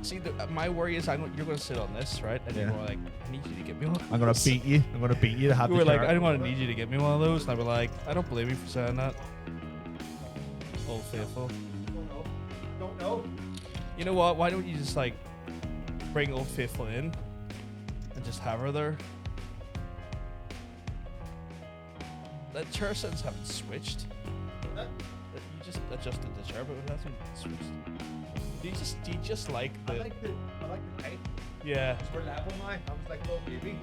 See, my worry is you're going to sit on this, right? And you're like, I need you to get me one. I'm gonna beat you. I'm gonna beat you to have You the were like, chair. I don't want to need you to get me one of those. And I was like, I don't blame you for saying that. Old Faithful. Don't know. You know what? Why don't you just like bring Old Faithful in and just have her there? The chair settings haven't switched. You just adjusted the chair, but it hasn't switched. Do you just like the? I like the height. Yeah. We're level now. I was like a little baby.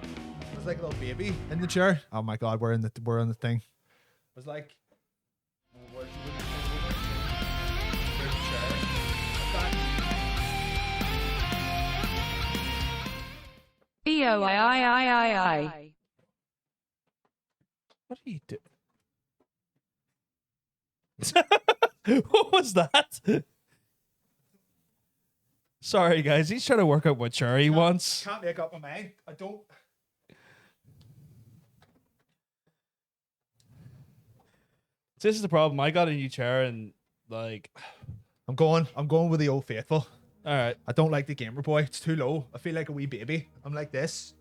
I was like a little baby in the chair. Oh my god, we're on the thing. I was like. Where's the chair? B-O-I-I-I-I-I. What are you doing? What was that? Sorry, guys. He's trying to work out what chair he wants. Can't make up my mind. I don't. This is the problem. I got a new chair and like, I'm going with the Old Faithful. all right. I don't like the Gamer Boy. It's too low. I feel like a wee baby. I'm like this.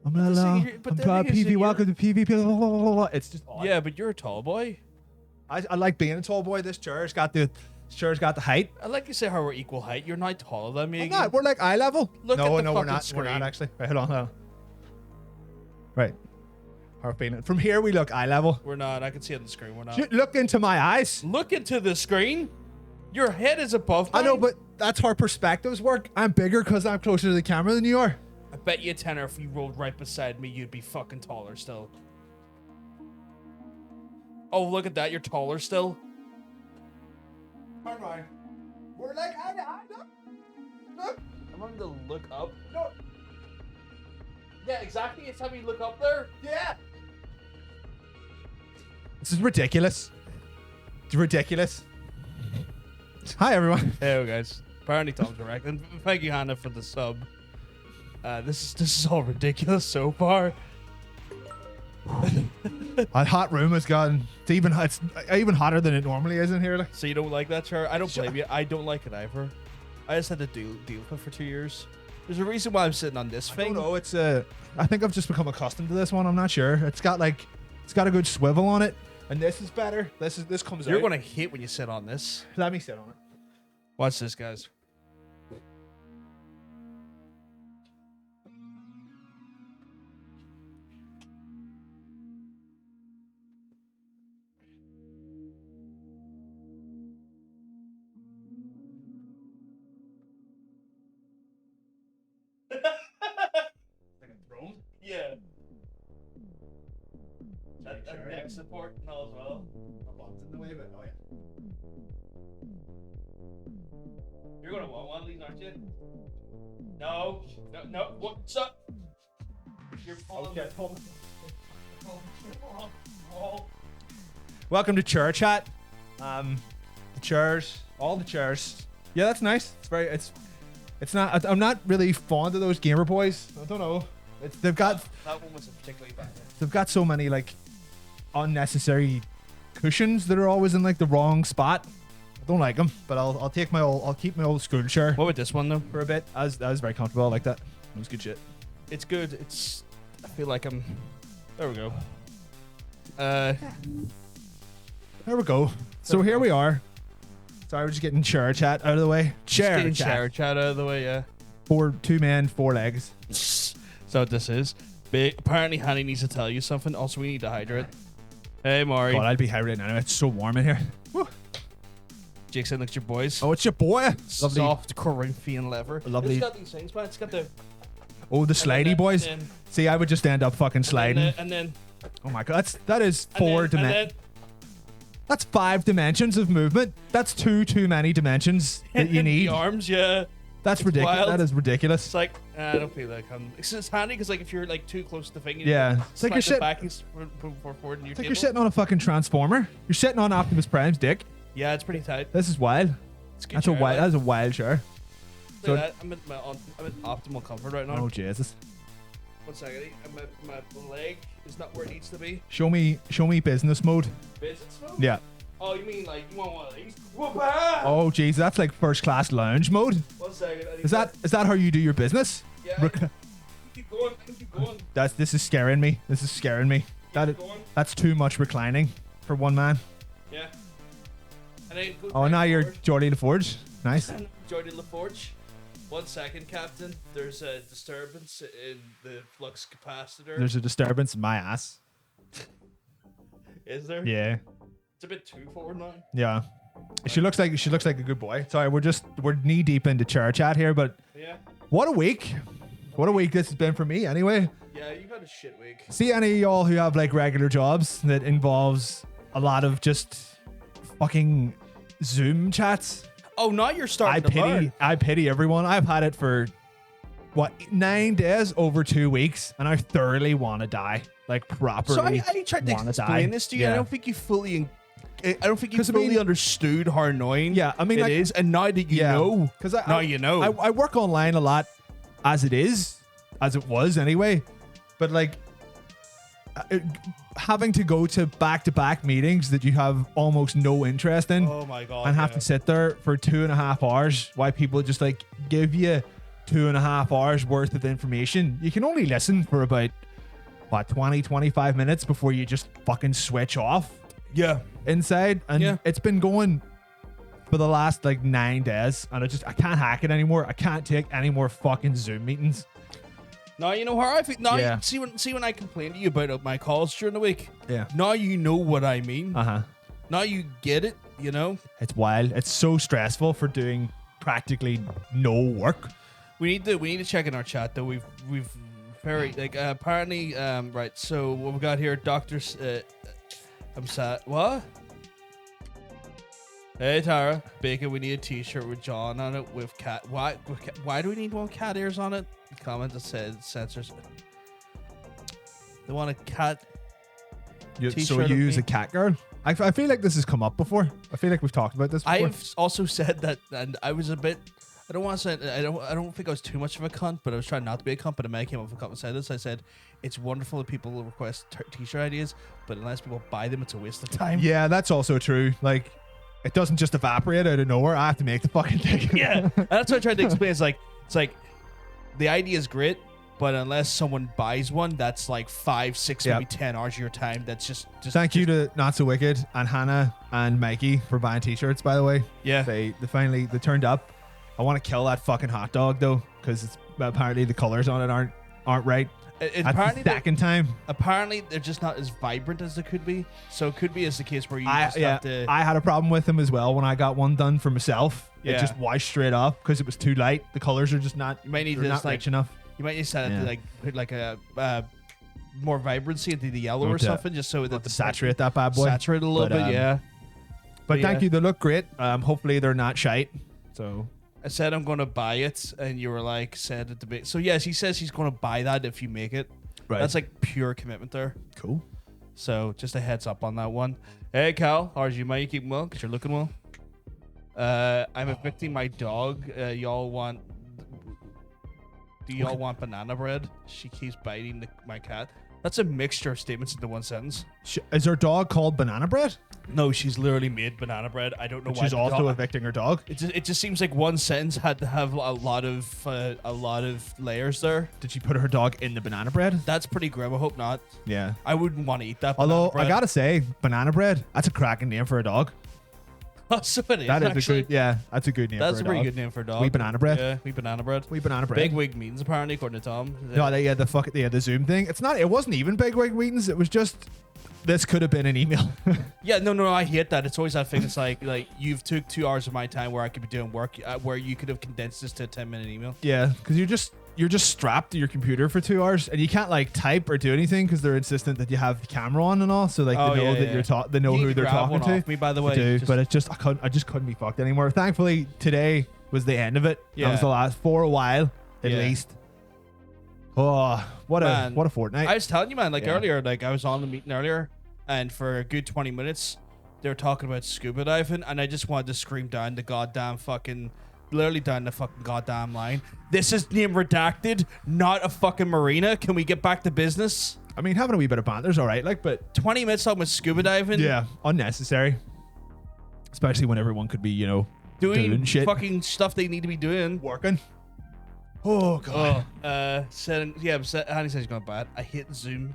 I'm the hello. thing- but I'm the thing is that PV. you're- Welcome to PvP. It's just odd. Yeah, but you're a tall boy. I like being a tall boy. This chair's got the height. I like you say how we're equal height. You're not taller than me. I'm not. We're like eye level. Look no, at the no, we're fucking not. screen. We're not actually. Right, hold on. Right. How feeling? From here, we look eye level. We're not. I can see it on the screen. We're not. Look into my eyes. Look into the screen. Your head is above I mine. know, but that's how perspectives work. I'm bigger because I'm closer to the camera than you are. I bet you a tenner if you rolled right beside me, you'd be fucking taller still. Oh, look at that. You're taller still. Turn around. We're like eye to eye. Look. I'm going to look up. No. Yeah, exactly. It's time you look up there. Yeah. This is ridiculous. It's ridiculous. Hi, everyone. Hey, guys. Apparently Tom's correct. And thank you, Hannah, for the sub. This is all ridiculous so far. A hot room has gotten it's even hotter than it normally is in here. Like. So you don't like that chair? I don't blame you. I don't like it either. I just had to deal with it for 2 years. There's a reason why I'm sitting on this I thing. don't know. It's I think I've just become accustomed to this one. I'm not sure. It's got a good swivel on it, and this is better. This comes. You're out. gonna hate when you sit on this. Let me sit on it. Watch this, guys. Like a throne. Yeah. That neck support and all as well. A box in the way, but oh yeah. You're gonna want one of these, aren't you? No. What's up? You're pulling Welcome to Chair Chat. The chairs, all the chairs. Yeah, that's nice. It's not. I'm not really fond of those Gamer Boys. I don't know. They've got that one was particularly bad. They've got so many like unnecessary cushions that are always in like the wrong spot. I don't like them, but I'll keep my old school chair What with this one though? for a bit. I was very comfortable. I like that. It was good shit. It's good. I feel like I'm. There we go. There we go. So here we are. Sorry, we're just getting chair chat out of the way. Chair chair chat. chat out of the way. Yeah. 2 men, 4 legs. So what this is. Apparently, Hanny needs to tell you something. Also, we need to hydrate. Hey, Maury. God, I'd be hydrating anyway. It's so warm in here. Woo. Jake said, "Look, your boys." Oh, it's your boy. Lovely. Soft Corinthian leather. Lovely. It's got these things, man. It's got the Oh, the slidey boys. and then- See, I would just end up fucking sliding. and then Oh my god, that is 4 dimensions. That's 5 dimensions of movement. That's too many dimensions that you need. the arms. Yeah. That's It's ridiculous. wild. That is ridiculous. It's like I don't feel like it's handy because like if you're like too close to the thing, you Yeah. just It's like you're slide it sitting- back and forward in your It's like table. you're sitting on a fucking transformer. You're sitting on Optimus Prime's dick. Yeah, it's pretty tight. This is wild. It's a good That's a chair, wild. like. That's a wild chair. Look so- at that. I'm in optimal comfort right now. Oh Jesus! 1 second. My leg is not where it needs to be. Show me business mode. Business mode? Yeah. Oh, you mean like you want one of these? Whoop-ah! Oh jeez, that's like first class lounge mode. What's second. Is that how you do your business? Yeah. Keep going. Keep going. This is scaring me. This is scaring me. That's too much reclining for one man. Yeah. And then Oh, now you're Geordie LaForge. Nice. Geordie LaForge. 1 second, Captain. There's a disturbance in the flux capacitor. There's a disturbance in my ass. Is there? Yeah. It's a bit too forward now. Yeah. She looks like a good boy. Sorry, we're knee deep into chair chat here, but yeah. What a week. What a week this has been for me anyway. Yeah, you've had a shit week. See any of y'all who have like regular jobs that involves a lot of just fucking Zoom chats? Oh, now you're starting to learn. I pity everyone. I've had it for 9 days, over 2 weeks, and I thoroughly want to die. Like properly. So I tried to explain this to you. Yeah. I don't think you fully understood how annoying it is. And now that you know, because you know. I work online a lot as it was anyway. But like having to go to back-to-back meetings that you have almost no interest in. Oh my God. And have to sit there for 2.5 hours while people just like give you 2.5 hours worth of information. You can only listen for about 20-25 minutes before you just fucking switch off. Yeah. Inside. And it's been going for the last like 9 days, and I can't hack it anymore. I can't take any more fucking Zoom meetings. Now you know how I feel. Now see when I complain to you about my calls during the week. Yeah. Now you know what I mean. Now you get it. You know. It's wild. It's so stressful for doing practically no work. We need to check in our chat though. We've very like apparently right. So what we got here, doctors. I'm sad. What? Hey Tara, Bacon. We need a T-shirt with John on it with cat. Why do we need one cat ears on it? The comment that said censors. They want a cat. So you use a cat girl? I feel like this has come up before. I feel like we've talked about this before. I've also said that, and I was a bit. I don't want to say. I don't think I was too much of a cunt, but I was trying not to be a cunt. But I came up with a cunt and said this. I said it's wonderful that people request T-shirt ideas, but unless people buy them, it's a waste of time. Yeah, that's also true. Like, it doesn't just evaporate out of nowhere. I have to make the fucking thing. Yeah, and that's what I tried to explain. It's like the idea is great, but unless someone buys one, that's like 5, 6, maybe 10 hours of your time. That's just. Thank you to Not So Wicked and Hannah and Mikey for buying T-shirts. By the way, yeah, they finally turned up. I want to kill that fucking hot dog though, because apparently the colors on it aren't right. Apparently the second time. Apparently they're just not as vibrant as they could be. So it could be as the case where you just have to. I had a problem with them as well when I got one done for myself. Yeah. It just washed straight off because it was too light. The colors are just not. You might need to not rich enough. You might need to like put like a more vibrancy into the yellow or something, just so that saturate that bad boy. Saturate a little bit, yeah. But thank you. They look great. Hopefully they're not shite. So. I said I'm going to buy it, and you were like, said at the bit. So yes, he says he's going to buy that if you make it. Right. That's like pure commitment there. Cool. So just a heads up on that one. Hey Cal, how's you, mate? You keeping well? Because you're looking well. I'm evicting my dog. Do y'all want banana bread? She keeps biting my cat. That's a mixture of statements into one sentence. Is her dog called Banana Bread? No, she's literally made banana bread. I don't know why. She's also evicting her dog. It just seems like one sentence had to have a lot of layers there. Did she put her dog in the banana bread? That's pretty grim. I hope not. Yeah. I wouldn't want to eat that. Although I gotta say, banana bread, that's a cracking name for a dog. So it is. That is actually. That's a good name. That's for a pretty dog. good name for a dog. Wee banana bread. Yeah, wee banana bread. Wee banana bread. Big wig meetings apparently, according to Tom. No, the Zoom thing. It wasn't even big wig meetings. It was just. This could have been an email. Yeah, no, I hate that. It's always that thing. It's like you've took 2 hours of my time where I could be doing work, where you could have condensed this to a 10-minute email. Yeah, because you're just strapped to your computer for 2 hours, and you can't like type or do anything because they're insistent that you have the camera on and all. So like they know that you're they know who they're talking to. Me, by the way, but it's just I just couldn't be fucked anymore. Thankfully, today was the end of it. Yeah, that was the last for a while at least. Oh, what a fortnight! I was telling you, man. Earlier, I was on the meeting earlier. And for a good 20 minutes, they were talking about scuba diving, and I just wanted to scream down the goddamn fucking, literally down the fucking goddamn line. This is name redacted, not a fucking marina. Can we get back to business? I mean, having a wee bit of banter's all right, but 20 minutes talking about scuba diving. Yeah, unnecessary. Especially when everyone could be, doing shit. fucking stuff they need to be doing. Working. Oh god. Hanny says he's gonna buy it. I hate Zoom.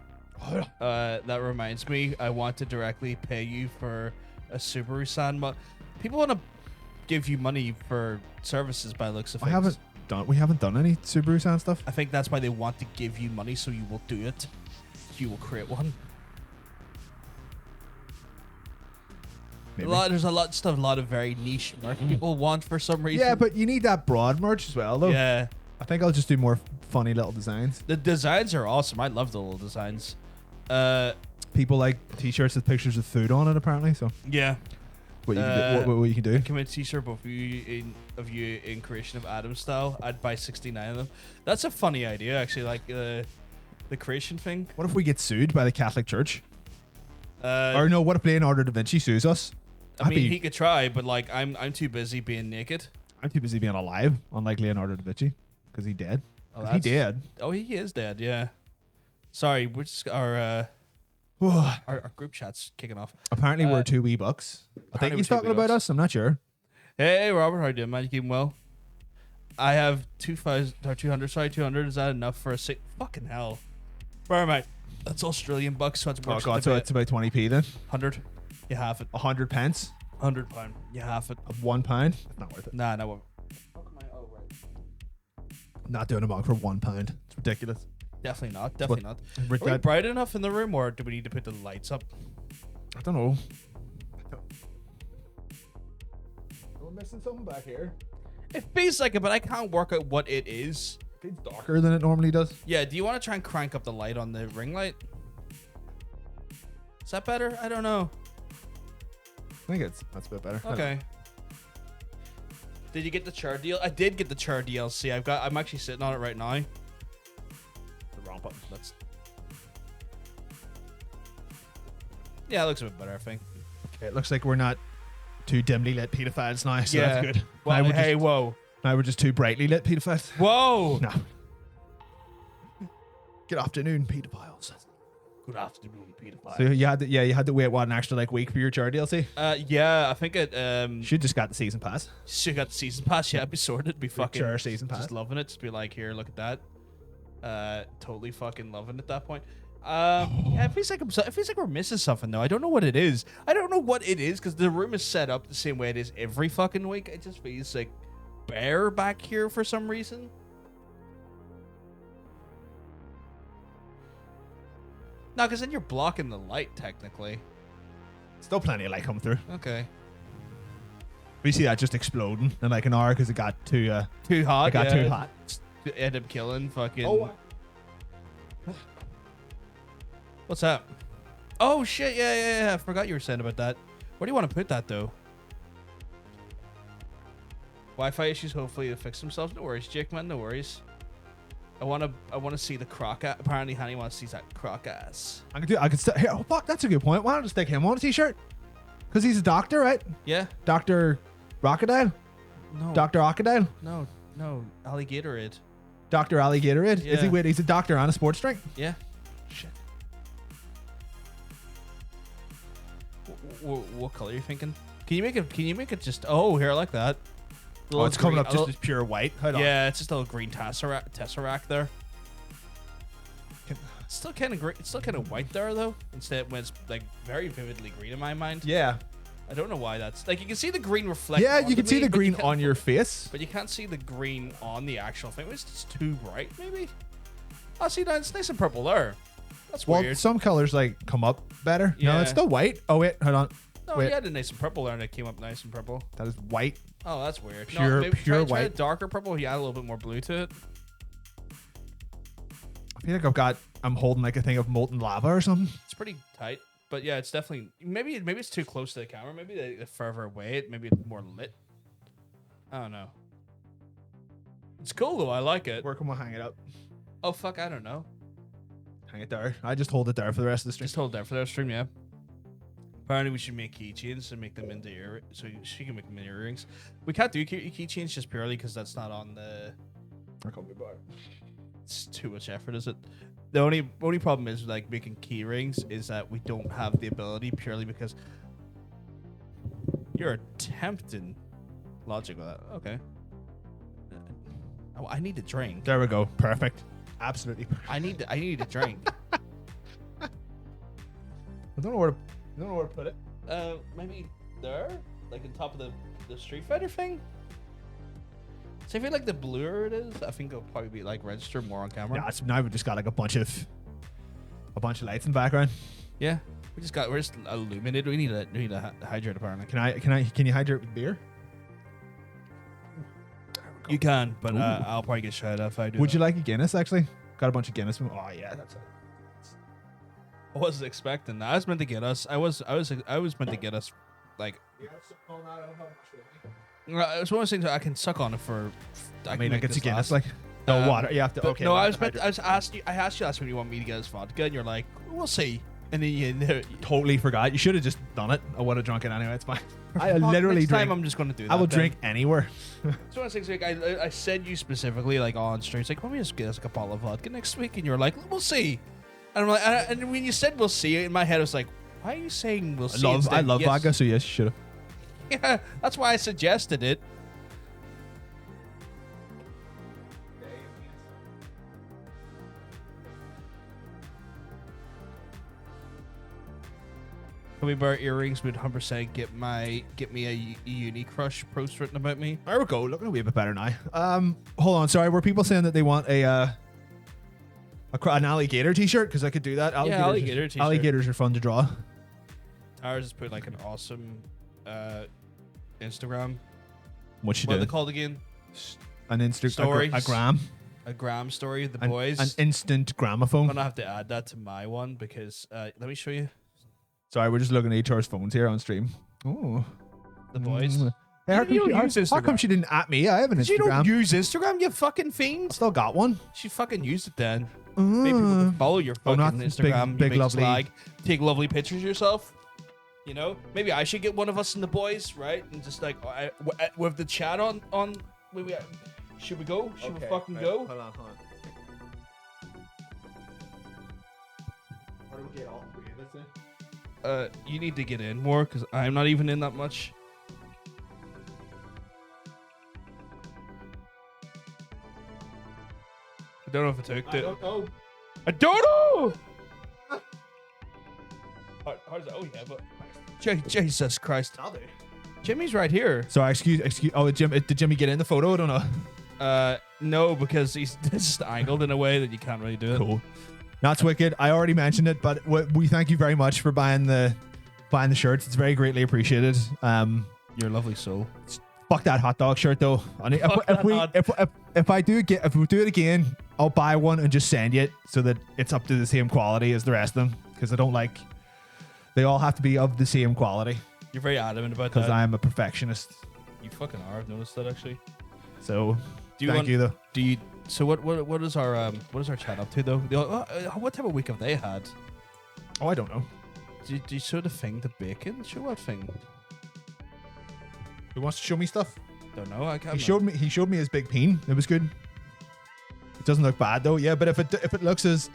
That reminds me, I want to directly pay you for a Subaru-san. People want to give you money for services by the looks of things. We haven't done any Subaru-san stuff. I think that's why they want to give you money, so you will do it. You will create one. Maybe. There's a lot of stuff, a lot of very niche merch people want for some reason. Yeah, but you need that broad merch as well, though. Yeah. I think I'll just do more funny little designs. The designs are awesome. I love the little designs. People like t-shirts with pictures of food on it, apparently. So yeah. what you can do? Come in t-shirt of you in creation of Adam style. I'd buy 69 of them. That's a funny idea, actually. Like the creation thing. What if we get sued by the Catholic Church? Or or no? What if Leonardo da Vinci sues us? I mean, he could try, but like I'm too busy being naked. I'm too busy being alive, unlike Leonardo da Vinci, because he dead. Oh, He dead. Oh, he is dead. Yeah. Sorry, our group chat's kicking off. Apparently, we're two wee bucks. I think he's talking about us. I'm not sure. Hey, Robert, how you doing, man? You keeping well? I have 200. Sorry, 200. Is that enough for a fucking hell? Where am I? That's Australian bucks. So it's Oh god, so it's about 20p then. 100. You have it. 100 pence. £100. You have it. Of £1. That's not worth it. Nah, no. Not doing a mug for £1. It's ridiculous. Definitely not. Definitely not. Rick Are we that- bright enough in the room, or do we need to put the lights up? I don't know. We're missing something back here. It feels like it, but I can't work out what it is. It's darker than it normally does. Yeah, do you want to try and crank up the light on the ring light? Is that better? I don't know. I think that's a bit better. Okay. Did you get the Char deal? I did get the Char DLC. I'm actually sitting on it right now. The wrong button. Yeah, it looks a bit better, I think. Okay, it looks like we're not too dimly lit pedophiles now, so that's good. Well, now whoa. Now we're just too brightly lit pedophiles. Whoa! No. Good afternoon, pedophiles. Good afternoon, pedophiles. So you had to wait an extra week for your Char DLC. Yeah, I think it. Should just got the season pass. Should got the season pass. Yeah, be sorted. Be fucking Char season pass. Just loving it. Just be like, here, look at that. Totally fucking loving it at that point. Yeah, it feels like we're missing something though. I don't know what it is. I don't know what it is because the room is set up the same way it is every fucking week. It just feels like bare back here for some reason. No, because then you're blocking the light technically. Still plenty of light coming through. Okay. We see that just exploding in like an hour because it got too hot. It got too hot. End up killing fucking. Oh. What's that? Oh shit! Yeah. I forgot you were saying about that. Where do you want to put that though? Wi-Fi issues. Hopefully they'll fix themselves. No worries, Jake, man. No worries. I want to see the croc ass. Apparently, Honey wants to see that croc ass. I could here. Oh fuck, that's a good point. Why don't I stick him on a t-shirt? Because he's a doctor, right? Yeah. Dr. Rockodile? No. Dr. Rockodile? No. Alligatorade. Dr. Alligatorade? Yeah. Is he weird? He's a doctor on a sports drink? Yeah. Shit. What color are you thinking? Can you make it just? Oh, here, I like that. Oh, it's coming up just as pure white. Hold on. Yeah, it's just a little green tesseract there. It's still kind of green. It's still kind of white there though. Instead, when it's like very vividly green in my mind. Yeah. I don't know why that's like you can see the green reflect. Yeah, you can see the but green on your face. but you can't see the green on the actual thing. It's just too bright, maybe. Oh, see, now it's nice and purple there. That's Well, weird. some colors like come up better. No, Yeah. it's still white. Oh wait, hold on. No, wait. you had a nice and purple there, and it came up nice and purple. That is white. Oh, that's weird. Pure- no, maybe pure try white. a darker purple. You add a little bit more blue to it. I feel like I'm holding like a thing of molten lava or something. It's pretty tight, but yeah, it's definitely maybe it's too close to the camera. Maybe the further away, maybe it's more lit. I don't know. It's cool though. I like it. Where can we hang it up? Oh fuck, I don't know. Hang it there. I just hold it there for the rest of the stream. Just hold it there for the stream, yeah. Apparently, we should make keychains and make them into so she can make them into earrings. We can't do keychains just purely because that's not on the. I can't be bothered. It's too much effort, is it? The only problem is like making key rings is that we don't have the ability purely because you're attempting logic with that. Okay. Oh, I need a drink. There we go. Perfect. Absolutely. I need a drink. I don't know where to put it. Maybe there, like on top of the Street Fighter thing. So I feel like the bluer it is, I think it'll probably be like registered more on camera. Yeah, now we've just got like a bunch of lights in the background. Yeah, we're just illuminated. We need a hydrate apparently. Can you hydrate with beer? You can, but I'll probably get shot if I do. Would you like a Guinness? Actually, got a bunch of Guinness. Oh yeah, that's it. I wasn't expecting that. I was meant to get us. I was meant to get us like. It's one of those things that I can suck on it for. I mean, like it's a Guinness, like no water. You have to. Okay. No, I asked you last when you want me to get us vodka, and you're like, we'll see. And then you totally forgot. You should have just done it. I would have drunk it anyway. It's fine. I literally next drink. time I'm just gonna do that. I will drink anywhere. It's one of those things like I said you specifically like on stream. It's like, let me just get us like a bottle of vodka next week, and you're like, we'll see. And I'm like, and when you said we'll see, in my head I was like, why are you saying we'll see? I love vodka, so yes, you should have. Yeah, that's why I suggested it. Gummy Bear earrings would 100% get me a uni crush post written about me. There we go. Looking a wee bit better now. Hold on. Sorry, were people saying that they want an alligator T-shirt? Because I could do that. Alligator T-shirt. Alligators are fun to draw. Towers has put like an awesome Instagram. What are they called again? An Instagram Stories. a gram. A gram story of the boys. An instant gramophone. I'm gonna have to add that to my one because let me show you. Sorry, we're just looking at each other's phones here on stream. Oh, the boys. Hey, how come she didn't at me? I have an Instagram. You don't use Instagram, you fucking fiend. Still got one. She fucking used it then. Maybe people can follow your fucking Instagram. Big lovely. Slag, take lovely pictures of yourself. You know, maybe I should get one of us in the boys, right? And just like with the chat on. Maybe should we go? Should we fucking go? Hold on. How do we get all three of this in? You need to get in more because I'm not even in that much. I don't know if it took. I don't know. I don't know. How's that? Oh yeah, but Jesus Christ. Jimmy's right here. Sorry, excuse. Oh, did Jimmy get in the photo? I don't know. No, because he's just angled in a way that you can't really do it. Cool. That's wicked. I already mentioned it, but we thank you very much for buying the shirts. It's very greatly appreciated. You're a lovely soul. Fuck that hot dog shirt though. If we do it again, I'll buy one and just send you it so that it's up to the same quality as the rest of them. Because I don't like. They all have to be of the same quality. You're very adamant about that. Because I'm a perfectionist. You fucking are. I've noticed that actually. So thank you though. Do you? So what is our chat up to though? What type of week have they had? Oh, I don't know. Do you show the thing, the bacon? Show what thing? Who wants to show me stuff? Don't know. I can't. He showed me his big peen. It was good. It doesn't look bad though. Yeah, but if it looks as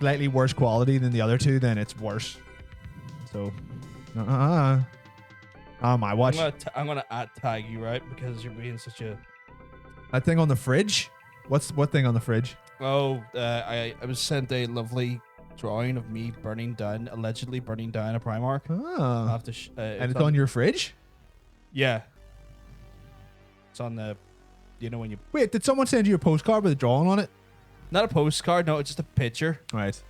slightly worse quality than the other two, then it's worse. So, my watch. I'm gonna tag you, right, because you're being such a. That thing on the fridge. What thing on the fridge? Oh, I was sent a lovely drawing of me allegedly burning down a Primark. Oh. I'll have to and it's on your fridge? Yeah. It's on the, when you. Wait, did someone send you a postcard with a drawing on it? Not a postcard, no, it's just a picture. Right.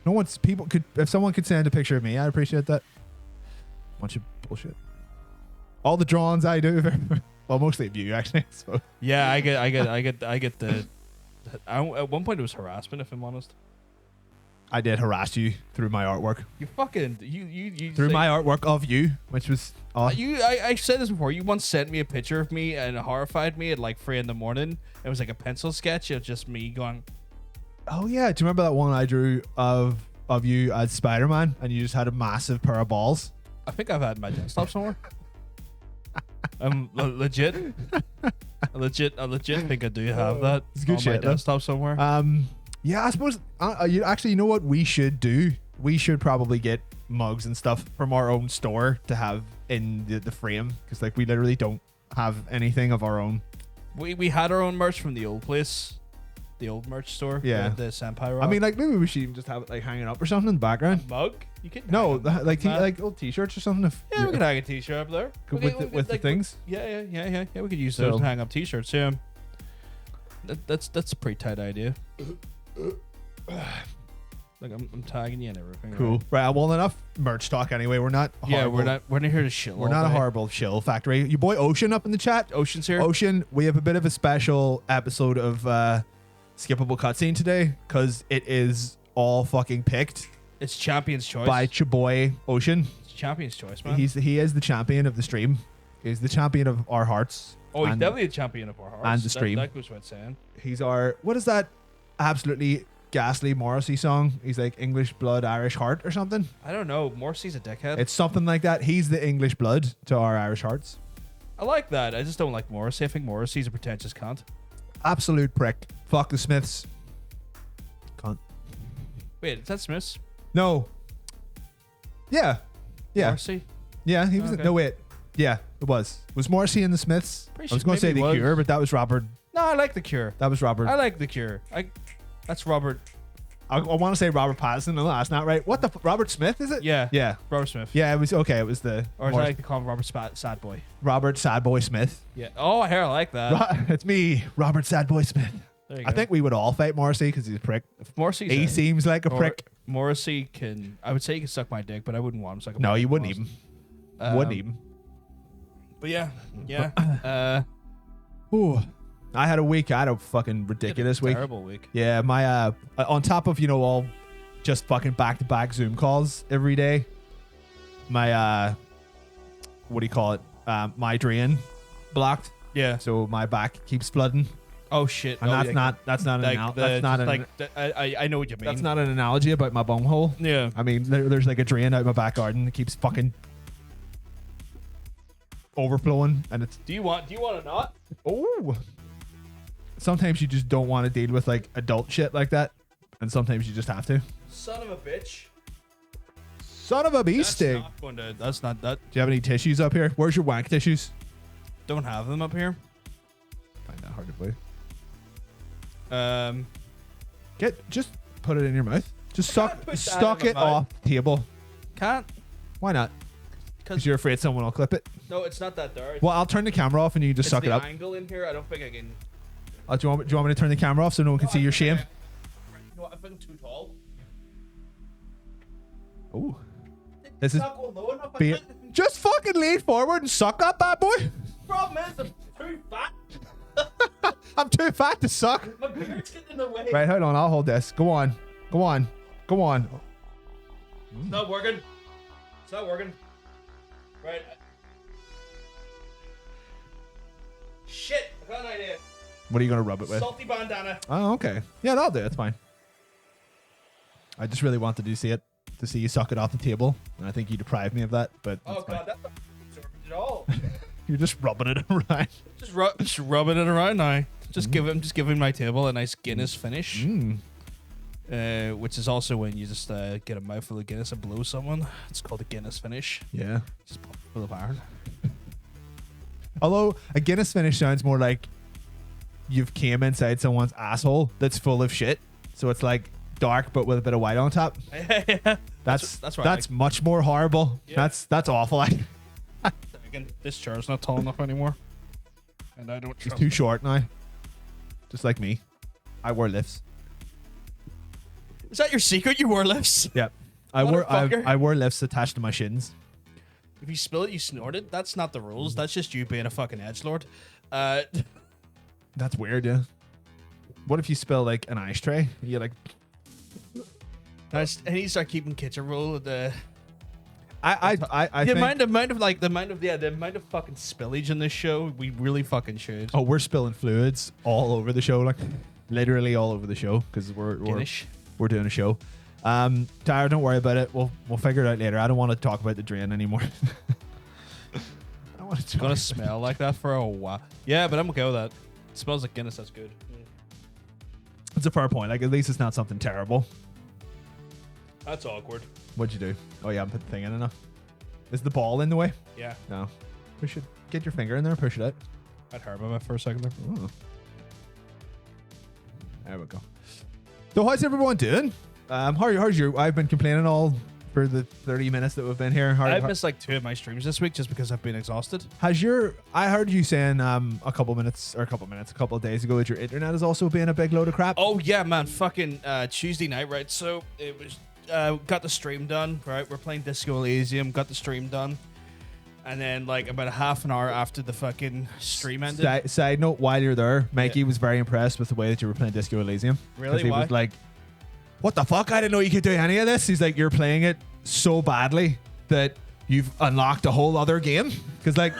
If someone could send a picture of me, I'd appreciate that. Bunch of bullshit. All the drawings I do, well, mostly of you actually. So. Yeah, I get the. At one point it was harassment, if I'm honest. I did harass you through my artwork. You fucking you through my artwork of you, which was I said this before. You once sent me a picture of me and it horrified me at like 3 a.m. It was like a pencil sketch of just me going. Oh yeah, do you remember that one I drew of you as Spider-Man and you just had a massive pair of balls? I think I've had my desktop somewhere. Legit. I legit think I do have that. It's good on shit. My desktop somewhere. Yeah, I suppose. You know what we should do? We should probably get mugs and stuff from our own store to have in the frame because like we literally don't have anything of our own. We had our own merch from the old place, the old merch store. Yeah. The Senpai Rock. I mean, like maybe we should even just have it like hanging up or something in the background. mug. You could No, hang a mug, man. like old t-shirts or something. If Yeah, we could hang a t-shirt up there with the things. Yeah. We could use those So- to hang up t-shirts. Yeah, that's a pretty tight idea. Like I'm tagging you and everything. Cool. Right? Right. Well, enough merch talk anyway. We're not. Yeah, horrible. we're not here to shit. We're not a horrible shill factory. Your boy Ocean up in the chat. Ocean's here. Ocean, we have a bit of a special episode of Skippable Cutscene today because it is all fucking picked It's Champion's Choice. by your boy Ocean. It's Champion's Choice, man. He is the champion of the stream. He's the champion of our hearts. he's and definitely a champion of our hearts. and the stream. That goes without saying. He's our, what is that absolutely ghastly Morrissey song? He's like English Blood, Irish Heart or something. I don't know. Morrissey's a dickhead. It's something like that. He's the English blood to our Irish hearts. I like that. I just don't like Morrissey. I think Morrissey's a pretentious cunt. Absolute prick. Fuck the Smiths. Cunt. Wait, is that Smiths? No. Yeah. Yeah. Morrissey? Yeah, he was. Okay. No, wait. Yeah, it was. Was Morrissey in the Smiths? Pretty I was sure going to say maybe The it was. Cure, but that was Robert. No, I like The Cure. That was Robert. I like The Cure. That's Robert. I want to say Robert Pattinson. No, that's not right. What the? Robert Smith, is it? Yeah. Yeah. Robert Smith. Yeah, it was okay. It was the Or as I like to call him, Robert Sad Boy. Robert Sad Boy Smith. Yeah. Oh, I like that. It's me, Robert Sad Boy Smith. There you I go. think we would all fight Morrissey because he's a prick. Morrissey's He seems like a prick. Morrissey can. I would say he can suck my dick, but I wouldn't want him sucking. No, my dick you wouldn't if I even. was. Wouldn't even. But yeah. Ooh, I had a week. I had a fucking ridiculous week. Terrible week. Yeah, my on top of all just fucking back-to-back Zoom calls every day. My what do you call it? My drain blocked, Yeah. so my back keeps flooding, Oh shit. and Oh, that's yeah. not an Like that's not an I know what you mean. that's not an analogy about my bunghole. Yeah. I mean, there's like a drain out my back garden that keeps fucking overflowing, and it's Do you want a knot? oh. Sometimes you just don't want to deal with like adult shit like that, and sometimes you just have to. Son of a bitch. Son of a bee stick. That's not that. Do you have any tissues up here? Where's your wank tissues? Don't have them up here. Find that hard to believe. Just put it in your mouth. Just can't put that stuck in my it mouth. off the table. Can't. Why not? Because Because you're afraid someone will clip it. no, it's not that dark. Well, I'll turn the camera off and you can just It's suck it the up. angle in here. I don't think I can. Do you want me to turn the camera off so no one can see your shame? You know what, I think I'm too tall. Ooh. This is Not going low enough. I be think. just fucking lean forward and suck up, bad boy. Problem is, I'm too fat. I'm too fat to suck. My beard's getting in the way. Right, hold on. I'll hold this. Go on. Go on. Go on. It's not working. It's not working. Right. Shit. I got an idea. What are you gonna rub it with? Salty bandana. Oh, okay. Yeah, that'll do. It's fine. I just really wanted to see you suck it off the table, and I think you deprived me of that. But Oh that's fine. god, that's not absorbent at all. You're just rubbing it around. just rubbing it around now. Just giving my table a nice Guinness finish. Which is also when you just get a mouthful of Guinness and blow someone. It's called a Guinness finish. Yeah. Just full of iron. Although a Guinness finish sounds more like you've came inside someone's asshole that's full of shit. So it's like dark but with a bit of white on top. Yeah. That's what I like. much more horrible. Yeah. That's awful. Again, this chair's not tall enough anymore, and I don't. It's trust too it. short now. Just like me. I wear lifts. Is that your secret? You wear lifts. Yep. I Motherfucker. wear lifts attached to my shins. If you spill it, you snort it. That's not the rules. That's just you being a fucking edgelord. That's weird, yeah. What if you spill like an ashtray? You like I need to start keeping kitchen roll at the. I The think, amount of fucking spillage in this show, we really fucking should. oh, we're spilling fluids all over the show, like literally all over the show because we're Guinness. doing a show. Tyler, don't worry about it. We'll figure it out later. I don't want to talk about the drain anymore. I don't want to It's gonna smell like that for a while. Yeah, but I'm okay with that. It smells like Guinness. That's good. It's a fair point. Like at least it's not something terrible. That's awkward. What'd you do? Oh yeah, I haven't put the thing in enough. Is the ball in the way? Yeah. No. Push it. Get your finger in there and push it out. I'd heard about it for a second there. Oh. There we go. So how's everyone doing? How's your? I've been complaining all for the 30 minutes that we've been here. I've missed like 2 of my streams this week just because I've been exhausted. Has your? I heard you saying a couple of days ago that your internet has also been a big load of crap. Oh yeah, man! Fucking Tuesday night, right? So it was got the stream done, right? We're playing Disco Elysium, got the stream done, and then like about a half an hour after the fucking stream ended. Side note: while you're there, Mikey was very impressed with the way that you were playing Disco Elysium. Really? He Why? was like, "What the fuck? I didn't know you could do any of this." He's like, "You're playing it so badly that you've unlocked a whole other game." Because like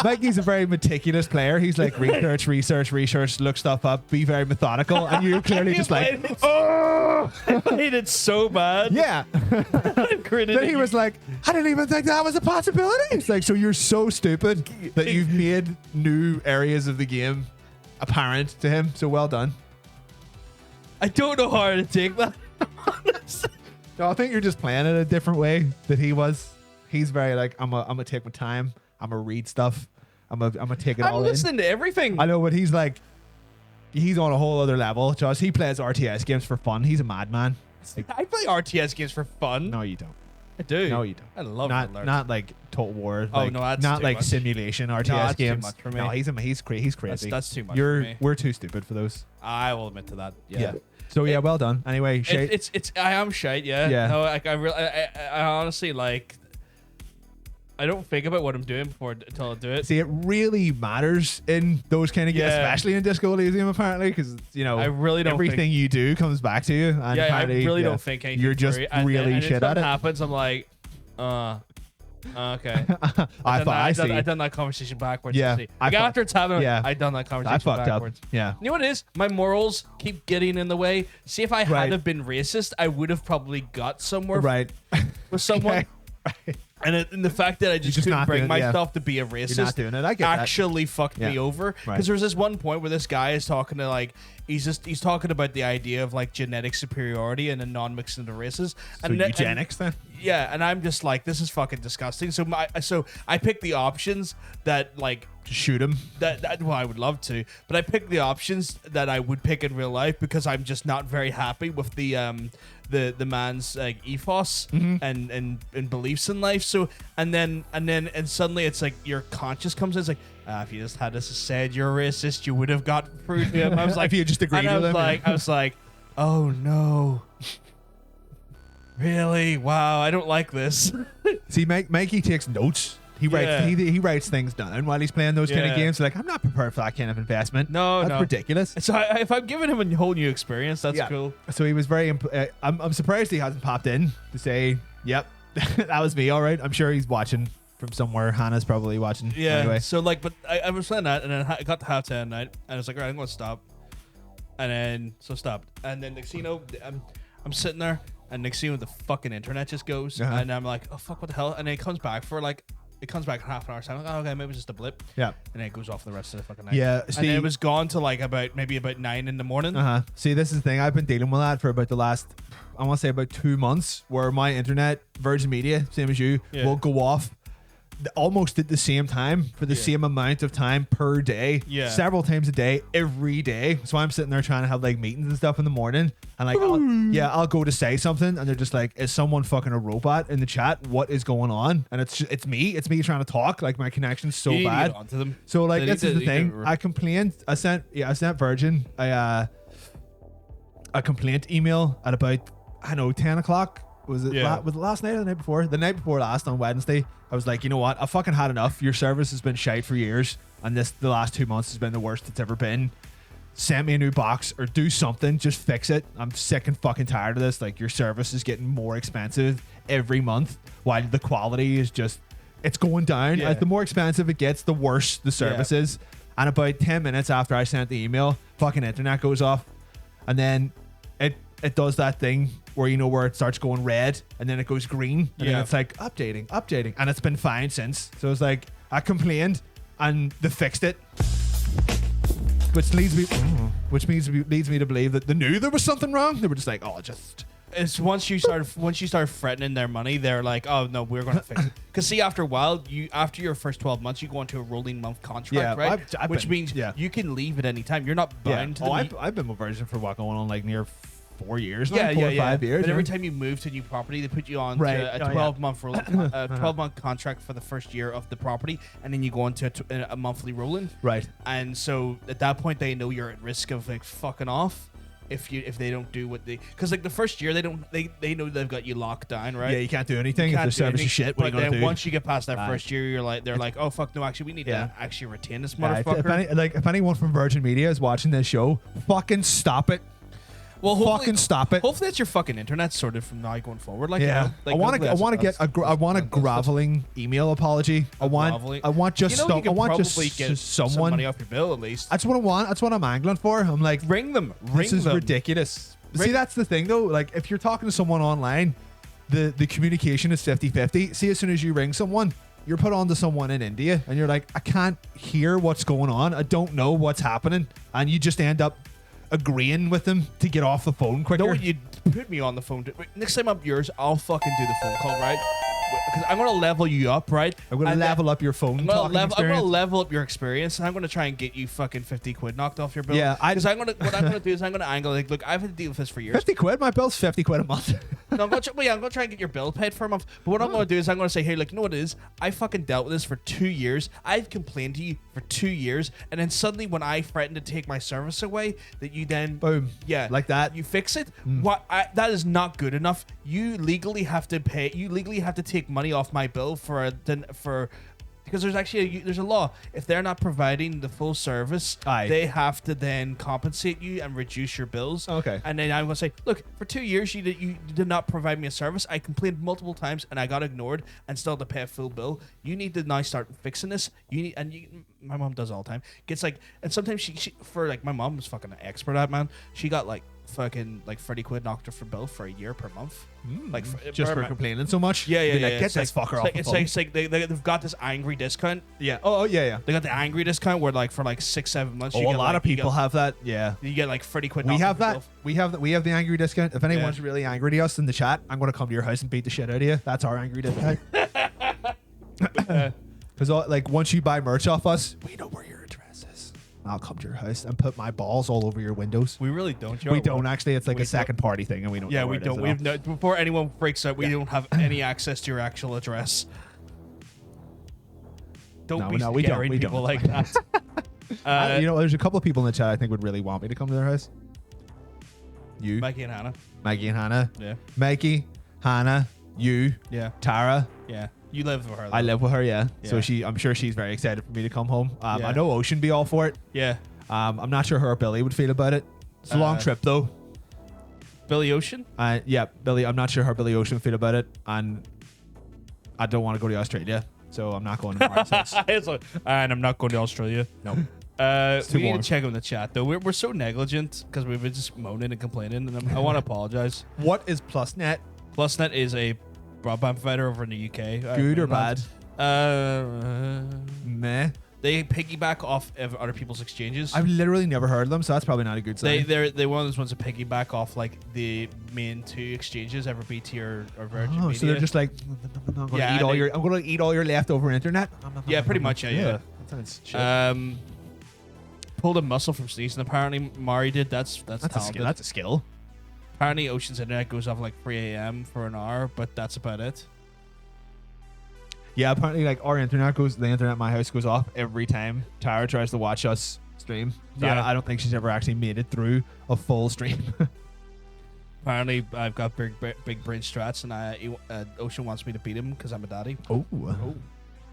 Mikey's a very meticulous player. He's like research, look stuff up, be very methodical, and you're clearly just like, oh, I played it so bad. yeah. Then he was like, I didn't even think that was a possibility. It's like, so you're so stupid that you've made new areas of the game apparent to him. So well done. I don't know how to take that. No, I think you're just playing it a different way that he was. He's very like, I'm gonna take my time. I'm gonna read stuff. I'm gonna take it all in. I'm listening to everything. I know, but he's like, he's on a whole other level. Josh, he plays RTS games for fun. He's a madman. Like, I play RTS games for fun. no, you don't. I do. No, you don't. I love not like Total War. Oh, like, no, that's not too like much. simulation RTS that's too games. much for me. No, he's crazy. That's too much for me. We're too stupid for those. I will admit to that. Yeah. So yeah, well done. Anyway, Shay, It's I am shite. Yeah. Yeah. No, like I honestly like. I don't think about what I'm doing until I do it. see, it really matters in those kind of games, Yeah. especially in Disco Elysium, apparently, because I really don't everything think, you do comes back to you. And Yeah, I apparently, really don't think anything. you're just through, and really then, and shit if at that it. happens, I'm like, okay. I see. I've done that conversation backwards. Yeah, Like after it's happened, yeah. I've done that I conversation fucked backwards. up. Yeah. You know what it is? My morals keep getting in the way. See, if I Right. hadn't have been racist, I would have probably got somewhere Right. with someone. Right. And the fact that I just just couldn't not bring doing it, yeah. myself to be a racist You're not doing it. I get that. actually fucked me Yeah. over. Because Right. there was this one point where this guy is talking to like he's talking about the idea of like genetic superiority and a non-mixing of races. So and eugenics then? yeah, and I'm just like, this is fucking disgusting. So I picked the options that like Just shoot him. that well, I would love to, but I picked the options that I would pick in real life because I'm just not very happy with the man's like ethos and beliefs in life. So and then suddenly it's like your conscience comes in. It's like if you just had said you're a racist, you would have got through to him. I was like, If you just agreed and with him, I was like, oh no. Really? Wow, I don't like this. See, Mikey takes notes. He writes. Yeah. He writes things down while he's playing those kind of Yeah. games. Like, I'm not prepared for that kind of investment. No, that's no. ridiculous. So if I'm giving him a whole new experience, that's Yeah. cool. So he was very. I'm surprised he hasn't popped in to say, "Yep, that was me." All right. I'm sure he's watching from somewhere. Hannah's probably watching. Yeah. Anyway. So like, but I was playing that, and then I got to half 10 night, and I was like, all right, I'm gonna stop. And then stopped, and then next thing you know, I'm sitting there, and next thing you know, the fucking internet just goes, Uh-huh. and I'm like, oh fuck, what the hell? And then it comes back for like. It comes back in half an hour's time. I'm like, oh, okay, maybe it's just a blip. Yeah. And then it goes off for the rest of the fucking night. Yeah. And See, then it was gone to like about 9 in the morning. See, this is the thing. I've been dealing with that for about the last, I want to say about 2 months, where my internet, Virgin Media, same as you, Yeah. will go off almost at the same time for the Yeah. same amount of time per day. Yeah. Several times a day, every day. So I'm sitting there trying to have like meetings and stuff in the morning. And like, I'll go to say something, and they're just like, is someone fucking a robot in the chat? What is going on? And it's me trying to talk. Like, my connection's so You need to bad. get onto them. So like, They this need is to- the you thing. need to- I complained. I sent Virgin a complaint email at about 10 o'clock. Was it Yeah. was it last night or the night before? The night before last on Wednesday. I was like, you know what? I fucking had enough. Your service has been shite for years, and the last 2 months has been the worst it's ever been. Send me a new box or do something. Just fix it. I'm sick and fucking tired of this. Like, your service is getting more expensive every month, while the quality is just, it's going down. Yeah. As the more expensive it gets, the worse the service is. And about 10 minutes after I sent the email, fucking internet goes off, and then it does that thing where where it starts going red and then it goes green, and then Yeah. it's like updating, and it's been fine since. So it's like, I complained and they fixed it, which leads me to believe that they knew there was something wrong. They were just like, oh, just It's once you start threatening their money, they're like, oh no, we're gonna fix it. Because see, after a while, after your first 12 months, you go into a rolling month contract, right? Which means you can leave at any time. You're not bound to them. I've been with Virgin for what, going on like near 4 years now, yeah, 4 or 5 years. But every time you move to a new property, they put you on to a 12-month 12-month contract for the first year of the property, and then you go into a monthly rolling. Right. And so at that point, they know you're at risk of like fucking off if they don't do what they, because like the first year they know they've got you locked down, right? Yeah, you can't do anything if the service is shit. What But are you then gonna do? once you get past that first year, they're like, oh fuck, no, actually we need to actually retain this motherfucker. If anyone from Virgin Media is watching this show, fucking stop it. Well, fucking stop it. Hopefully that's your fucking internet sorted from now going forward. Like, yeah, you know, like I want a groveling email apology. I want just some someone money off your bill at least. That's what I want. That's what I'm angling for. I'm like, ring them. This is ridiculous. See, that's the thing though. Like, if you're talking to someone online, the communication is 50-50. See, as soon as you ring someone, you're put on to someone in India, and you're like, I can't hear what's going on. I don't know what's happening, and you just end up agreeing with them to get off the phone quicker. No, you put me on the phone. Next time I'm yours, I'll fucking do the phone call, right? Because I'm gonna level you up, right? I'm gonna level up your phone. I'm gonna level up your experience, and I'm gonna try and get you fucking 50 quid knocked off your bill. Yeah, what I'm gonna do is I'm gonna angle like, look, I've had to deal with this for years. 50 quid? My bill's 50 quid a month. No, I'm gonna try and get your bill paid for a month. But what I'm gonna do is I'm gonna say, hey, like, you know what it is? I fucking dealt with this for 2 years. I've complained to you for 2 years, and then suddenly when I threaten to take my service away, that you then boom, like that, you fix it. That is not good enough. You legally have to pay. You legally have to take money off my bill because there's actually there's a law. If they're not providing the full service, they have to then compensate you and reduce your bills. Okay. And then I'm gonna say, look, for 2 years you did not provide me a service. I complained multiple times and I got ignored and still had to pay a full bill. You need to now start fixing this. My mom does all the time. Gets like, and sometimes she for like, my mom was fucking an expert at it, man. She got like fucking like 30 quid knocked off her bill for a year per month. Like just for complaining so much. Yeah. Like, get this fucker off the phone. It's like they've got this angry discount. Yeah. Oh yeah. They got the angry discount where like for like 6-7 months. A lot of people have that. Yeah. You get like 30 quid. We have that. We have the angry discount. If anyone's really angry to us in the chat, I'm gonna come to your house and beat the shit out of you. That's our angry discount. Because like once you buy merch off us, we know where your address is. I'll come to your house and put my balls all over your windows. We really don't. We don't actually. It's like a second party thing, and we don't. Yeah, know we don't. We've no, before anyone freaks out, we don't have any access to your actual address. Don't be scaring people like that. You know, there's a couple of people in the chat I think would really want me to come to their house. You, Maggie and Hannah. Yeah. Maggie, Hannah, you. Yeah. Tara. Yeah. You live with her, though. I live with her, yeah. So I'm sure she's very excited for me to come home. I know Ocean be all for it. Yeah. I'm not sure how Billy would feel about it. It's a long trip though. Billy Ocean? Yeah, Billy. I'm not sure how Billy Ocean would feel about it, and I don't want to go to Australia, so I'm not going to and I'm not going to Australia. No. We need to check on the chat though. We're so negligent because we've been just moaning and complaining, and I want to apologize. What is PlusNet? PlusNet is a broadband provider over in the UK. Good or bad? Meh. They piggyback off of other people's exchanges. I've literally never heard of them, so that's probably not a good sign. They're one of those ones that piggyback off like the main two exchanges, ever BT or Virgin Media. So they're just like, I'm gonna eat all your leftover internet. Yeah, pretty much. Yeah. That sounds shit. Pulled a muscle from Sneezing. Apparently, Mari did. That's talented. That's a skill. Apparently, Ocean's internet goes off like 3 a.m. for an hour, but that's about it. Yeah, apparently, like the internet at my house goes off every time Tara tries to watch us stream. So I don't think she's ever actually made it through a full stream. Apparently, I've got big brain strats, and Ocean wants me to beat him because I'm a daddy. Oh.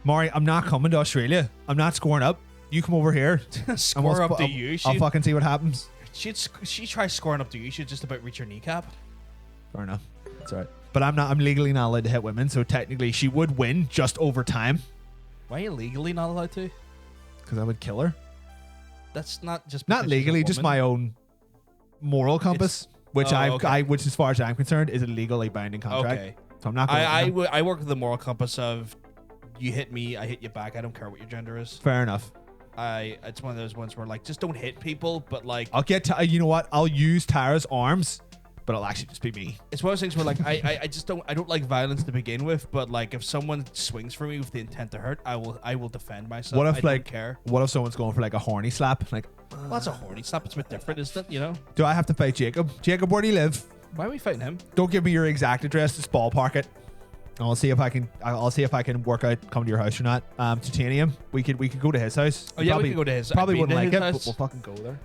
Mari, I'm not coming to Australia. I'm not scoring up. You come over here. Score up to you. I'll fucking see what happens. She tries scoring up to you. She'd just about reach your kneecap. Fair enough. That's all right. But I'm legally not allowed to hit women, so technically she would win just over time. Why are you legally not allowed to? Because I would kill her. That's not just not legally, just my own moral compass, which which as far as I'm concerned is a legally binding contract. Okay. So I'm not going I work with the moral compass of you hit me, I hit you back. I don't care what your gender is. Fair enough. It's one of those ones where like just don't hit people, but like I'll get you know what? I'll use Tara's arms but it'll actually just be me. It's one of those things where like I just don't like violence to begin with, but like if someone swings for me with the intent to hurt, I will defend myself. What if I like don't care? what if someone's going for like a horny slap? Like, Well, that's a horny slap. It's a bit different, isn't it? You know? do I have to fight Jacob? Jacob, where do you live? Why are we fighting him? Don't give me your exact address. Just ballpark it. I'll see if I can work out come to your house or not. Titanium. We could go to his house. Oh yeah, we could go to his. Probably I've been wouldn't to like it, his but house. we'll fucking go there.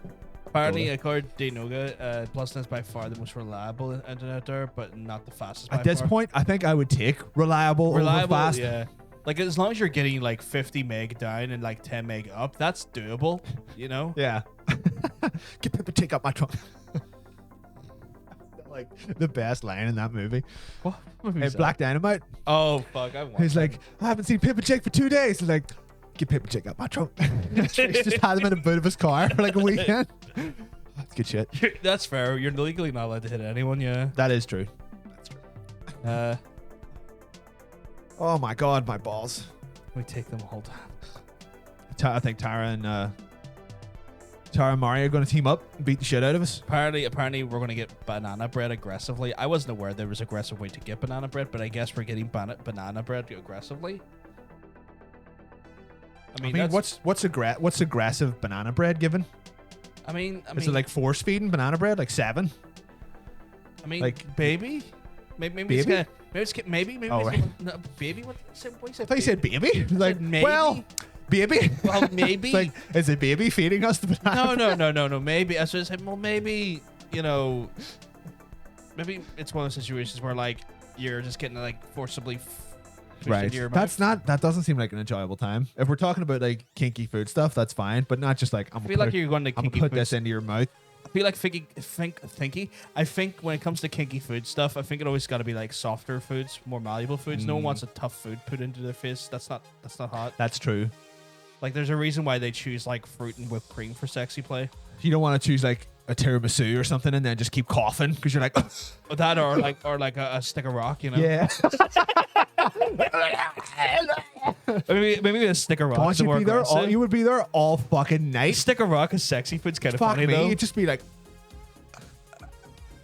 Apparently, according to Danoga, Plusnet is by far the most reliable internet there, but not the fastest. By At this far. point, I think I would take reliable over fast. Yeah. Like as long as you're getting like 50 meg down and like 10 meg up, that's doable. You know? Yeah. Get Pippa Chick up my trunk. Like the best line in that movie. What? Hey, Black Dynamite. Oh fuck! I want. He's like, I haven't seen Pippa Chick for 2 days. He's like, get Pippa Chick up my trunk. He's just had him in the boot of his car for like a weekend. That's good shit. That's fair. You're legally not allowed to hit anyone. Yeah. That is true. That's true. Oh my god, my balls. We take them all down. I think Tara and Mario are going to team up and beat the shit out of us. Apparently, we're going to get banana bread aggressively. I wasn't aware there was an aggressive way to get banana bread, but I guess we're getting banana bread aggressively. I mean what's aggressive banana bread given? I mean, is it like force feeding banana bread, like 7? I mean, like baby, maybe baby? maybe. Oh, right. No, baby. What you said? I thought you said baby. Like, maybe. well, baby. Well, maybe. It's like, is it baby feeding us the banana? No. Maybe. I was just saying, well, maybe, you know, maybe it's one of those situations where like you're just getting like forcibly right. into your mouth. That doesn't seem like an enjoyable time. If we're talking about like kinky food stuff, that's fine, but not just like I feel like you're going to I'm kinky gonna put food. this into your mouth. I feel like I think when it comes to kinky food stuff, I think it always got to be like softer foods, more malleable foods. No one wants a tough food put into their face. That's not hot. That's true. Like there's a reason why they choose like fruit and whipped cream for sexy play. You don't want to choose like a tiramisu or something and then just keep coughing because you're like That or like a stick of rock, you know. yeah. maybe a stick of rock. Don't you be there? You would be there all fucking night. Stick of rock is sexy food's kind of Fuck funny me. though. You'd just be like,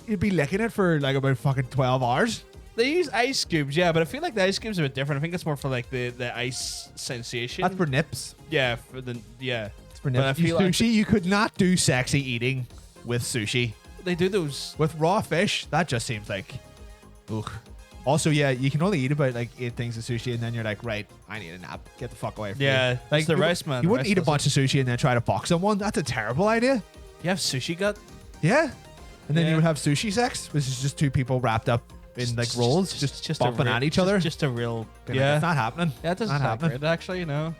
you'd be licking it for like about fucking 12 hours. They use ice cubes, yeah, but I feel like the ice cubes are a bit different. I think it's more for like the ice sensation. That's for nips. Yeah, it's For But I nips. feel like- Sushi, you could not do sexy eating with sushi. They do those. With raw fish, that just seems like, ugh. Also, yeah, you can only eat about like 8 things of sushi, and then you're like, right, I need a nap. Get the fuck away from me. Yeah, Like it's the you- rice man. You The wouldn't rice eat a does bunch of sushi and then try to fuck someone. That's a terrible idea. You have sushi gut. Yeah. And then Yeah. you would have sushi sex, which is just 2 people wrapped up in like rolls, just a bumping real- at each other. Just a real. Being Yeah, like, it's not happening. yeah, it doesn't not sound happening. great actually. You know,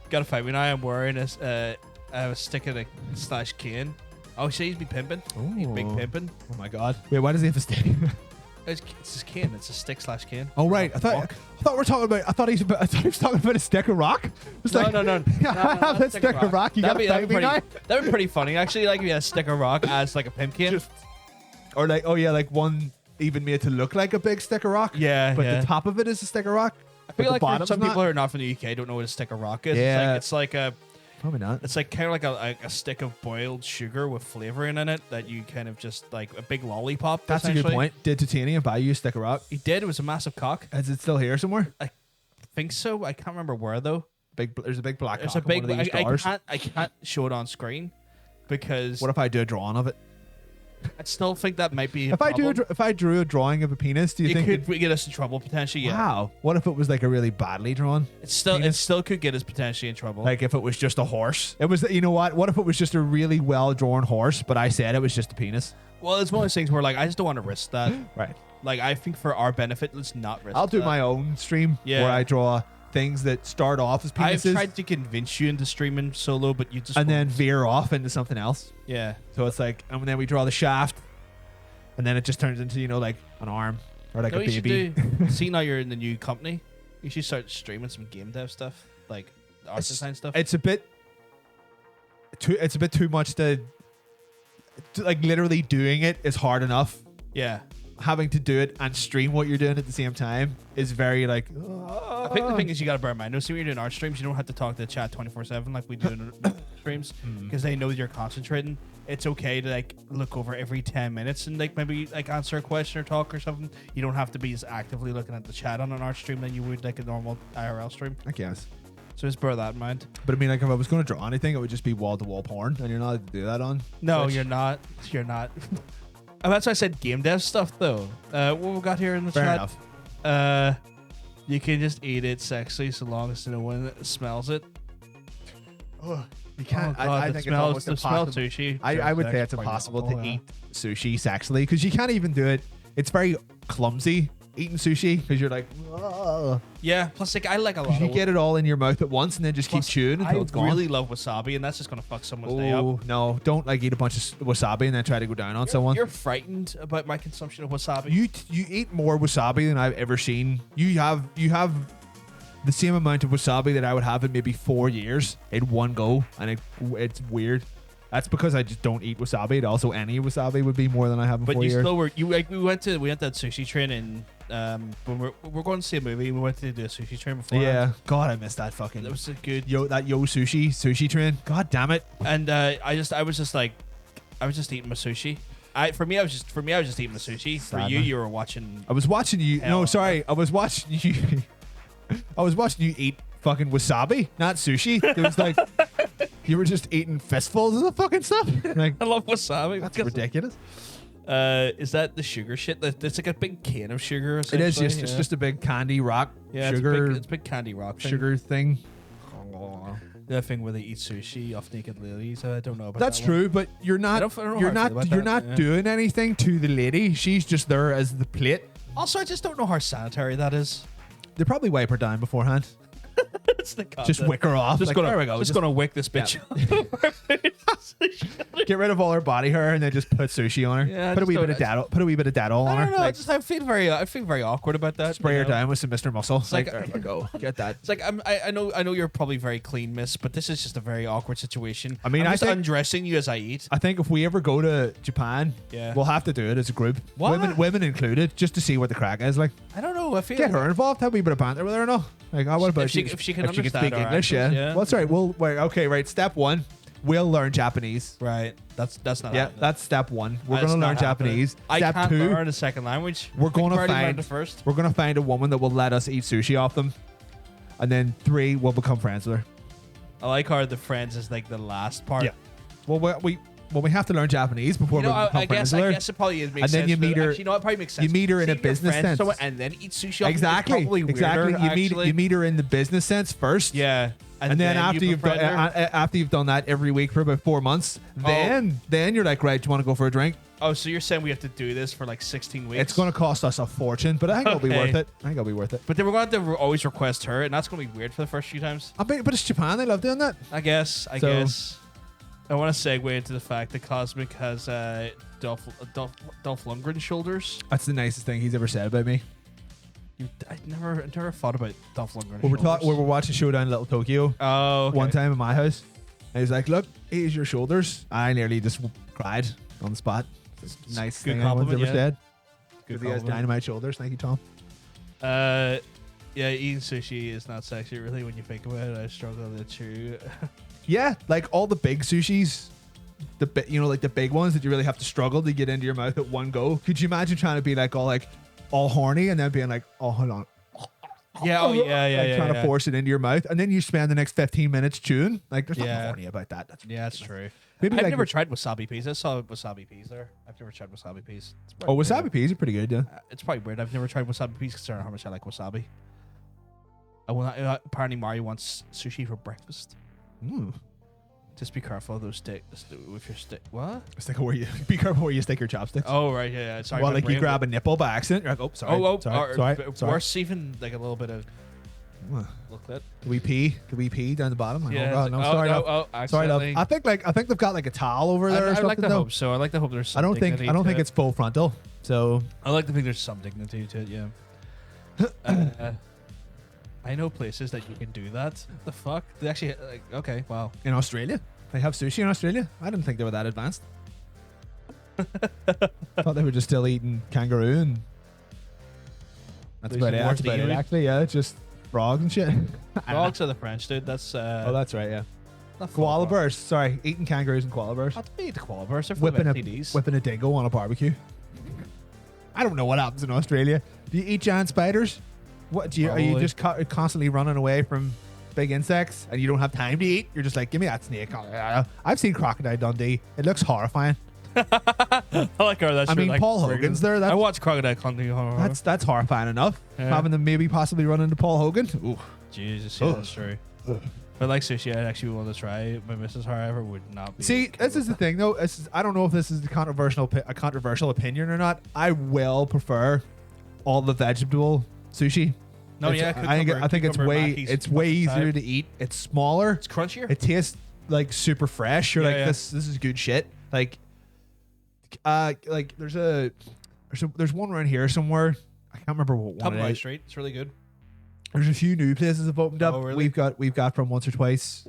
gotta fight me now. I'm wearing a stick of a slash cane. Oh, so he's be pimping. He's big Ooh. pimping. Oh my god. Wait, why does he have a stick? It's his cane. It's a stick slash cane. Oh right. I thought we're talking about. I thought he was talking about a stick of rock. It's No, like, no. I have that stick of rock. You That'd gotta be fight me now. that'd be pretty funny actually. Like if you had a stick of rock as like a pimp cane. Just- Or like, oh yeah, like one even made to look like a big stick of rock. Yeah, But yeah. the top of it is a stick of rock. I feel but like the for bottom's some not. people who are not from the UK don't know what a stick of rock is. Yeah. It's like a. Probably not. It's like kind of like a stick of boiled sugar with flavoring in it that you kind of just like a big lollipop. That's a good essentially. point. Did Titanium buy you a stick of rock? He did. It was a massive cock. Is it still here somewhere? I think so. I can't remember where though. There's a big black There's cock a big. in one of these I jars. can't show it on screen because What if I do a drawing of it? I still think that might be. If I drew a drawing of a penis, do you think? could get us in trouble potentially. Yeah. Wow. What if it was like a really badly drawn? It still could get us potentially in trouble. Like if it was just a horse. It was. You know what? What if it was just a really well drawn horse, but I said it was just a penis? well, it's one of those things where like I just don't want to risk that. Right. Like I think for our benefit, let's not risk. I'll do that. my own stream Yeah. where I draw things that start off as I've penises tried to convince you into streaming solo, but you just and then won't. veer off into something else. Yeah. So it's like, and then we draw the shaft, and then it just turns into like an arm or like No, a you should baby. do. See, now you're in the new company. You should start streaming some game dev stuff, like art design stuff. It's a bit too much to like literally doing it is hard enough. Yeah. having to do it and stream what you're doing at the same time is very like. I think the thing is you gotta bear in mind. No, see when you're doing our streams, you don't have to talk to the chat 24/7 like we do in streams because they know you're concentrating. It's okay to like look over every 10 minutes and like maybe like answer a question or talk or something. You don't have to be as actively looking at the chat on an art stream than you would like a normal IRL stream. I guess. So just bear that in mind. But I mean, like if I was going to draw anything, it would just be wall-to-wall porn, and you're not allowed to do that on. No, Twitch. you're not. You're not. And that's why I said game dev stuff though. What we got here in the Fair chat? enough. You can just eat it sexually so long as no one smells it. You can't. Oh, God, I the think smell, it's almost the smell of impossible. sushi. I would say it's Quite impossible awful, to yeah. eat sushi sexually because you can't even do it. It's very clumsy eating sushi because you're like, "Ugh." Yeah, plus like I like a lot You of get it all in your mouth at once and then just keep plus, chewing until I it's gone. really love wasabi, and that's just gonna fuck someone's day up. Oh no! Don't like eat a bunch of wasabi and then try to go down on someone. You're frightened about my consumption of wasabi. You eat more wasabi than I've ever seen. You have the same amount of wasabi that I would have in maybe 4 years in one go, and it's weird. That's because I just don't eat wasabi. Also, any wasabi would be more than I have in but 4 you years. still were you like we went that sushi train and when we're going to see a movie. We went to do a sushi train before. Yeah, God, I missed that fucking. That was a good. Yo sushi train. God damn it. And I was just eating my sushi. For me I was just eating the sushi. For Sad, you, man. you were watching. I was watching you. Hell. No, sorry. I was watching you. I was watching you eat fucking wasabi, not sushi. It was like you were just eating fistfuls of the fucking stuff. Like I love wasabi. that's ridiculous. Is that the sugar shit? It's like a big can of sugar. It is just essentially, it's just a big candy rock sugar It's a big candy rock thing. sugar thing. The thing where they eat sushi off naked ladies. I don't know about That's that one. true, but you're not I don't know you're how I not feel about you're that, not yeah. doing anything to the lady. She's just there as the plate. Also, I just don't know how sanitary that is. They probably wipe her down beforehand. It's the Just concept. wick her off. Just Like, gonna, there we go. Just gonna wick this bitch. Get rid of all her body hair and then just put sushi on her. Yeah, put a just wee don't- bit of Dettol on I her. don't know. Like, I feel very awkward about that. spray you her know? down with some Mr. Muscle. like- there we go. Get that. It's like I know you're probably very clean, miss, but this is just a very awkward situation. I mean, I'm I just think- undressing you as I eat. I think if we ever go to Japan, Yeah. we'll have to do it as a group. What? Women included, just to see what the crack is like. I don't know. I feel Get her involved. Have a wee bit of banter with her or no? Like, oh, what about If she- you? if she can speak understand our English, yeah. accents, yeah. Well, that's right. Okay, right. Step one, we'll learn Japanese. right. That's not. Yeah, happening. that's step one. We're That's gonna learn not happening. Japanese. I Step can't two, learn a second language. we're gonna We've already learned find the first. we're gonna find a woman that will let us eat sushi off them, and then 3, we'll become friends with her. I like how the friends is like the last part. Yeah. Well, we have to learn Japanese before You know, we become I friends guess with her. it probably makes And then sense. you meet her- Actually, you know, it probably makes sense. you meet her in See a your business friend, sense. someone, and then eat sushi. off them is Exactly. probably Exactly. weirder, actually. You meet her in the business sense first. Yeah. And then after you you've done, befriend her. after you've done that every week for about 4 months, then you're like, right, do you want to go for a drink? Oh, so you're saying we have to do this for like 16 weeks? It's going to cost us a fortune, but I think it'll be Okay. worth it. I think it'll be worth it. But then we're going to have to always request her, and that's going to be weird for the first few times. But it's Japan. They love doing that. I guess. I So- guess. I want to segue into the fact that Cosmic has Dolph Lundgren shoulders. That's the nicest thing he's ever said about me. I never thought about Dolph Lundgren. We were watching Showdown in Little Tokyo Oh, okay. one time in my house. And he's like, look, here's your shoulders. I nearly just cried on the spot. It's a nice Good thing anyone's compliment, ever yeah. said. Good Because he has compliment. dynamite shoulders. Thank you, Tom. Yeah, eating sushi is not sexy, really. When you think about it, I struggle to chew. Yeah, like all the big sushis, like the big ones that you really have to struggle to get into your mouth at one go. Could you imagine trying to be like all horny and then being like, oh, hold on. Yeah, oh yeah, Like trying to force it into your mouth, and then you spend the next 15 minutes chewing. Like, there's nothing Yeah. horny about that. that's true. Maybe I've like never tried wasabi peas. I saw wasabi peas there. I've never tried wasabi peas. It's Oh, probably wasabi weird. peas are pretty good, yeah. It's probably weird. I've never tried wasabi peas considering how much I like wasabi. Apparently Mario wants sushi for breakfast. Mm. Just be careful of those sticks with your stick. What? Stick where you be careful where you stick your chopsticks. Oh right, yeah. Sorry. well, my like you brain- grab a nipple by accident. You're like, oh, sorry. or sorry. worse, even like a little bit of Ugh. look that. Can we pee? Can we pee down the bottom? Like, Yeah. oh, God, no, sorry, love. Sorry, love. accidentally. I think they've got like a towel over there or I something. like to though. hope so. I like to hope there's. Some I don't think dignity to it's full frontal. So I like to think there's some dignity to it. Yeah. I know places that you can do that. The fuck? They actually okay. Wow. in Australia, they have sushi in Australia. I didn't think they were that advanced. Thought they were just still eating kangaroo. And that's There's about it. more That's to about eat, it. right? Actually, yeah, just frogs and shit. Frogs are the French, dude. That's Oh, that's right. Yeah. not Koala frog. bears. Sorry, eating kangaroos and koala bears. I'll eat the koala bears. They're full Whipping of a STDs. whipping a dingo on a barbecue. I don't know what happens in Australia. Do you eat giant spiders? What do you? Are you Probably. just constantly running away from big insects and you don't have time to eat? You're just like, give me that snake. I've seen Crocodile Dundee. It looks horrifying. I like how that's. I mean, like, Paul Hogan's there. I watched Crocodile Dundee. That's horrifying enough. Yeah. Having them maybe possibly run into Paul Hogan. Ooh. Jesus, yeah, Ugh. that's true. But like sushi, I actually want to try. My missus, however, would not be. See, okay this with is the that. thing, though. I don't know if this is a controversial opinion or not. I will prefer all the vegetable sushi. No, It's- yeah, I think it's cucumber, way maki's way fucking easier tight. to eat. It's smaller. It's crunchier. It tastes like super fresh. You're Yeah, like yeah. this is good shit. Like there's one around here somewhere. I can't remember what Top one of it my is. street. It's really good. There's a few new places have opened up. Oh, really? We've got from once or twice.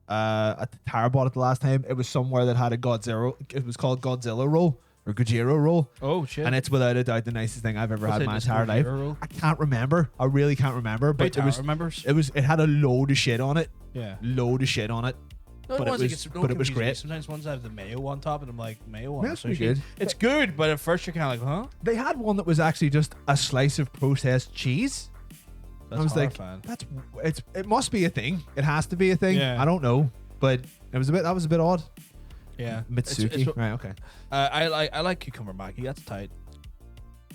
At the Tara bought it the last time. It was somewhere that had a Godzilla. It was called Godzilla roll or Gojira roll, Oh shit! and it's without a doubt the nicest thing I've ever What's had it, in my just entire life. Gojira roll? I can't remember. I really can't remember. But But it was remembers. it had a load of shit on it. Yeah. Load of shit on it. No, but it ones that was- gets- but it was confuse me. great. Sometimes ones have the mayo on top, and I'm like, mayo on That's sushi. pretty good. It's good, but at first you're kind of like, huh? They had one that was actually just a slice of processed cheese. That's I was like, horrifying. it must be a thing. It has to be a thing. Yeah. I don't know, but that was a bit odd. Yeah. Mitsuki, It's- right? Okay. I like cucumber maki. That's tight.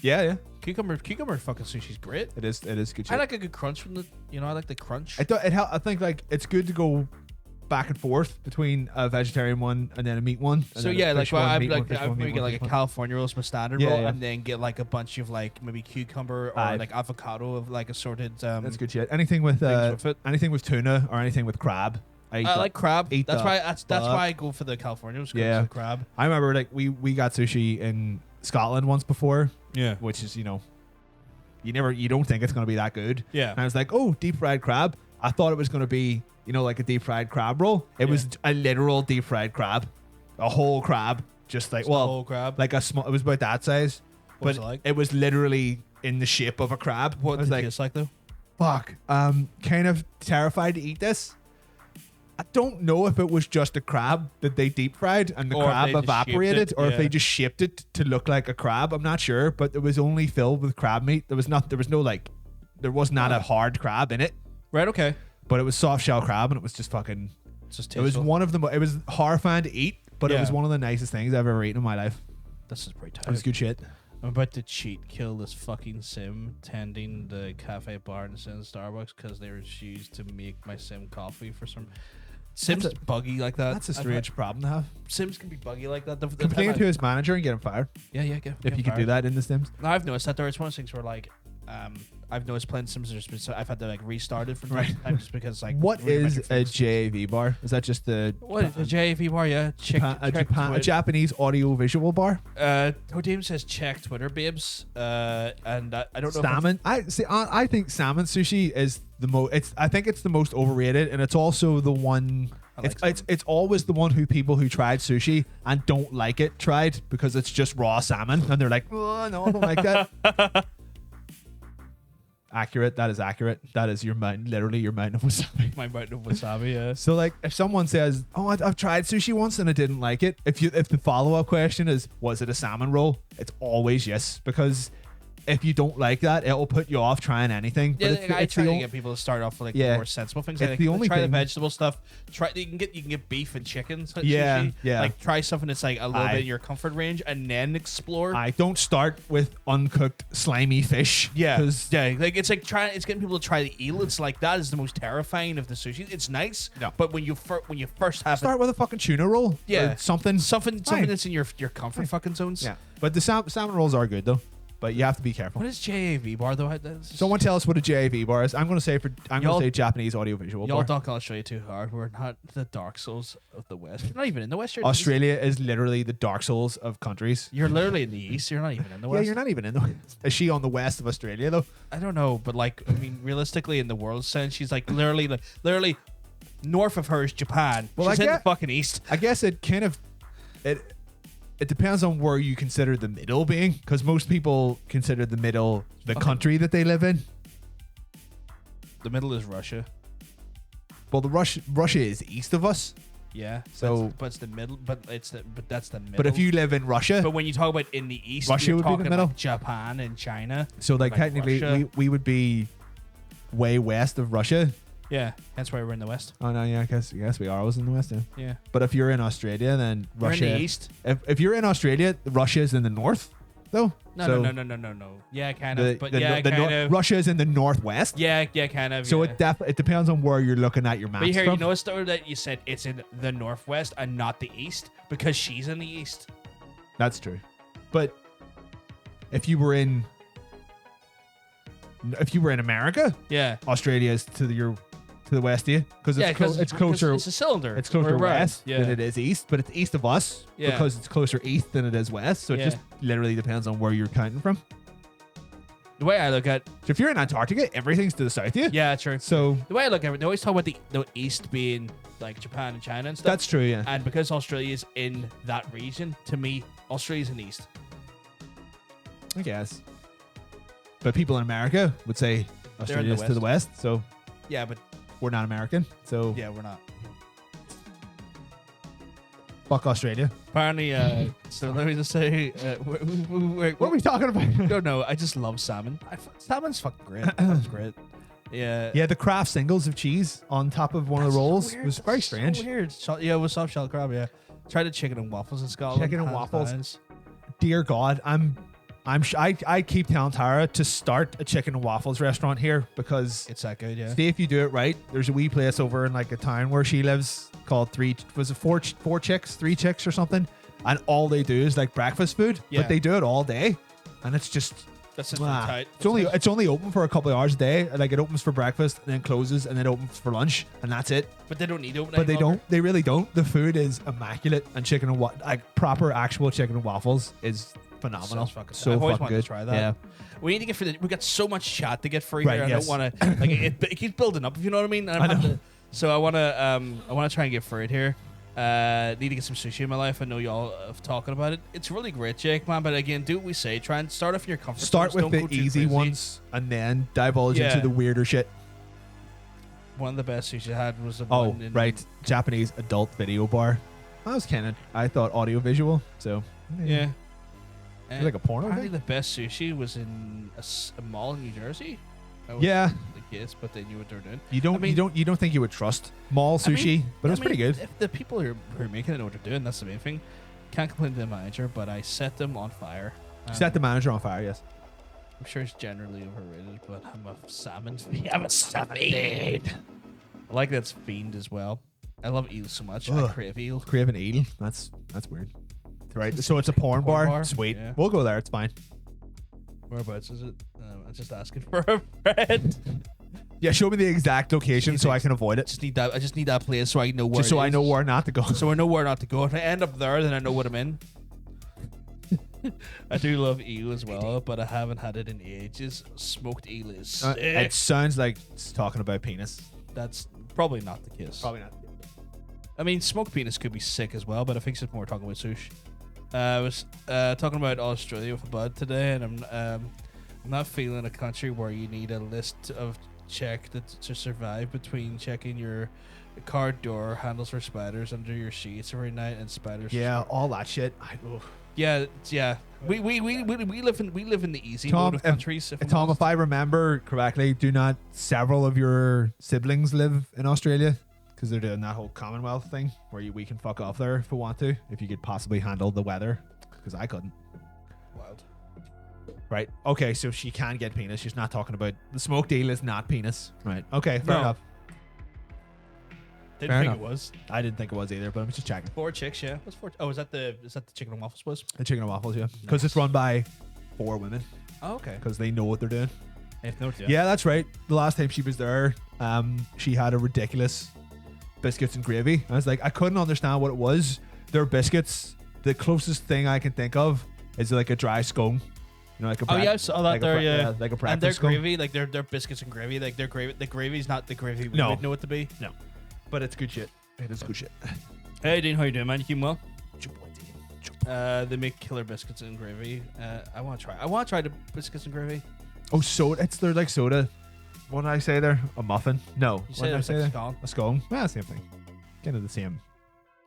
Yeah. Cucumber fucking sushi's great. It is good shit. I like a good crunch from the. I like the crunch. I think like it's good to go back and forth between a vegetarian one and then a meat one. and So then a yeah, like fish one, I'd meat one, like fish I'd one, meat maybe get one, like fish a one. California roll, my standard Yeah, roll, yeah. and then get like a bunch of like maybe cucumber or Aye. like avocado of like assorted. That's good shit. Anything with things with it. anything with tuna or anything with crab. I eat I that. like crab. eat That's the why that's fuck. why I go for the California. Yeah. Crab. I remember like we got sushi in Scotland once before, Yeah. which is you don't think it's gonna be that good. Yeah. And I was like, oh, deep fried crab. I thought it was gonna be like a deep fried crab roll. It was a literal deep fried crab, a whole crab, just like Just a whole crab. like a small. It was about that size, What's but it like? it was literally in the shape of a crab. What I does was it like, taste like though? fuck. Kind of terrified to eat this. I don't know if it was just a crab that they deep fried and the Or if crab they just shaped evaporated, it, or if they yeah. just shaped it to look like a crab. I'm not sure, but it was only filled with crab meat. There was not a hard crab in it, Right. Okay. but it was soft shell crab, and it was just fucking. It's just It was tasteful. one of the. It was horrifying to eat, but it Yeah. was one of the nicest things I've ever eaten in my life. This is pretty tight. It was good shit. I'm about to cheat kill this fucking sim tending the cafe bar in Starbucks because they refused to make my sim coffee for some. Sims That's buggy like that. That's a I've strange had- problem to have. Sims can be buggy like that. The Complain time to his manager and get him fired yeah, if you could do that in the Sims. No, I've noticed that there. It's one of those things where like, I've noticed playing Sims. I've had to like restart it from time to time just because like. What really is make it a fix. JAV bar? Is that just the What is a JAV bar? Yeah, check. a Japanese audio visual bar? Hodim says check Twitter, babes. And I don't know. Salmon. I think salmon sushi is the most. I think it's the most overrated, and it's also the one. I like It's always the one who people who tried sushi and don't like it tried because it's just raw salmon, and they're like, oh no, I don't like that. Accurate. That is accurate. That is your mind. Literally your mind of wasabi. my mountain of wasabi. Yeah. So like, if someone says, "Oh, I've tried sushi once and I didn't like it," if the follow up question is, "Was it a salmon roll?" It's always yes, because if you don't like that, it'll put you off trying anything. Yeah, But I it's try the to only- get people to start off with like Yeah. more sensible things. It's Like, the only try thing- the vegetable stuff. Try you can get beef and chicken. Yeah, sushi. yeah. Like try something that's like a little Aye. bit in your comfort range, and then explore. I don't start with uncooked slimy fish. Yeah, 'cause yeah. Like it's like it's getting people to try the eel. It's like that is the most terrifying of the sushi. It's nice, No. but when you first have start with a fucking tuna roll. Yeah. or something. something Fine. that's in your comfort fucking zones. Yeah, but the salmon rolls are good though. But you have to be careful. What is JAV bar though? Someone tell us what a JAV bar is. I'm going to say Y'all- Japanese audio visual Y'all bar. don't gonna show you too hard. We're not the Dark Souls of the West. You're not even in the West. You're in the East. Australia is literally the Dark Souls of countries. You're literally in the East. You're not even in the Yeah, West. you're not even in the. Is she on the west of Australia though? I don't know, but like, I mean, realistically, in the world sense, she's like literally north of her is Japan. Well, She's I in the get- fucking East. I guess it kind of it it depends on where you consider the middle being, because most people consider the middle the country that they live in. The middle is Russia. Well, Russia is east of us. Yeah. So, but it's the middle. But that's the middle. but if you live in Russia, But when you talk about in the east, Russia you're would be the talking middle. like Japan and China. so like technically Russia. we would be way west of Russia. Yeah, that's why we're in the west. Oh no, yeah, I guess we are. I was in the west. Yeah. Yeah. But if you're in Australia, then We're Russia. in the east. If you're in Australia, Russia is in the north, though. No, So no. Yeah, kind of. But yeah, the kind of. Russia is in the northwest. Yeah, kind of. So yeah. it depends on where you're looking at your maps But here, from. you notice though that you said it's in the northwest and not the east because she's in the east. That's true. But if you were in America, Yeah. Australia is to the west of you, because Yeah, it's closer. It's a cylinder. It's closer We're right. west Yeah. than it is east, but it's east of us Yeah. because it's closer east than it is west. So it Yeah. just literally depends on where you're counting from. The way I look at So if you're in Antarctica, everything's to the south of you. yeah, true. So The way I look at it, they always talk about the east being like Japan and China and stuff. that's true, yeah. And because Australia's in that region, to me, Australia's in the east. I guess. But people in America would say Australia's to the west. So Yeah, but we're not American. So yeah, we're not. fuck Australia. Apparently, so let me just say, What are we talking about? don't know. I just love salmon. Salmon's fucking great. Salmon's great. Yeah. Yeah, the craft singles of cheese on top of one of the rolls was very strange. So weird. Yeah, with soft shell crab. Yeah. Tried the chicken and waffles in Scotland. Chicken and hands waffles. down. Dear God, I keep telling Tara to start a chicken and waffles restaurant here, because It's that good, yeah. see if you do it right. There's a wee place over in like a town where she lives called Three Chicks or something, and all they do is like breakfast food, Yeah. but they do it all day, and it's just That's just mwah. tight. It's only open for a couple of hours a day. Like it opens for breakfast and then closes and then opens for lunch, and that's it. But they don't need to open But any they longer. don't. They really don't. The food is immaculate, and chicken and like proper actual chicken and waffles is phenomenal. Sounds fucking So I've always fucking wanted good. to try that. Yeah. We need to get for we got so much chat to get free Right, here. yes. I don't want to like it keeps building up, if you know what I mean. And I know. So I want to try and get for it here. Need to get some sushi in my life. I know y'all have talking about it. It's really great, Jake, man. But again, do what we say. Try and start off in your comfort Start zones. with Don't go the too easy crazy. ones and then divulge Yeah. into the weirder shit. One of the best sushi I had was the Oh, one in right. Japanese adult video bar. That was kind of, I thought, audio visual. So, Yeah. It's like a porno Apparently, thing? the best sushi was in a mall in New Jersey. That was Yeah. the case, but they knew what they were doing. You don't, I mean- you don't think you would trust mall I mean- sushi, but it was I pretty mean, good. If the people who are making it know what they're doing, that's the main thing. Can't complain to the manager, but I set them on fire. Set the manager on fire, yes. I'm sure it's generally overrated, but I'm a salmon fiend. I'm a salmon fiend. I like that's fiend as well. I love eel so much. I Ugh. crave eel. Craven eel. That's weird. Right. So it's a porn Porn bar. bar? Sweet. Yeah. We'll go there. It's fine. Whereabouts is it? I'm just asking for a friend. Yeah, show me the exact location so I can avoid it. I just need that place so I know where. Just so it I is. know where not to go. So I know where not to go. If I end up there, then I know what I'm in. I do love eel as well, but I haven't had it in ages. Smoked eel is sick. It sounds like it's talking about penis. That's probably not the case. Probably not. I mean, smoked penis could be sick as well, but I think it's more talking about sushi. I was talking about Australia with a bud today, and I'm not feeling a country where you need a list of to survive between checking your car door handles for spiders under your sheets every night and spiders. Yeah, all that shit. Yeah. We live in the easy Tom, mode of countries. Tom, if I remember correctly, do not several of your siblings live in Australia? Because they're doing that whole Commonwealth thing where we can fuck off there if we want to, if you could possibly handle the weather. Because I couldn't. Wild. Right. Okay, so she can get penis. She's not talking about the smoke deal is not penis. Right. Okay, fair No. enough. Didn't Fair think enough. it was. I didn't think it was either, but I'm just checking. 4 chicks, yeah. What's 4? Oh, is that the chicken and waffles place? The chicken and waffles, yeah. Because it's run by 4 women. Oh, okay. Because they know what they're doing. Yeah. That's right. The last time she was there, she had a ridiculous biscuits and gravy. I was like, I couldn't understand what it was. Their biscuits, the closest thing I can think of is like a dry scone. You know, like a Oh yeah, I saw that like there. a, Yeah, like a and breakfast their scone. gravy, like their biscuits and gravy, like their gravy. The gravy's not the gravy we No. would know it to be. No, but it's good shit. It is good shit. Hey, Dean, how you doing, man? You keeping well? Good boy, Dean. They make killer biscuits and gravy. I want to try. I want to try the biscuits and gravy. Oh, soda. They're like soda. What did I say there? A muffin? No. You What said did it I was say like there? scone. A scone. Yeah, same thing. Kind of the same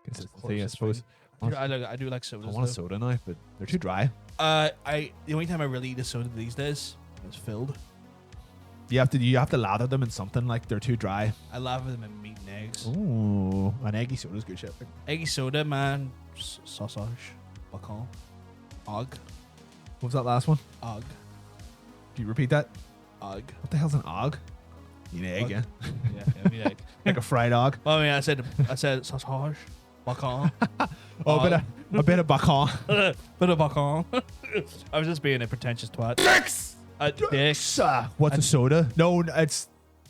consistency, I suppose. I do like sodas. I want a soda now, but they're too dry. The only time I really eat a soda these days is filled. You have to lather them in something like they're too dry. I love them in meat and eggs. Ooh, an eggy soda's good shit. Eggy soda, man. Sausage. Bacon. Og. What was that last one? Og. Do you repeat that? Og. What the hell's an og? You an egg, Og. yeah? Yeah, meat egg. Like a fried og. Well, I mean, I said sausage. Bacon. Oh, a bit of bacon. Bit of bacon. I was just being a pretentious twat. Dicks! Dicks. What's a soda? No, it's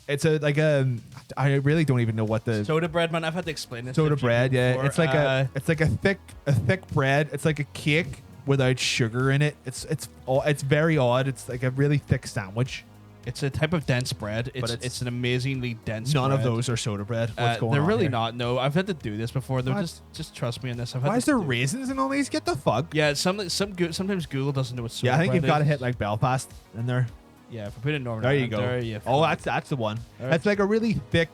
I really don't even know what the Soda bread, man. I've had to explain this. soda to a few bread. people Yeah, before. it's like a thick bread. It's like a cake without sugar in it. It's very odd. It's like a really thick sandwich. It's a type of dense bread. It's an amazingly dense. None bread. of those are soda bread. What's going on? They're really here? not. No, I've had to do this before. They're What? just trust me on this. I've had Why to is there do- raisins in all these? Get the fuck. Yeah, sometimes Google doesn't know what soda Yeah, I think bread you've got to is. hit like Belfast in there. Yeah, if I put it in Northern There you Ireland, go. There you Oh, that's the one. All right. It's like a really thick,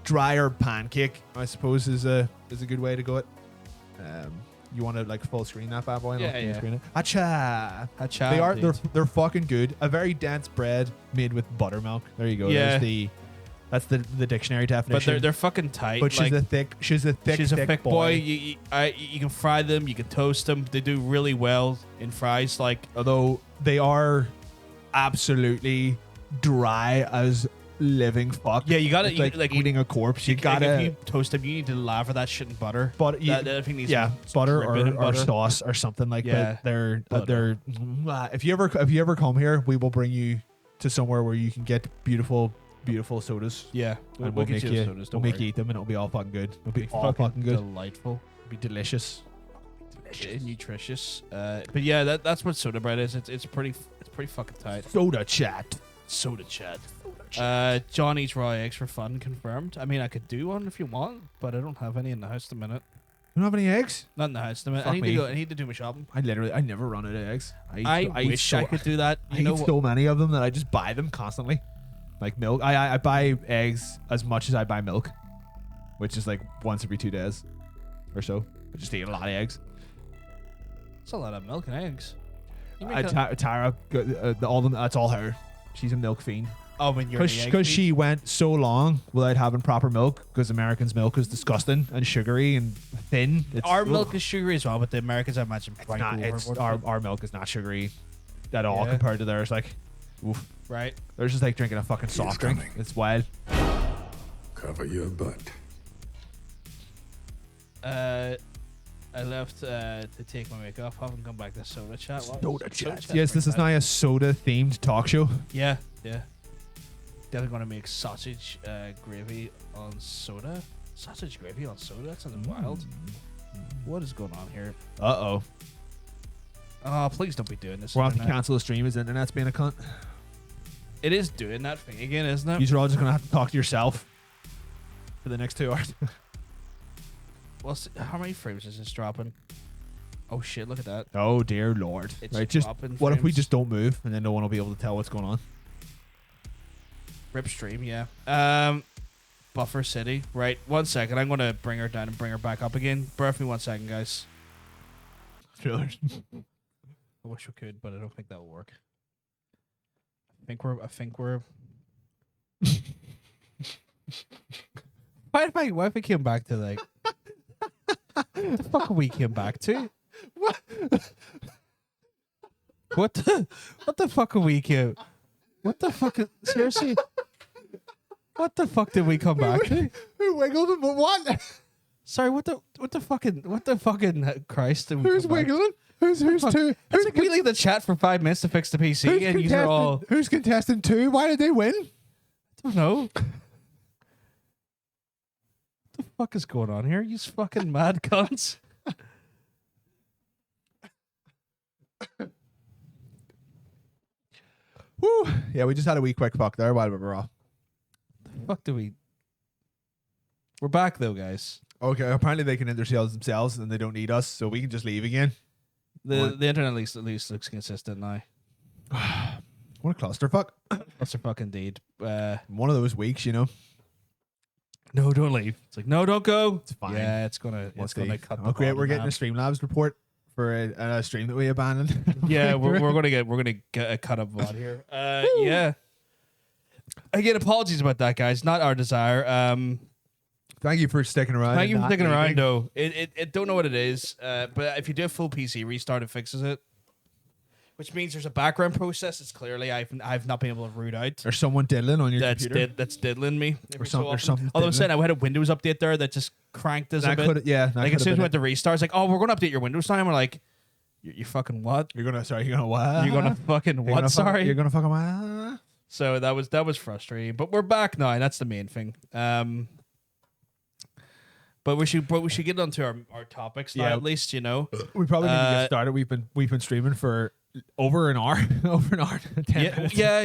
drier pancake. I suppose is a good way to go it. You want to like full screen that bad boy? Yeah, Full yeah. screen it. Acha. Hacha, They are. indeed. They're fucking good. A very dense bread made with buttermilk. There you go. Yeah. That's the dictionary But definition. they're fucking tight. But she's like, a thick boy. You can fry them. You can toast them. They do really well in fries. Like Although they are absolutely dry as living fuck. yeah, you gotta It's like, like eating a corpse. You like, gotta. if you toast them, you need to lather that shit in butter. But That thing needs yeah, some butter dripping in or butter. sauce or something like Yeah, that. They're butter. if you ever come here, we will bring you to somewhere where you can get beautiful sodas. Yeah, And we'll make get you, the sodas, don't we'll make worry. you eat them, and it'll be all fucking good. It'll be It's all fucking good. delightful, It'll be delicious. nutritious. But yeah, that's what soda bread is. It's pretty fucking tight. Soda chat. Soda chat. John eats raw eggs for fun. Confirmed. I mean, I could do one if you want, but I don't have any in the house at the minute. You don't have any eggs? Not in the house at the minute. Fuck me. I need to do my shopping. I never run out of eggs. I eat wish I could do that. I You know eat what? so many of them that I just buy them constantly. Like milk. I buy eggs as much as I buy milk, which is like once every 2 days or so. I just eat a lot of eggs. It's a lot of milk and eggs. You make a- Tara, all them. That's all her. She's a milk fiend. oh, when you're Because she went so long without having proper milk, because Americans' milk is disgusting and sugary and thin. our milk is sugary as well, but the Americans I imagine It's not, our milk is not sugary at all Yeah. compared to theirs. Like, oof. right. They're just like drinking a fucking soft drink. coming. It's wild. Cover your butt. I left to take my makeup off and come back to soda chat. What? Soda chat. Chat's Yes, this is pretty now a soda themed talk show. tight. Yeah, yeah. They're gonna make sausage gravy on soda. Sausage gravy on soda? That sounds wild. What is going on here? Uh oh. Oh, please don't be doing this. We'll have to internet. cancel the stream. His internet's being a cunt. It is doing that thing again, isn't it? You're all just gonna have to talk to yourself for the next 2 hours. Well, how many frames is this dropping? Oh shit! Look at that. Oh dear lord! It's Right, just dropping what if we frames. just don't move and then no one will be able to tell what's going on? Rip stream, yeah. Buffer City. Right. 1 second. I'm gonna bring her down and bring her back up again. Bear with me 1 second, guys. I wish we could, but I don't think that'll work. I think we're. Why if we came back to like? What the fuck are we came back to? What the fuck are we came? What the fuck? Seriously? What the fuck did we come back to? Who wiggled him? What? Sorry, what the fucking Christ? Did we Who's come back to? wiggling? Who's Fuck. two? It's like we leave the chat for 5 minutes to fix the PC, and you are all. Who's contestant 2? Why did they win? I don't know. What the fuck is going on here? You fucking mad cunts. Woo! Yeah, we just had a wee quick fuck there while we were off. Fuck do we? We're back though, guys. Okay, apparently they can intersales themselves and they don't need us, so we can just leave again. The internet at least looks consistent now. What a clusterfuck. That's a fucking deed. One of those weeks, you know. No, don't leave. It's like, no, don't go. It's fine. Yeah, it's gonna cut. Oh, great. We're getting a Streamlabs report for a stream that we abandoned. Yeah, we're gonna get a cut up VOD here. Yeah. Again, apologies about that, guys. Not our desire. Thank you for sticking around. Thank you for sticking around, though. It don't know what it is, but if you do a full PC restart, it fixes it. Which means there's a background process. It's clearly I've not been able to root out. There's someone diddling on your computer. That's diddling me. Or something. Although I'm saying I had a Windows update there that just cranked us a bit. Like as soon as we went to restart, it's like, oh, we're going to update your Windows time. We're like, you fucking what? You're gonna what? You're gonna fucking what? Sorry. You're gonna fucking what? So that was frustrating, but we're back now, and that's the main thing. But we should get onto our topics now, at least, you know. We probably need to get started. We've been streaming for over an hour, 10 minutes. Yeah.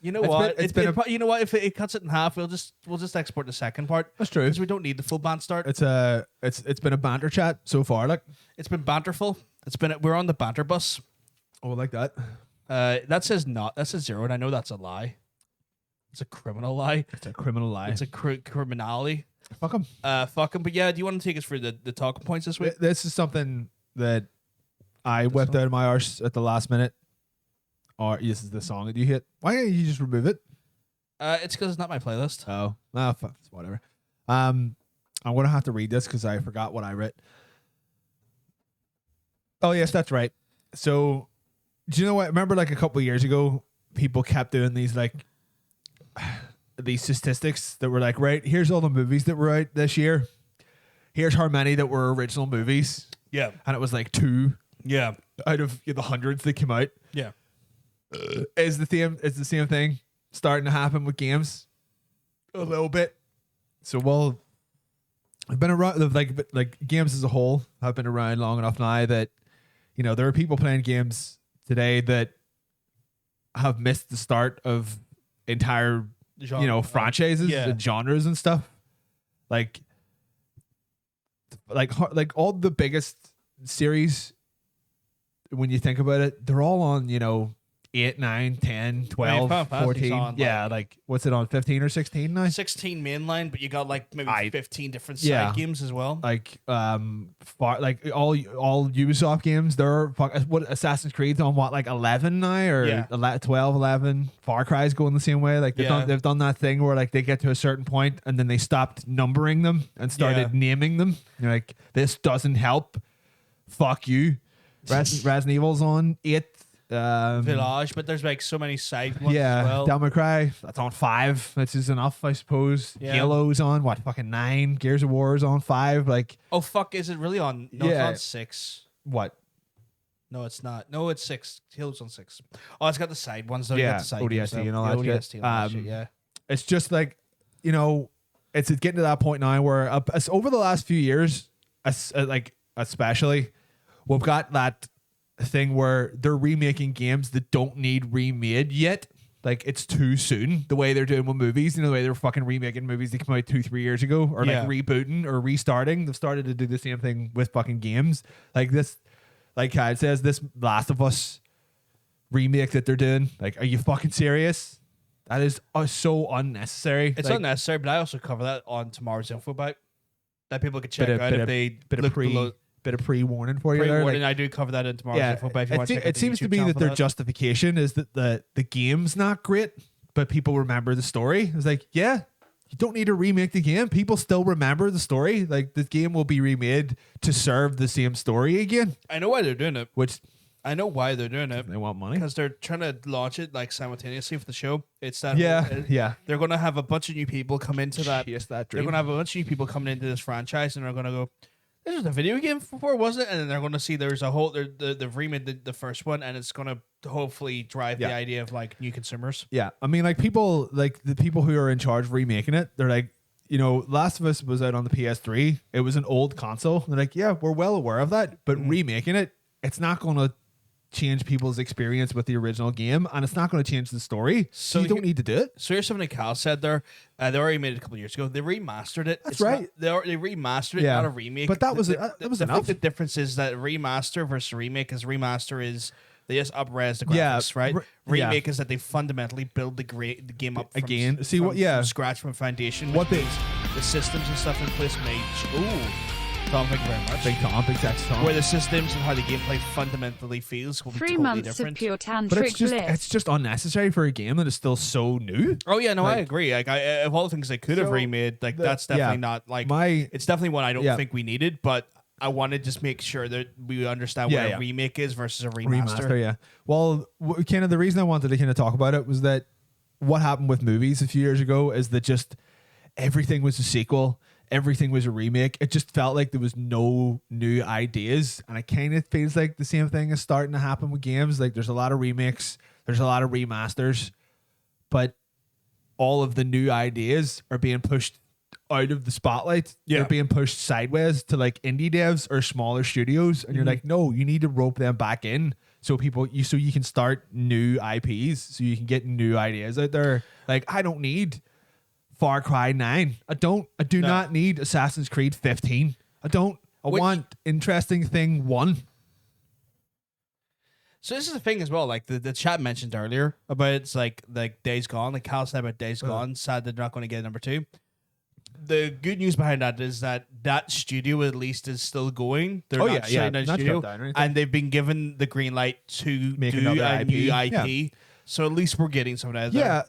You know what? You know what? If it cuts it in half, we'll just export the second part. That's true. Because we don't need the full band start. It's been a banter chat so far. Like it's been banterful. We're on the banter bus. Oh, like that. That says 0, and I know that's a lie. It's a criminal lie. It's a criminal lie. It's a criminality. Fuck them. Fuck them. But yeah, do you want to take us through the talking points this week? This is something that I whipped out of my arse at the last minute. Or this is the song that you hit. Why can't you just remove it? It's because it's not my playlist. Oh, fuck, whatever. I'm gonna have to read this because I forgot what I wrote. Oh yes, that's right. So, do you know what? Remember, like a couple of years ago, people kept doing these like these statistics that were like, right, here's all the movies that were out this year. Here's how many that were original movies. Yeah, and it was like 2. Yeah, out of the hundreds that came out. Yeah, is the same thing starting to happen with games a little bit. So well, I've been around like games as a whole have been around long enough now that you know there are people playing games today that have missed the start of entire franchises and genres and stuff. Like all the biggest series, when you think about it, they're all on 8, 9, 10, 12, 14. On, like what's it on, 15 or 16 now? 16 mainline, but you got like maybe 15 different side games as well. Like like all Ubisoft games, they're what Assassin's Creed's on what, like 11 now or 12, 11. Far Cry's going the same way. Like they've done that thing where like they get to a certain point and then they stopped numbering them and started naming them. You're like, this doesn't help. Fuck you. Resident Evil's on 8. Village, but there's like so many side ones as well. Devil May Cry, that's on 5. That's is enough, I suppose. Halo's on what, fucking 9. Gears of War is on 5. Like, oh fuck, is it really on? No, it's on 6. What? No, it's not. No, it's 6. Halo's on 6. Oh, it's got the side ones though. Yeah, the side ODST and all that ODST shit. And all that shit. Yeah, it's just like it's getting to that point now where over the last few years, especially, we've got that thing where they're remaking games that don't need remade yet. Like it's too soon. The way they're doing with movies, the way they're fucking remaking movies that came out 2-3 years ago, or like rebooting or restarting. They've started to do the same thing with fucking games. Like this, like Kyle says, this Last of Us remake that they're doing. Like, are you fucking serious? That is so unnecessary. It's unnecessary, but I also cover that on tomorrow's info bite that people could check out if they look below. Bit of pre-warning for you there. Pre-warning, I do cover that in tomorrow's info. But if you want to check out it seems to be that their justification is that the game's not great, but people remember the story. It's like, yeah, you don't need to remake the game. People still remember the story. Like the game will be remade to serve the same story again. I know why they're doing it. I know why they're doing it. They want money because they're trying to launch it like simultaneously for the show. It's that They're going to have a bunch of new people come into that. Yes, that dream. They're going to have a bunch of new people coming into this franchise, and they're going to go, this was a video game before, wasn't it? And then they're going to see there's a whole they've remade the first one, and it's going to hopefully drive the idea of like new consumers. Yeah, I mean, like people, like the people who are in charge of remaking it, they're like, Last of Us was out on the PS3. It was an old console. They're like, yeah, we're well aware of that, but remaking it, it's not going to change people's experience with the original game, and it's not going to change the story. So you don't need to do it. So here's something Cal said there. They already made it a couple of years ago. They remastered it. That's right. They remastered it, not a remake. But that was I enough. think the difference is that remaster versus remake is remaster is they just up-res the graphics, right? Remake is that they fundamentally build the game up again. From scratch, from foundation. The systems and stuff in place made. Tom, thank you very much. Big Tom, big text Tom. Where the systems and how the gameplay fundamentally feels will be 3 totally months different. of pure tantric But it's bliss. just unnecessary for a game that is still so new. Oh yeah, no, Like, I agree. Like, of all the things they could have remade, like that's definitely not like it's definitely one I don't think we needed, but I want to just make sure that we understand what a remake is versus a remaster. Yeah. Well, kind of the reason I wanted to kind of talk about it was that what happened with movies a few years ago is that just everything was a sequel. Everything was a remake. It just felt like there was no new ideas. And it kind of feels like the same thing is starting to happen with games. Like there's a lot of remakes, there's a lot of remasters, but all of the new ideas are being pushed out of the spotlight. They're being pushed sideways to like indie devs or smaller studios. And you're like, no, you need to rope them back in so you can start new IPs, so you can get new ideas out there. Like I don't need Far Cry 9. I do not need Assassin's Creed 15. I want Interesting Thing 1. So this is the thing as well, like the chat mentioned earlier about it's like Days Gone, like Cal said about Days Gone, sad they're not going to get number 2. The good news behind that is that studio at least is still going. They're not shutting down studio, and they've been given the green light to make do another a IP. new IP. So at least we're getting some of that. Yeah,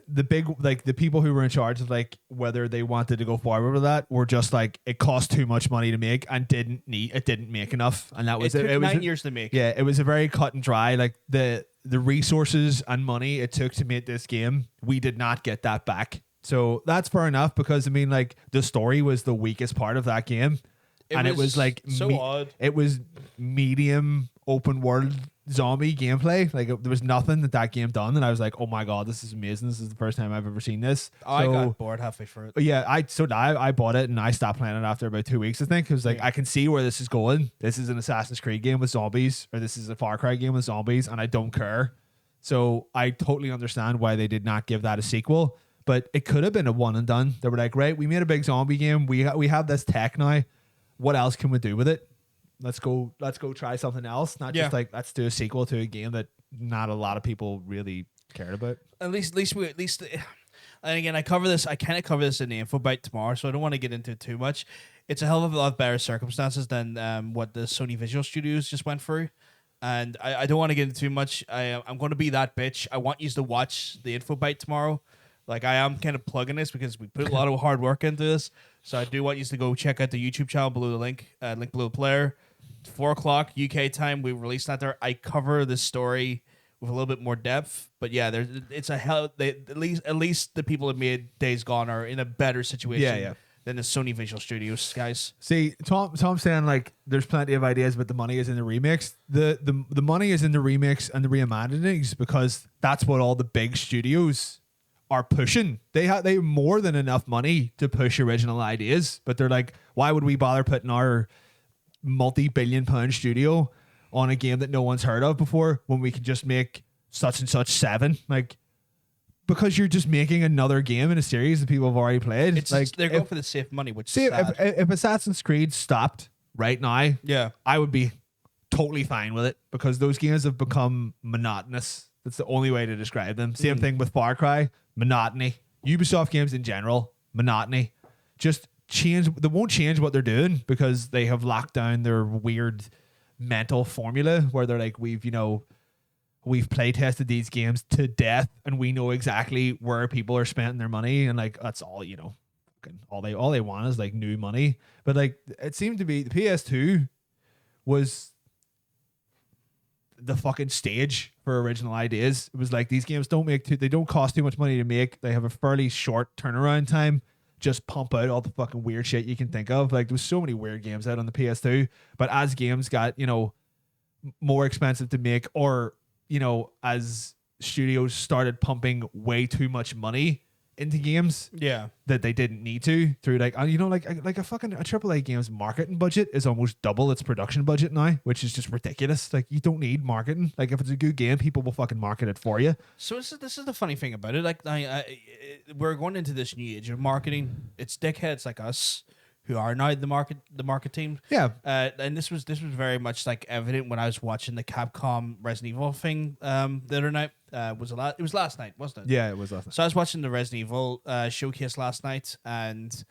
the big, like the people who were in charge of like whether they wanted to go forward with that were just like it cost too much money to make and didn't make enough, and that was it. Took was 9 years to make. Yeah, it was a very cut and dry. Like the resources and money it took to make this game, we did not get that back. So that's fair enough, because I mean, like the story was the weakest part of that game, it was like so odd. It was medium open world zombie gameplay. Like there was nothing that game done, and I was like, oh my god, this is amazing. This is the first time I've ever seen this. I got bored halfway through it. Yeah, I bought it and I stopped playing it after about 2 weeks, I think. It was like I can see where this is going. This is an Assassin's Creed game with zombies, or this is a Far Cry game with zombies, and I don't care. So I totally understand why they did not give that a sequel. But it could have been a one and done. They were like, right, we made a big zombie game. We have this tech now. What else can we do with it? Let's go try something else. Not just like let's do a sequel to a game that not a lot of people really cared about. At least and again, I kind of cover this in the info bite tomorrow, so I don't want to get into it too much. It's a hell of a lot better circumstances than what the Sony Visual Studios just went through. And I don't want to get into too much. I'm going to be that bitch. I want you to watch the info bite tomorrow. Like, I am kind of plugging this because we put a lot of hard work into this. So I do want you to go check out the YouTube channel below the link below the player. 4 o'clock UK time, we released that there. I cover the story with a little bit more depth. But yeah, it's a hell. At least the people that made Days Gone are in a better situation than the Sony Visual Studios guys. See, Tom's saying like there's plenty of ideas, but the money is in the remix. The money is in the remix and the reimaginings, because that's what all the big studios are pushing. They have more than enough money to push original ideas, but they're like, why would we bother putting our multi-billion-pound studio on a game that no one's heard of before when we could just make such and such 7? Like, because you're just making another game in a series that people have already played. It's like they're going for the safe money, which see, is sad. If Assassin's Creed stopped right now, I would be totally fine with it, because those games have become monotonous. That's the only way to describe them. Same thing with Far Cry. Monotony. Ubisoft games in general, monotony. Just change. They won't change what they're doing because they have locked down their weird mental formula where they're like, we've play tested these games to death and we know exactly where people are spending their money, and like that's all, all they want is like new money. But like it seemed to be the PS2 was the fucking stage for original ideas. It was like, these games they don't cost too much money to make. They have a fairly short turnaround time. Just pump out all the fucking weird shit you can think of. Like, there was so many weird games out on the PS2, but as games got, more expensive to make, or, as studios started pumping way too much money into games Yeah. that they didn't need to through like you know like a fucking a AAA game's marketing budget is almost double its production budget now, which is just ridiculous. Like you don't need marketing. Like if it's a good game, people will fucking market it for you. So this is the funny thing about it. Like we're going into this new age of marketing. It's dickheads like us who are now the market team. Yeah. And this was very much like evident when I was watching the Capcom Resident Evil thing the other night. It was last night, wasn't it? Yeah, it was awesome. So I was watching the Resident Evil showcase last night, and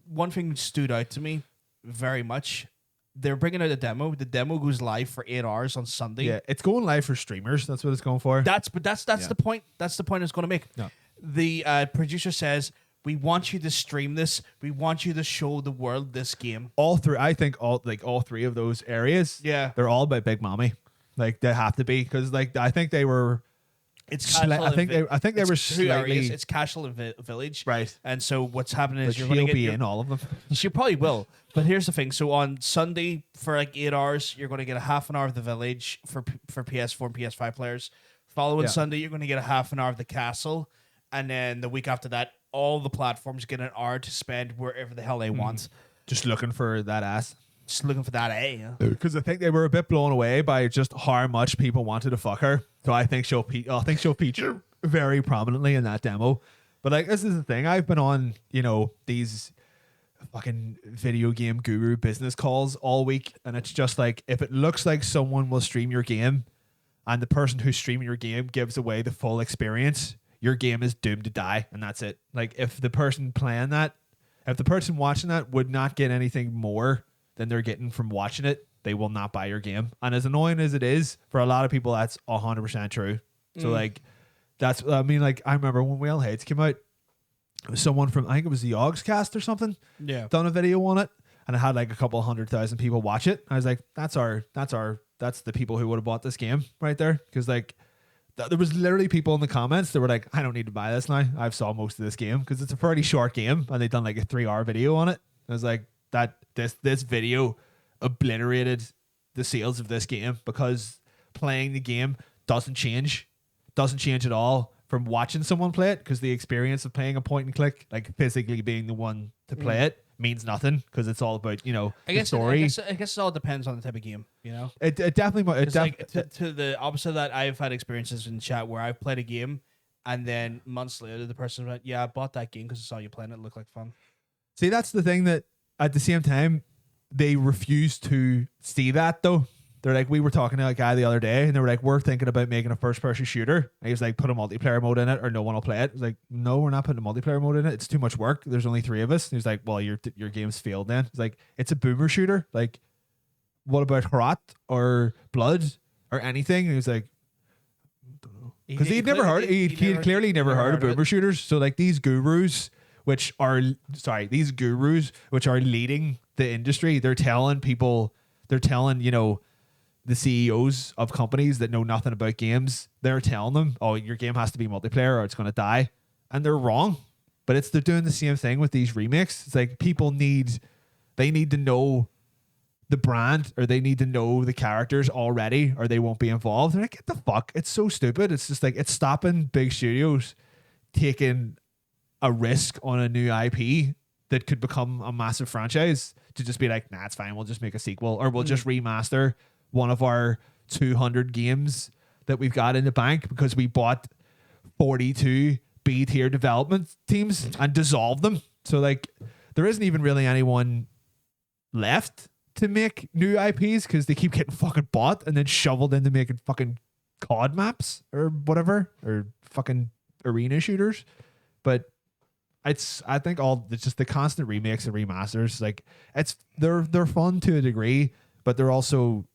one thing stood out to me very much. They're bringing out a demo. The demo goes live for 8 hours on Sunday. Yeah, it's going live for streamers. That's what it's going for. That's the point. That's the point I was going to make. No. The producer says, "We want you to stream this. We want you to show the world this game." I think all three of those areas. Yeah. they're all about Big Mommy. Like they have to be because like I think they were. It's I think they were two areas. slightly It's Cashel and Village, right. And so what's happening But is you're going to she'll get be in all of them. She probably will. But here's the thing. So on Sunday for like 8 hours, you're going to get a half an hour of the Village for PS4 and PS5 players. Following Yeah. Sunday, you're going to get a half an hour of the Castle, and then the week after that, all the platforms get an hour to spend wherever the hell they want. Just looking for that ass. Just looking for that A. Because I think they were a bit blown away by just how much people wanted to fuck her. So I think she'll feature very prominently in that demo. But like this is the thing. I've been on, these fucking video game guru business calls all week, and it's just like if it looks like someone will stream your game and the person who's streaming your game gives away the full experience, your game is doomed to die, and that's it. Like if the person watching that would not get anything more than they're getting from watching it, they will not buy your game. And as annoying as it is, for a lot of people, that's 100% true. So like, I remember when Whale Heads came out, it was someone from, I think it was the Yogscast or something, done a video on it, and it had like a couple 100,000 people watch it. I was like, that's the people who would have bought this game right there. Because like, there was literally people in the comments that were like, I don't need to buy this now. I've saw most of this game because it's a fairly short game, and they've done like a 3-hour video on it. I was like, this video obliterated the sales of this game because playing the game doesn't change at all from watching someone play it, because the experience of playing a point and click, like physically being the one to play it, means nothing because it's all about the story. I guess it all depends on the type of game. It definitely to the opposite of that, I've had experiences in chat where I've played a game and then months later the person went, "Yeah, I bought that game because I saw you playing it. It looked like fun." See, that's the thing, that at the same time they refuse to see that though. They're like, we were talking to a guy the other day and they were like, we're thinking about making a first-person shooter. And he was like, put a multiplayer mode in it or no one will play it. I was like, no, we're not putting a multiplayer mode in it. It's too much work. There's only 3 of us. And he was like, well, your game's failed then. It's like, it's a boomer shooter. Like, what about Herat or Blood or anything? And he was like, because he'd clearly never heard of boomer shooters. So like these gurus, which are leading the industry, they're telling the CEOs of companies that know nothing about games, they're telling them, oh, your game has to be multiplayer or it's going to die. And they're wrong. But they're doing the same thing with these remakes. It's like people need to know the brand, or they need to know the characters already, or they won't be involved. And like, get the fuck. It's so stupid. It's just like, it's stopping big studios taking a risk on a new IP that could become a massive franchise to just be like, nah, it's fine. We'll just make a sequel, or we'll just remaster one of our 200 games that we've got in the bank because we bought 42 B-tier development teams and dissolved them. So like, there isn't even really anyone left to make new IPs because they keep getting fucking bought and then shoveled into making fucking COD maps or whatever, or fucking arena shooters. But I think it's just the constant remakes and remasters. Like they're fun to a degree, but they're also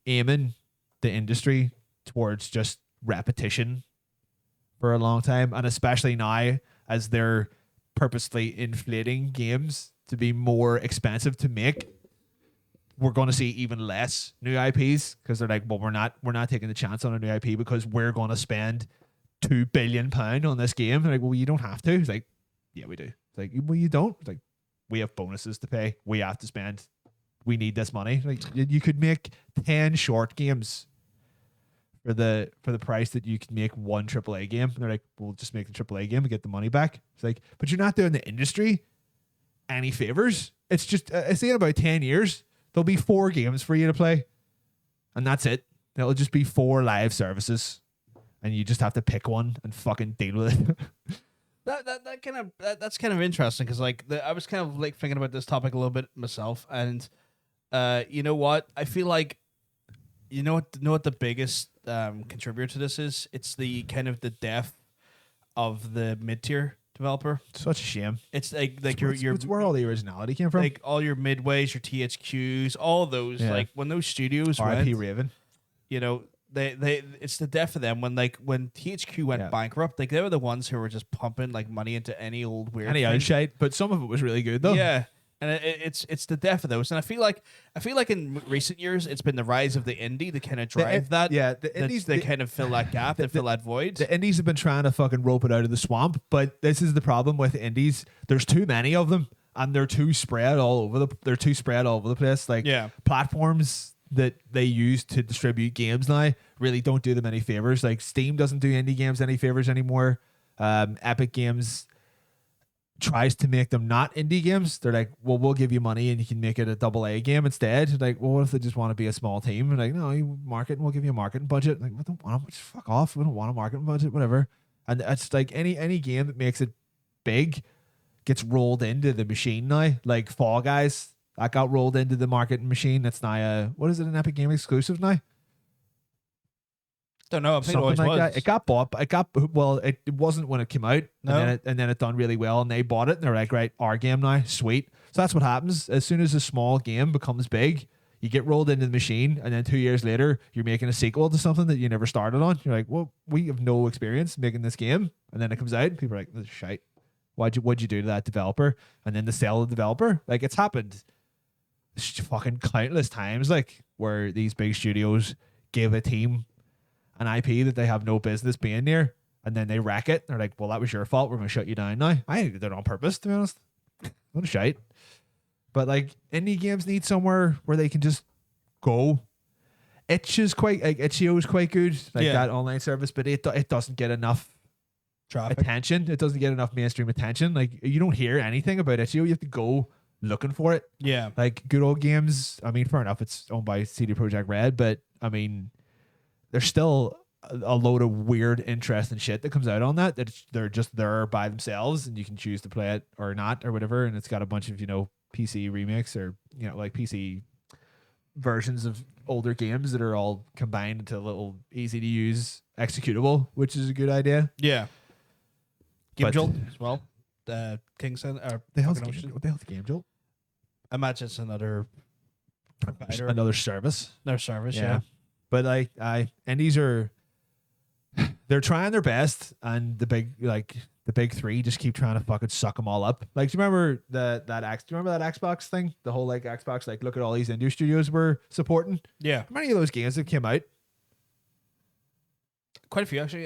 aiming the industry towards just repetition for a long time, and especially now as they're purposely inflating games to be more expensive to make, we're going to see even less new IPs because they're like, well, we're not taking the chance on a new IP because we're going to spend £2 billion on this game. They're like, well, you don't have to. It's like, yeah, we do. It's like, well, you don't. It's like, we have bonuses to pay. We have to spend. We need this money. Like, you could make 10 short games for the price that you can make one AAA game. And they're like, we'll just make the AAA game and get the money back. It's like, but you're not doing the industry any favors. It's just, I say in about 10 years, there'll be 4 games for you to play. And that's it. It'll just be 4 live services. And you just have to pick one and fucking deal with it. That's kind of interesting because like I was kind of like thinking about this topic a little bit myself, and you know what? I feel like you know what the biggest contributor to this is? It's the kind of the death of the mid-tier developer. Such a shame. It's like it's where all the originality came from. like all your midways, your THQs, all those like when those studios R.I.P. went, Raven. you know. They it's the death of them when THQ went bankrupt, like they were the ones who were just pumping like money into any old weird old shit, but some of it was really good though. Yeah, and it's the death of those, and I feel like in recent years it's been the rise of the indie to kind of drive that. Yeah, the indies they kind of fill that gap, fill that void. The indies have been trying to fucking rope it out of the swamp, but this is the problem with indies. There's too many of them, and they're too spread all over the place. Like platforms that they use to distribute games now really don't do them any favors. Like Steam doesn't do indie games any favors anymore. Epic Games tries to make them not indie games. They're like, well, we'll give you money and you can make it a AA game instead. Like, well, what if they just want to be a small team? And like, no, you market and we'll give you a marketing budget. Like, we don't want to, just fuck off. We don't want a marketing budget, whatever. And it's like any game that makes it big gets rolled into the machine now. Like Fall Guys, that got rolled into the marketing machine. That's now what is it, an Epic Game exclusive now? Don't know. I think Something it always like was. that. It got bought. It wasn't when it came out. No. And then it done really well, and they bought it. And they're like, right, our game now, sweet. So that's what happens. As soon as a small game becomes big, you get rolled into the machine, and then 2 years later, you're making a sequel to something that you never started on. You're like, well, we have no experience making this game, and then it comes out, and people are like, this is shite. What'd you do to that developer? And then to sell the developer, like it's happened fucking countless times, like where these big studios give a team an IP that they have no business being near, and then they wreck it. They're like, well, that was your fault. We're going to shut you down now. I did it on purpose, to be honest. What a shite. But like indie games need somewhere where they can just go. Itch.io is quite good, like that online service, but it doesn't get enough attention. It doesn't get enough mainstream attention. Like you don't hear anything about Itch.io. You have to go looking for it. Yeah. Like Good Old Games, I mean, fair enough, it's owned by CD Projekt Red, but I mean, there's still a load of weird, interesting shit that comes out on that they're just there by themselves, and you can choose to play it or not or whatever, and it's got a bunch of, PC remakes or, like PC versions of older games that are all combined into a little easy to use executable, which is a good idea. Yeah. Game But- Jolt as well. Kingston or What the hell's Game Jolt? I imagine it's another provider, Another service. their service. Yeah. But like indies they're trying their best, and the big three just keep trying to fucking suck them all up. Like, do you remember that Xbox thing? The whole like Xbox, like, look at all these indie studios we're supporting. Yeah. How many of those games that came out? Quite a few actually.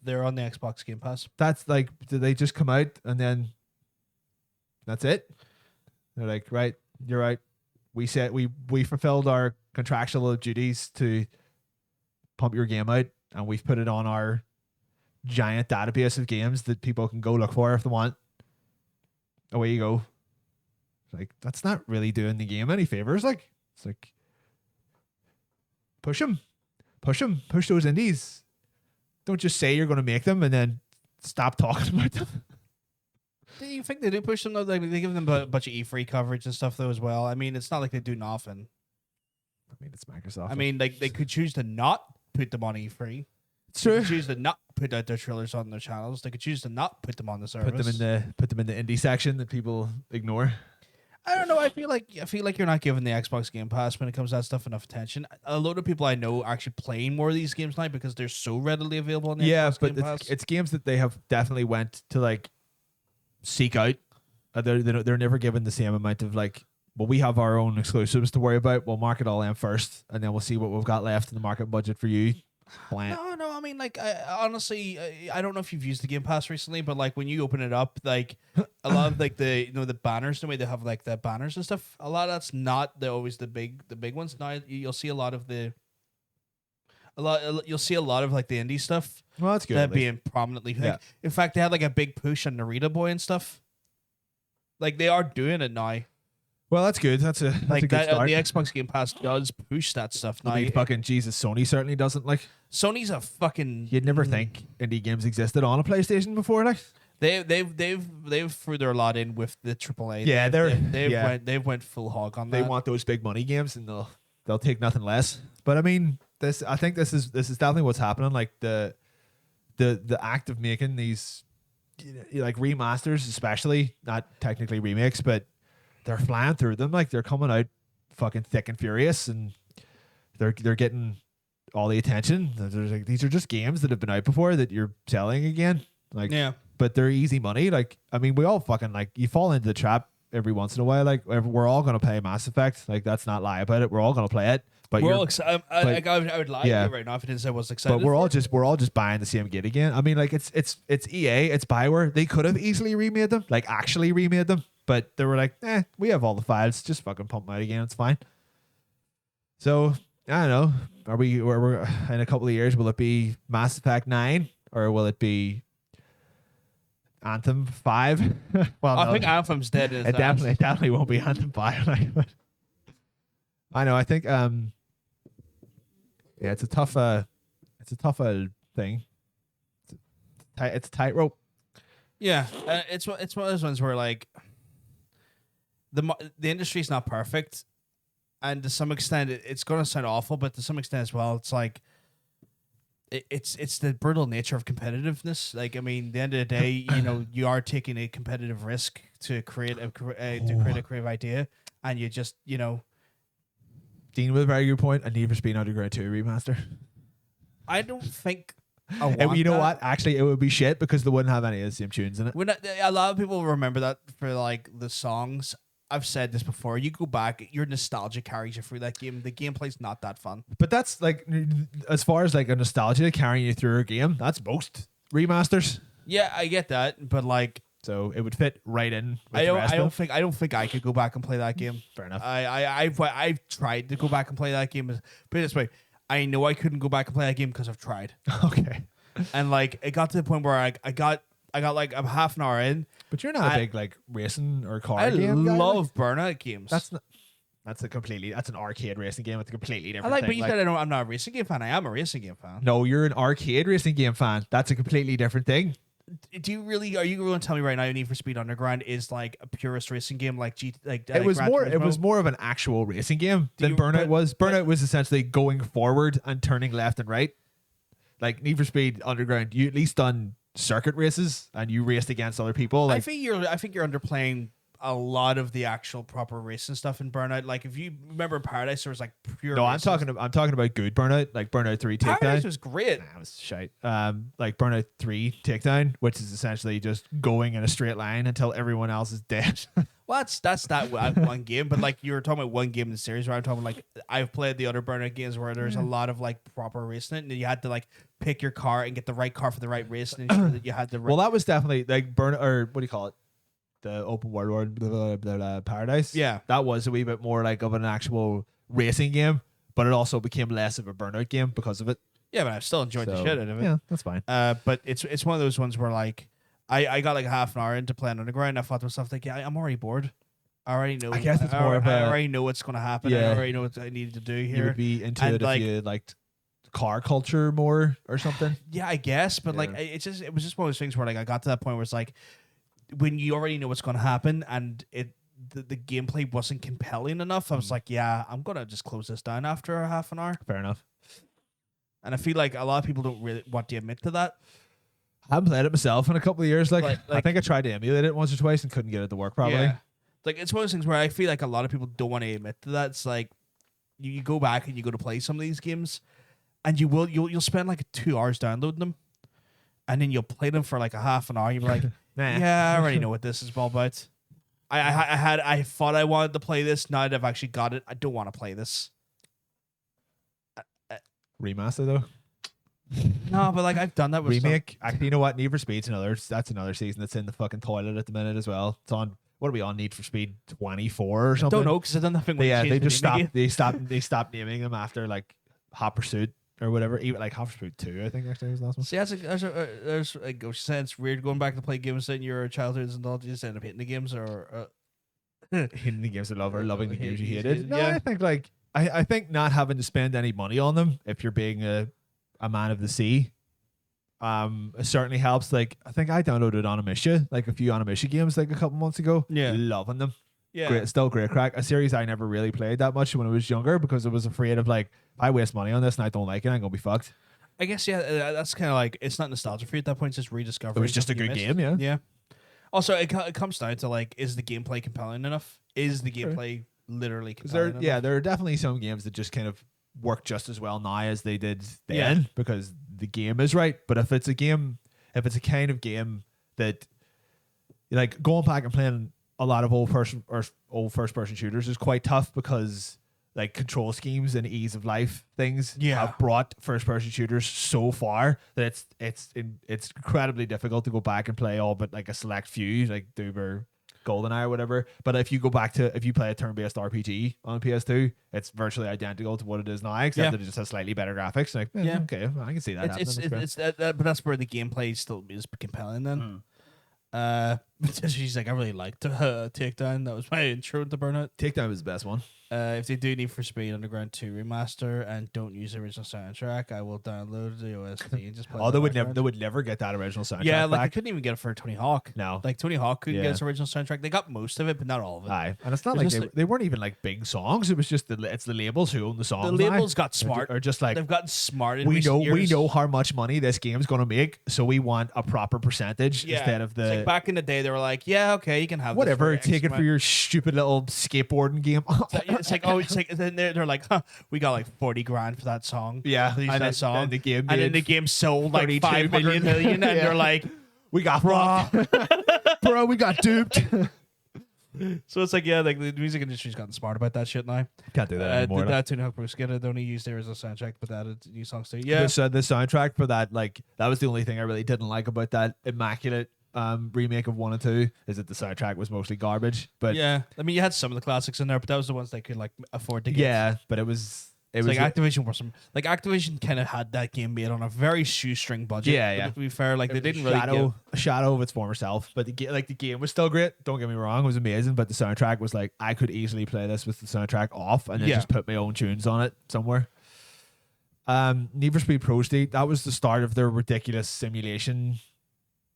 They're on the Xbox Game Pass. That's like, did they just come out and then that's it? They're like, right, you're right. We said we fulfilled our contractual duties to pump your game out, and we've put it on our giant database of games that people can go look for if they want. Away you go. Like, that's not really doing the game any favors. Like, it's like, push those indies. Don't just say you're going to make them and then stop talking about them. Do you think they do push them though? Like, they give them a bunch of E3 coverage and stuff though as well. I mean, it's not like they do nothing. I mean, it's Microsoft. I mean, like they could choose to not put them on E3. it's They true. could choose to not put out their trailers on their channels. They could choose to not put them on the service. Put them in the indie section that people ignore. I don't know. I feel like you're not giving the Xbox Game Pass when it comes to that stuff enough attention. A lot of people I know are actually playing more of these games now because they're so readily available on the Xbox Game Pass. it's games that they have definitely went to like seek out. They're never given the same amount of like, well, we have our own exclusives to worry about. We'll market all them first, and then we'll see what we've got left in the market budget for you. Blant. No. I mean, like, honestly, I don't know if you've used the Game Pass recently, but like when you open it up, like a lot of like the the banners, the way they have like the banners and stuff. A lot of that's not always the big ones. Now you'll see a lot of the. You'll see a lot of like the indie stuff Well, that's good. that at least. being prominently. Like, Yeah. in fact, they had like a big push on Narita Boy and stuff. Like they are doing it now. Well, that's good. That's a Like good that, start. the Xbox Game Pass does push that stuff now. I mean, fucking Jesus, Sony certainly doesn't like. Sony's a fucking. You'd never think indie games existed on a PlayStation before, like. They've threw their lot in with the AAA. Yeah, they've went full hog on They that. want those big money games, and they'll take nothing less. But I mean, I think this is definitely what's happening. Like the act of making these like remasters, especially not technically remakes, but they're flying through them. Like they're coming out fucking thick and furious, and they're getting all the attention. There's like, these are just games that have been out before that you're selling again. Like Yeah. But they're easy money. Like, I mean, we all fucking like, you fall into the trap every once in a while. Like, we're all gonna play Mass Effect. Like, that's not lie about it. We're all gonna play it. But We're you're, all excited. I would lie to you right now if I didn't say I was excited. but we're all just buying the same game again. I mean, like, it's EA, it's Bioware. They could have easily remade them, like actually remade them, but they were like, we have all the files. Just fucking pump them out again. It's fine. So I don't know. We're in a couple of years? Will it be Mass Effect 9 or will it be Anthem 5? Well, I no, think Anthem's dead. it definitely won't be Anthem 5. Like, I know. I think yeah, it's a tough thing. It's a tightrope. Yeah, it's one of those ones where like the industry's not perfect, and to some extent it's going to sound awful, but to some extent as well, it's like it's the brutal nature of competitiveness. Like, I mean, at the end of the day, you know, you are taking a competitive risk to create a creative idea, and you just, you know. Dean with a very good point. A Need for Speed Underground 2 remaster. I don't think I want And you know that. what? Actually, it would be shit because they wouldn't have any of the same tunes in it. A lot of people remember that for like the songs. I've said this before. You go back, your nostalgia carries you through that game. The gameplay's not that fun. But that's like, as far as like a nostalgia carrying you through a game, that's most remasters. Yeah, I get that, but like, So it would fit right in. With I the rest don't of think I could go back and play that game. Fair enough. I've tried to go back and play that game. Put it this way, I know I couldn't go back and play that game because I've tried. Okay. And like, it got to the point where I got like a half an hour in. But you're not a big like racing or car I game guy, like? love Burnout games. That's an arcade racing game with a completely I different like, thing. but you said I'm not a racing game fan. I am a racing game fan. No, you're an arcade racing game fan. That's a completely different thing. Are you going to tell me right now Need for Speed Underground is like a purist racing game It was more of an actual racing game than Burnout was. Burnout was essentially going forward and turning left and right. Like Need for Speed Underground, you at least done circuit races and you raced against other people. Like, I think you're underplaying a lot of the actual proper racing stuff in Burnout. Like, if you remember in Paradise, there was like pure. no, races. I'm talking about good Burnout, like Burnout 3 Takedown. Paradise was great. Nah, it was shite. Like Burnout 3 Takedown, which is essentially just going in a straight line until everyone else is dead. Well, that's that one game, but like you were talking about one game in the series, where I'm talking like I've played the other Burnout games where there's a lot of like proper racing in it, and you had to like pick your car and get the right car for the right race, and ensure that you had the right. Well, that was definitely like Burnout, or what do you call it? The open world Paradise. Yeah. That was a wee bit more like of an actual racing game, but it also became less of a Burnout game because of it. Yeah, but I still enjoyed the shit out of it. Yeah, that's fine. But it's one of those ones where like I got like a half an hour into playing Underground, and I thought to myself like, yeah, I'm already bored. I already know. I guess it's more of I a- already know what's going to happen. Yeah. I already know what I needed to do You here. would be into And, it like- if you liked car culture more or something. Yeah, I guess, but like Yeah. it was just one of those things where like I got to that point where it's like when you already know what's going to happen and the gameplay wasn't compelling enough. I was like, yeah, I'm gonna just close this down after a half an hour. Fair enough. And I feel like a lot of people don't really want to admit to that. I haven't played it myself in a couple of years. Like I Like- think I tried to emulate it once or twice and couldn't get it to work properly. Yeah. Like it's one of those things where I feel like a lot of people don't want to admit to that. It's like you go back and you go to play some of these games, and you'll spend like 2 hours downloading them, and then you'll play them for like a half an hour. You're like, Nah. yeah, I already know what this is all about. I thought I wanted to play this. Now that I've actually got it, I don't want to play this. Remaster though. No, but like I've done that with Remake. Actually, you know what? Need for Speed's that's another season that's in the fucking toilet at the minute as well. It's on. What are we on? Need for Speed 24 or I something? don't know because I done nothing. But yeah, they just stopped. They stopped naming them after like Hot Pursuit or whatever. Even like Half Fruit 2, I think actually was the last one. See, there's like what you said, it's weird going back to play games in your childhood and all. You just end up hitting the games or Hating the games you love or loving the games you hated. No, Yeah. I think like I think not having to spend any money on them if you're being a man of the sea, it certainly helps. Like I think I downloaded Onimusha, like a few Onimusha games like a couple months ago. Yeah. Loving them. yeah. Great, still great crack. A series I never really played that much when I was younger because I was afraid of like if I waste money on this and I don't like it, I'm gonna be fucked. I guess that's kind of like it's not nostalgia for you at that point. It's just rediscovering. It was just a something you good missed. game, yeah. Yeah. Also, it comes down to like, is the gameplay compelling enough? Is the gameplay literally compelling enough? There are definitely some games that just kind of work just as well now as they did then Yeah. because the game is right. But if it's a kind of game that like going back and playing a lot of old first person shooters is quite tough because like control schemes and ease of life things have brought first person shooters so far that it's incredibly difficult to go back and play all but like a select few like Doom or GoldenEye or whatever. But if you play a turn-based RPG on PS2, it's virtually identical to what it is now, except that it just has slightly better graphics. Like, okay, well, I can see that. But that's where the gameplay still is compelling then. She's like, I really liked Takedown. That was my intro to Burnout. Takedown was the best one. If they do Need for Speed Underground 2 remaster and don't use the original soundtrack, I will download the OST and just play. They would never get that original soundtrack. Yeah, like back. they couldn't even get it for Tony Hawk. No, like Tony Hawk couldn't get his original soundtrack. They got most of it, but not all of it. Aye, and it's not It's like just they weren't even like big songs. It was just it's the labels who own the songs. The labels got smart, or just like they've gotten smart. We know how much money this game's gonna make, so we want a proper percentage instead of the. It's like back in the day, they were like, yeah, okay, you can have whatever. This Take it for your stupid little skateboarding game. It's like then they're like, huh, we got like 40 grand for that song. Yeah, for that song. And then the game sold like 5 million, and Yeah. they're like, we got bro, we got duped. So it's like, yeah, like the music industry's gotten smart about that shit now. Can't do that anymore. That Tony Hawk Pro Skater, they only used there as a soundtrack, but they added new songs too. Yeah, the soundtrack for that, like that was the only thing I really didn't like about that immaculate remake of 1 and 2 is that the soundtrack was mostly garbage. But yeah, I mean, you had some of the classics in there, but that was the ones they could like afford to get. yeah, but it was like Activision were some like Activision kind of had that game made on a very shoestring budget. Yeah. To be fair, like they didn't really a shadow of its former self. But the game was still great. Don't get me wrong, it was amazing. But the soundtrack was like I could easily play this with the soundtrack off and then just put my own tunes on it somewhere. Need for Speed Pro State, that was the start of their ridiculous simulation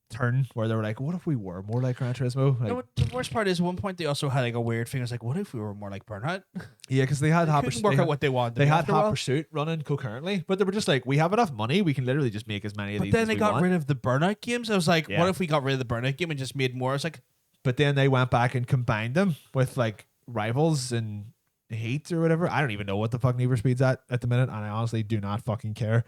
turn where they were like, what if we were more like Gran Turismo? Like, you know, the worst part is at one point they also had like a weird thing. It was like, what if we were more like Burnout? yeah, because they had They couldn't work out what they wanted. They had Hot Pursuit running concurrently, but they were just like, we have enough money, we can literally just make as many of these. But then as they we got want. rid of the Burnout games. I was like, Yeah. what if we got rid of the Burnout game and just made more? I was like, But then they went back and combined them with like Rivals and Heat or whatever. I don't even know what the fuck Need for Speed's at the minute, and I honestly do not fucking care.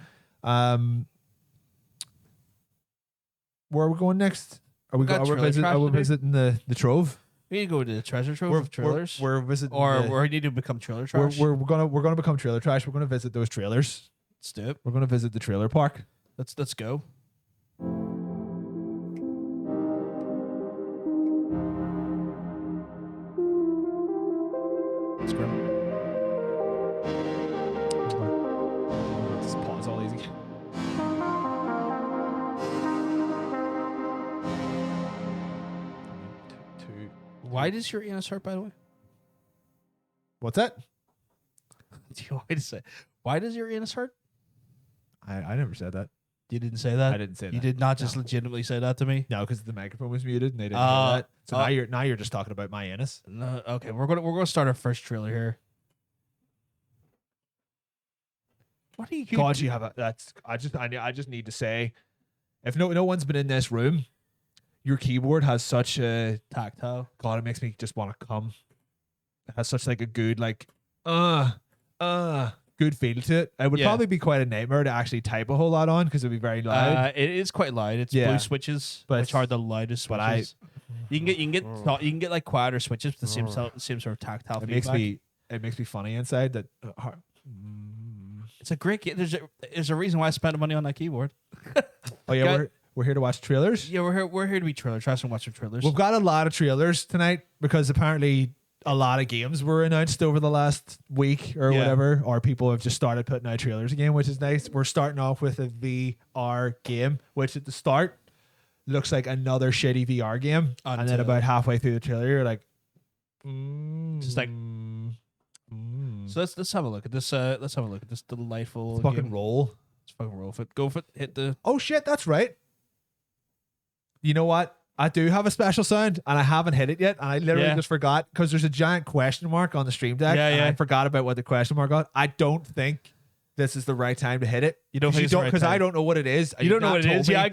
Where are we going next? Are we visiting the Trove? we need to go to the treasure trove of trailers. We're visiting, or we need to become trailer trash. we're gonna become trailer trash. We're gonna visit those trailers. Let's do it. We're gonna visit the trailer park. Let's go. Let's go. Just pause all easy. Why does your anus hurt, by the way? What's that? Why does your anus hurt? I never said that. You didn't say that? I didn't say that. You did not just legitimately say that to me? No, because the microphone was muted and they didn't hear that. So now you're just talking about my anus. No, okay, we're gonna start our first trailer here. What are you? God, you have a that's I just need to say, if no one's been in this room, your keyboard has such a Tactile. God, it makes me just want to come. It has such like a good like good feel to it. It would probably be quite a nightmare to actually type a whole lot on because it'd be very loud. It is quite loud. It's blue switches, which are the loudest switches. You can get like quieter switches with the same sort of tactile feedback. It makes me funny inside that. It's a great game. There's a reason why I spent money on that keyboard. Oh yeah, we're here to watch trailers. Yeah, we're here to be trailer trash and watch the trailers. We've got a lot of trailers tonight because apparently a lot of games were announced over the last week or Yeah. whatever, or people have just started putting out trailers again, which is nice. We're starting off with a VR game, which at the start looks like another shitty VR game, and then Until- about halfway through the trailer, you're like, Just like- So let's have a look at this. Let's have a look at this delightful fucking game. roll. Let's fucking roll for it. Go for it. Hit the. Oh shit, that's right. You know what? I do have a special sound, and I haven't hit it yet, and I literally Yeah. just forgot because there's a giant question mark on the stream deck, Yeah, and yeah. I forgot about what the question mark was. I don't think this is the right time to hit it. You don't think it's the right because I time? don't know what it is. You don't know what it is. Yeah,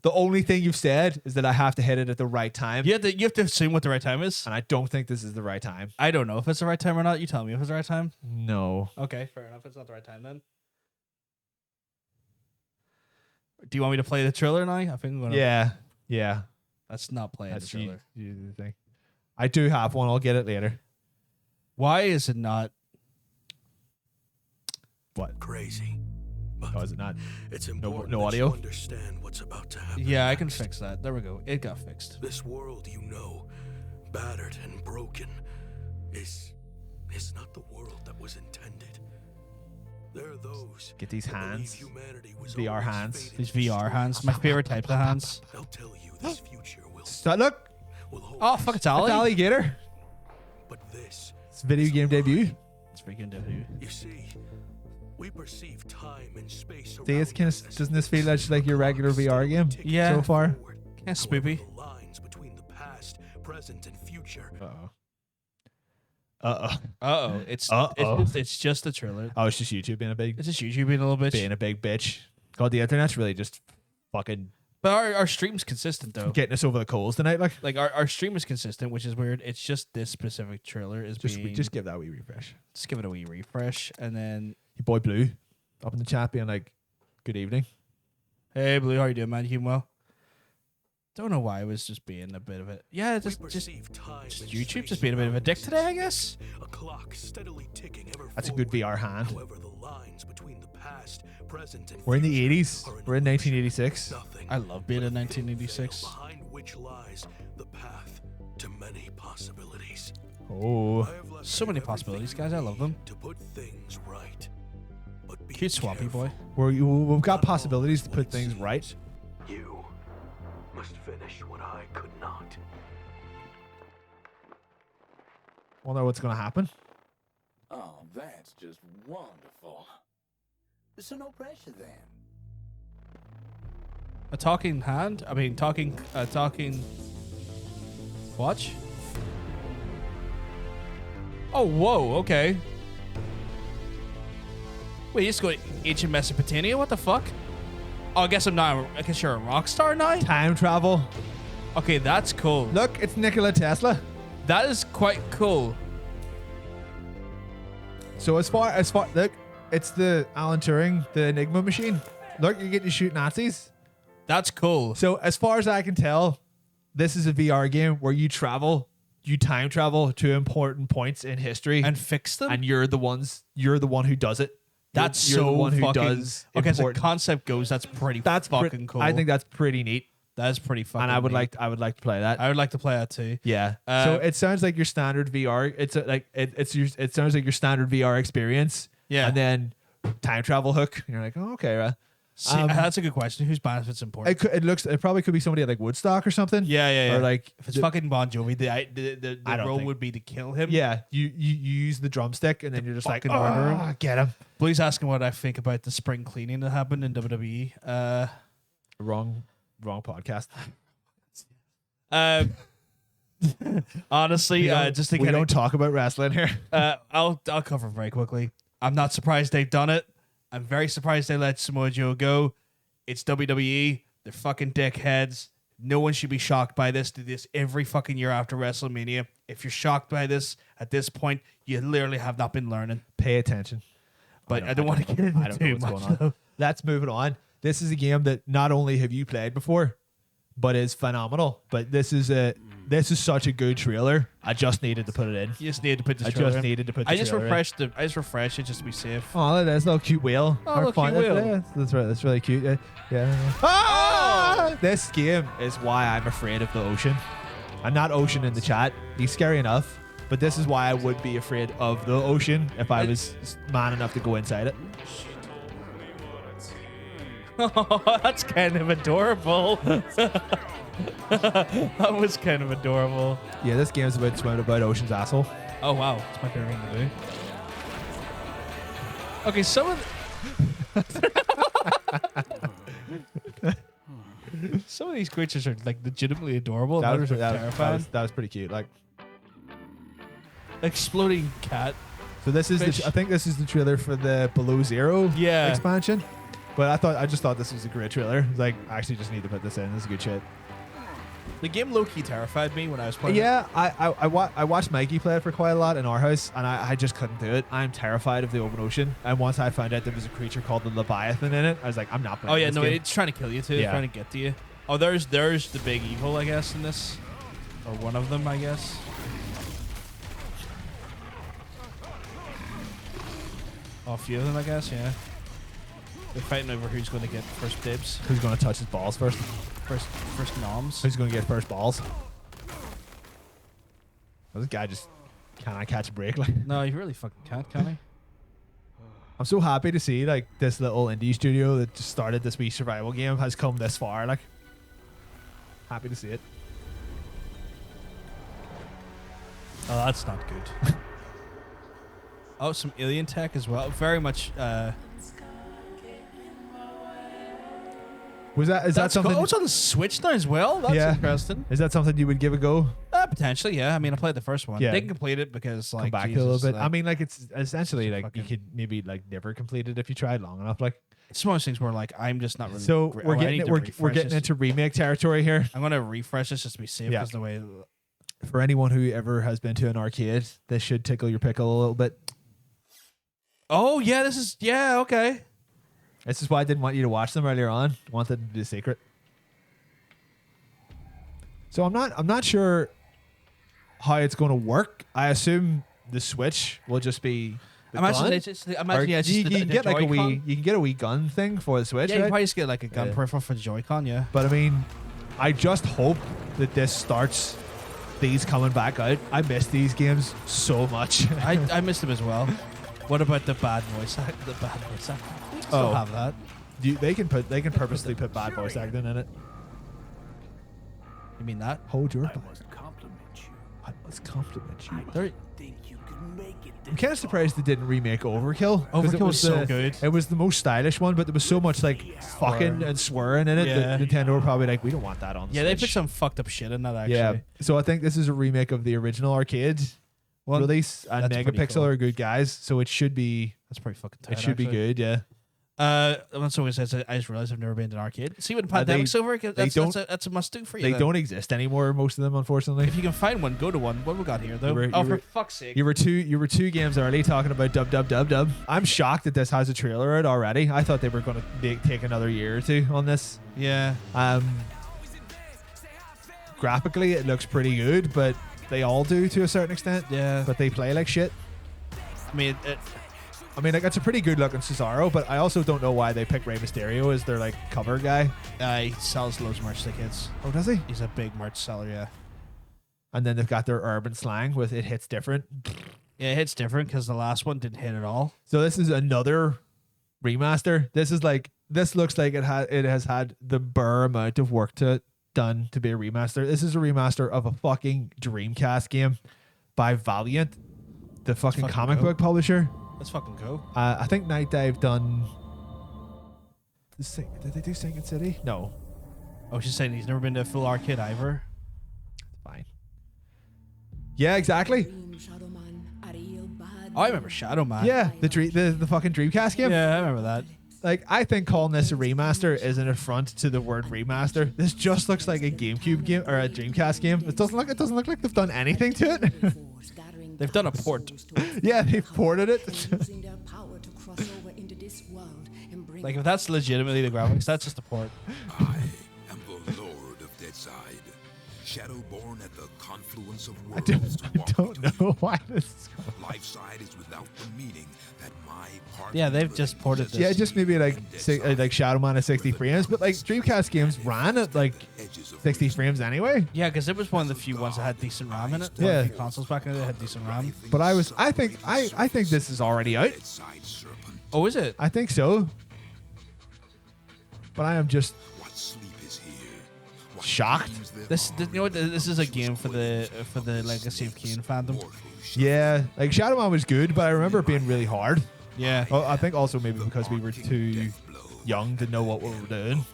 The only thing you've said is that I have to hit it at the right time, you have to assume what the right time is. and I don't think this is the right time. I don't know if it's the right time or not. You tell me if it's the right time. No. Okay, fair enough. It's not the right time then. Do you want me to play the trailer now? I think I'm gonna. Yeah. That's not playing That's the trailer. the thing. I do have one. I'll get it later. Why is it not? What? Crazy. But Oh, is it not? it's important no that audio? you understand what's about to happen. Yeah, I can next. fix that. There we go. It got fixed. This world you know, battered and broken, is not the world that was intended. There are those Get these that believe hands. humanity was VR always hands. fated These to VR destroy hands. us. My favorite type of hands. They'll tell you this future will Look, hold Oh fuck! It's it's Ali. alligator. but this It's video game debut. It's freaking W. you see, we perceive time and space See, it's around kind us of as doesn't this feel like your regular VR game? Yeah. So far. forward. Yeah, However, spoopy. the lines between the past, present, and future Uh oh. It's Uh-oh. it's just a trailer. Oh, it's just YouTube being a big It's just YouTube being a little bitch. being a big bitch. God, the internet's really just fucking But our stream's consistent though. getting us over the coals tonight. Like our stream is consistent, which is weird. It's just this specific trailer is being. Just give that a wee refresh. Just give it a wee refresh, and then Your boy Blue up in the chat being like, "Good evening." hey Blue, how you doing, man? You keeping well? Don't know why I was just being a bit of it. Yeah, just perceive time and YouTube space just being a bit of a around dick us today, I as guess. a clock steadily ticking ever That's a good forward. VR hand. However, the lines between the past, present, and We're in the future 80s. are an We're in illusion. 1986. Nothing I love being but in a thin 1986. veil behind which lies the path to many possibilities. Oh, I have left So you many everything possibilities, you guys. I love them. need to put things right. But be Cute swampy careful. boy. we've got Not all possibilities is to what put it things seems. right. You must finish what I could not. Wonder what's gonna happen. Oh, that's just wonderful. So no pressure then. A talking hand? I mean, talking watch? Oh, whoa, okay. Wait, you just go to ancient Mesopotamia? What the fuck? Oh, I guess I guess you're a rock star now? Time travel. Okay, that's cool. Look, it's Nikola Tesla. That is quite cool. So as far look, it's the Alan Turing, the Enigma machine. Look, you get to shoot Nazis. That's cool. So as far as I can tell, this is a VR game where you time travel to important points in history, And fix them? and you're the one who does it. That's you're so the one who fucking... does Okay, as a important. concept goes, that's pretty That's fucking cool. I think that's pretty neat, that is pretty fucking and I would neat. like to play that. I would like to play that too. Yeah. Uh, So it sounds like your standard VR. It sounds like your standard VR experience. Yeah. And then time travel hook. And you're like, oh, okay. See, that's a good question. Whose benefit's important? It probably could be somebody at like Woodstock or something. Yeah. Or like If it's fucking Bon Jovi, the I don't role think- would be to kill him. yeah, you use the drumstick and then you're just like, fucking murder him. "Ah, get him. Blue's asking what I think about the spring cleaning that happened in WWE. Wrong podcast. Honestly, just to we get don't talk about wrestling here. I'll cover it very quickly. I'm not surprised they've done it. I'm very surprised they let Samoa Joe go. It's WWE. They're fucking dickheads. No one should be shocked by this. Do this every fucking year after WrestleMania. If you're shocked by this at this point, you literally have not been learning. Pay attention. But I don't want to get into I don't know too what's much. going on. though. Let's move it on. This is a game that not only have you played before, but is phenomenal. But this is such a good trailer. I just needed to put it in. You just need to put the I trailer just in. needed to put the I just trailer in. refreshed it just to be safe. Oh, that's a little cute whale. Oh, How look, fun. cute whale. That's right. That's really cute. Yeah. Ah! This game is why I'm afraid of the ocean. I'm not ocean in the chat. He's scary enough. But this is why I would be afraid of the ocean if I was man enough to go inside it. Oh, that's kind of adorable. That was kind of adorable. Yeah, this game's about swimming about ocean's asshole. Oh wow, it's my favorite thing to do. Okay, some of some of these creatures are like legitimately adorable. And others are terrifying. That was pretty cute. Like, Exploding cat. so this is Fish. I think this is the trailer for the Below Zero Yeah. expansion. But I just thought this was a great trailer. It's like, I actually just need to put this in. This is good shit. The game low-key terrified me when I was playing. Yeah, I watched Mikey play it for quite a lot in our house, and I just couldn't do it. I'm terrified of the open ocean. And once I found out there was a creature called the Leviathan in it, I was like, I'm not playing Oh yeah, this no, game. it's trying to kill you too. Yeah. It's trying to get to you. Oh, there's the big evil, I guess, in this, or one of them, I guess. Oh, a few of them, I guess. Yeah. They're fighting over who's going to get first dibs, Who's going to touch his balls first? first noms. Who's going to get first balls? This guy just cannot catch a break. Like, No, you really fucking can't, can he? I'm so happy to see like this little indie studio that just started this wee survival game has come this far. Like, happy to see it. Oh, that's not good. Oh, some alien tech as well. Very much. Is that something? Oh, it's on the Switch now as well. That's Yeah. interesting. Is that something you would give a go? Potentially, yeah. I mean, I played the first one. Yeah. Didn't complete it because like Come back Jesus, a little bit. like, I mean, like, it's essentially like you fucking- could maybe like never complete it if you tried long enough. Like, it's one of those things where like I'm just not really. so great- we're I getting need to we're refresh getting this. into remake territory here. I'm gonna refresh this just to be safe Yeah. because the way. For anyone who ever has been to an arcade, this should tickle your pickle a little bit. Oh yeah, this is okay. This is why I didn't want you to watch them earlier on. I wanted them to be a secret. So I'm not sure how it's going to work. I assume the Switch will just be the Imagine gun. it's just, Or imagine yeah, it's you just can the get like a Joy-Con. wee you can get a wee gun thing for the Switch, Yeah, you right? probably just get like a gun Yeah. peripheral for the Joy-Con. Yeah. But I mean, I just hope that this starts these coming back out. I miss these games so much. I missed them as well. What about the bad voice act? The bad voice act. We still Oh. have that. They can purposely put bad voice acting in it. You mean that? Hold your I back. must compliment you. I must compliment you. There, Think you could make it I'm kind of surprised they didn't remake Overkill. 'cause Overkill was so good. It was the most stylish one, but there was so much like fucking and swearing in it Yeah. that Nintendo were probably like, we don't want that on the yeah, they Switch. put some fucked up shit in that actually. Yeah. So I think this is a remake of the original arcade Well, release, and that's pretty Megapixel cool. are good guys, so it should be That's pretty fucking tight. it should be actually. good. Yeah. That's what I said. I just realized I've never been to an arcade. See, when the pandemic's over, that's a must do for you. They then. don't exist anymore. Most of them, unfortunately. If you can find one, go to one. What we got here, though? You were- Oh, you for were- fuck's sake! You were two games early talking about dub. I'm shocked that this has a trailer out already. I thought they were going to take another year or two on this. Yeah, Graphically, it looks pretty good, but they all do to a certain extent. yeah. But they play like shit. I mean, I mean, like, it's a pretty good looking Cesaro, but I also don't know why they picked Rey Mysterio as their like cover guy. he sells loads of merch to kids. Oh, does he? He's a big merch seller. Yeah, And then they've got their urban slang with "it hits different." yeah. It hits different because the last one didn't hit at all. So this is another remaster. This looks like it has had the bare amount of work done to be a remaster. This is a remaster of a fucking Dreamcast game by Valiant, the fucking fucking comic cool. book publisher. Let's fucking go. I think Night Dive done. Did they do Sinking City? No. Oh, she's saying he's never been to a full arcade either. Fine. Yeah, exactly. Oh, I remember Shadow Man. Yeah, the fucking Dreamcast game. yeah, I remember that. Like, I think calling this a remaster is an affront to the word remaster. This just looks like a GameCube game or a Dreamcast game. It doesn't look like they've done anything to it. They've done a port. Yeah, they've ported it. Like if that's legitimately the graphics, that's just a port. I am the Lord of Deadside. Shadowborn at the confluence of I worlds. don't know why this is going. Life side is without the meaning that my part. Yeah, they've just ported this. Yeah, just maybe like Shadow Man at 60 frames, but like Dreamcast games ran at like 60 frames anyway. Yeah, because it was one of the few ones that had decent RAM in it. One Yeah. of the consoles back in the day had decent RAM. But I think this is already out. Oh, is it? I think so. But I am just What sleep is here? What shocked. dreams there This, are. you know what? This is a game for the Legacy of Kain fandom. Yeah, like Shadow Man was good, but I remember it being really hard. Yeah. Well, I think also maybe because we were too young to know what we were doing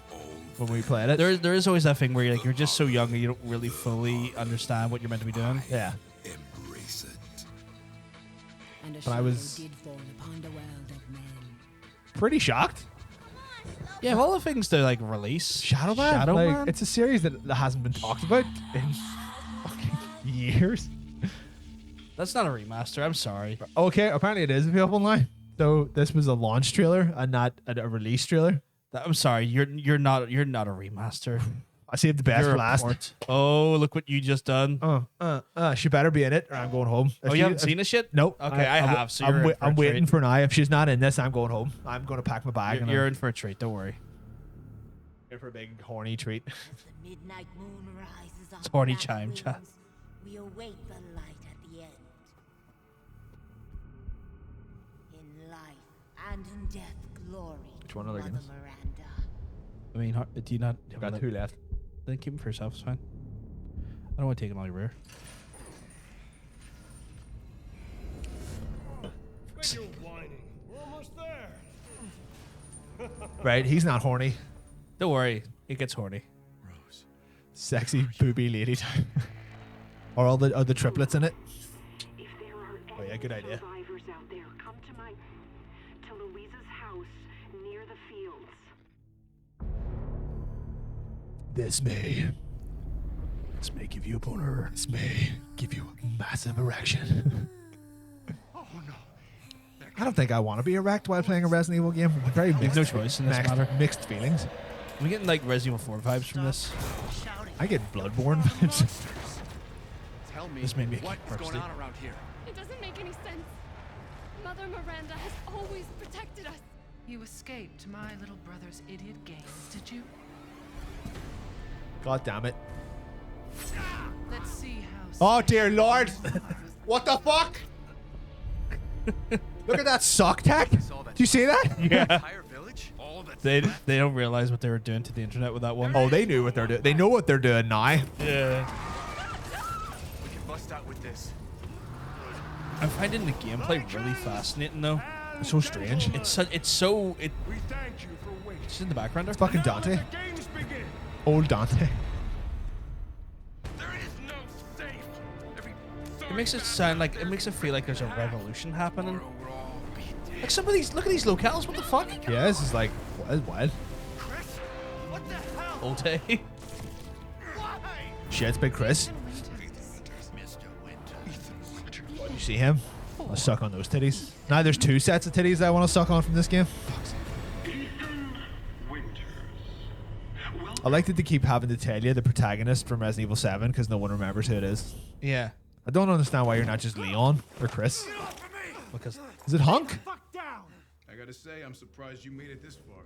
when we played it. There is always that thing where you're just so young and you don't really fully understand what you're meant to be doing. Yeah. Embrace it. And a But I shadow was- did fall upon the world of men. Pretty shocked. Yeah, of all the things to like release, Shadow Man? Shadow like, Man? It's a series that hasn't been talked about in fucking years. That's not a remaster. I'm sorry. Okay, apparently it is available online. So this was a launch trailer and not a release trailer. I'm sorry. You're not a remaster. I saved the best You're for a last. port. Oh, look what you just done. She better be in it or I'm going home. Oh, you haven't seen this shit? Nope. Okay, I have. So you're in for a I'm waiting treat. for now. If she's not in this, I'm going home. I'm going to pack my bag. You're in for a treat. Don't worry. here for a big horny treat. As the midnight moon rises on It's horny black chime chat. wings, we await the light at the end. In life and in death, glory. Which one are they, Mother Guinness? Miranda. I mean, do you not? I've got two left. Then keep them for yourself. It's fine. I don't want to take them all your rear. Quit your whining. We're almost there. Right, he's not horny. Don't worry. It gets horny. Rose. Sexy booby lady time. Or all the triplets in it. If there are Oh, yeah, any good idea. survivors out there, come to Louisa's house near the fields. This may give you a boner. This may give you a massive erection. Oh no. I don't think I want to be erect while playing a Resident Evil game. Very mixed, no choice in this matter. mixed feelings. I'm getting like Resident Evil 4 vibes from this. I get Bloodborne vibes. Tell me This made me what's thirsty. going on around here. It doesn't make any sense. Mother Miranda has always protected us. You escaped my little brother's idiot games, did you? God damn it. Let's see how. Oh dear lord. What the fuck? Look at that sock tack. Do you see that? Yeah. Entire village? All that's They don't realize what they were doing to the internet with that one. Oh, they knew what they're doing. They know what they're doing now. Yeah. we can bust out with this. I'm finding the gameplay really fascinating though. It's so strange. It's so We thank you for waiting. it's in the background there. It's fucking Dante. The games begin. Old Dante. There is no safe. Every It makes it sound like it makes it feel like there's a revolution happening. We'll all be dead. Like some of these, look at these locales. What the fuck? Yeah, this is like wild. Chris? What the hell? Old day. Why? Shit, it's Big Chris. Mr. Winter. You see him? I'll suck on those titties. Now there's two sets of titties that I want to suck on from this game. I like that they keep having to tell you the protagonist from Resident Evil 7 because no one remembers who it is. Yeah. I don't understand why you're not just Leon or Chris. Because Is it Hunk? Fuck down. I gotta say, I'm surprised you made it this far.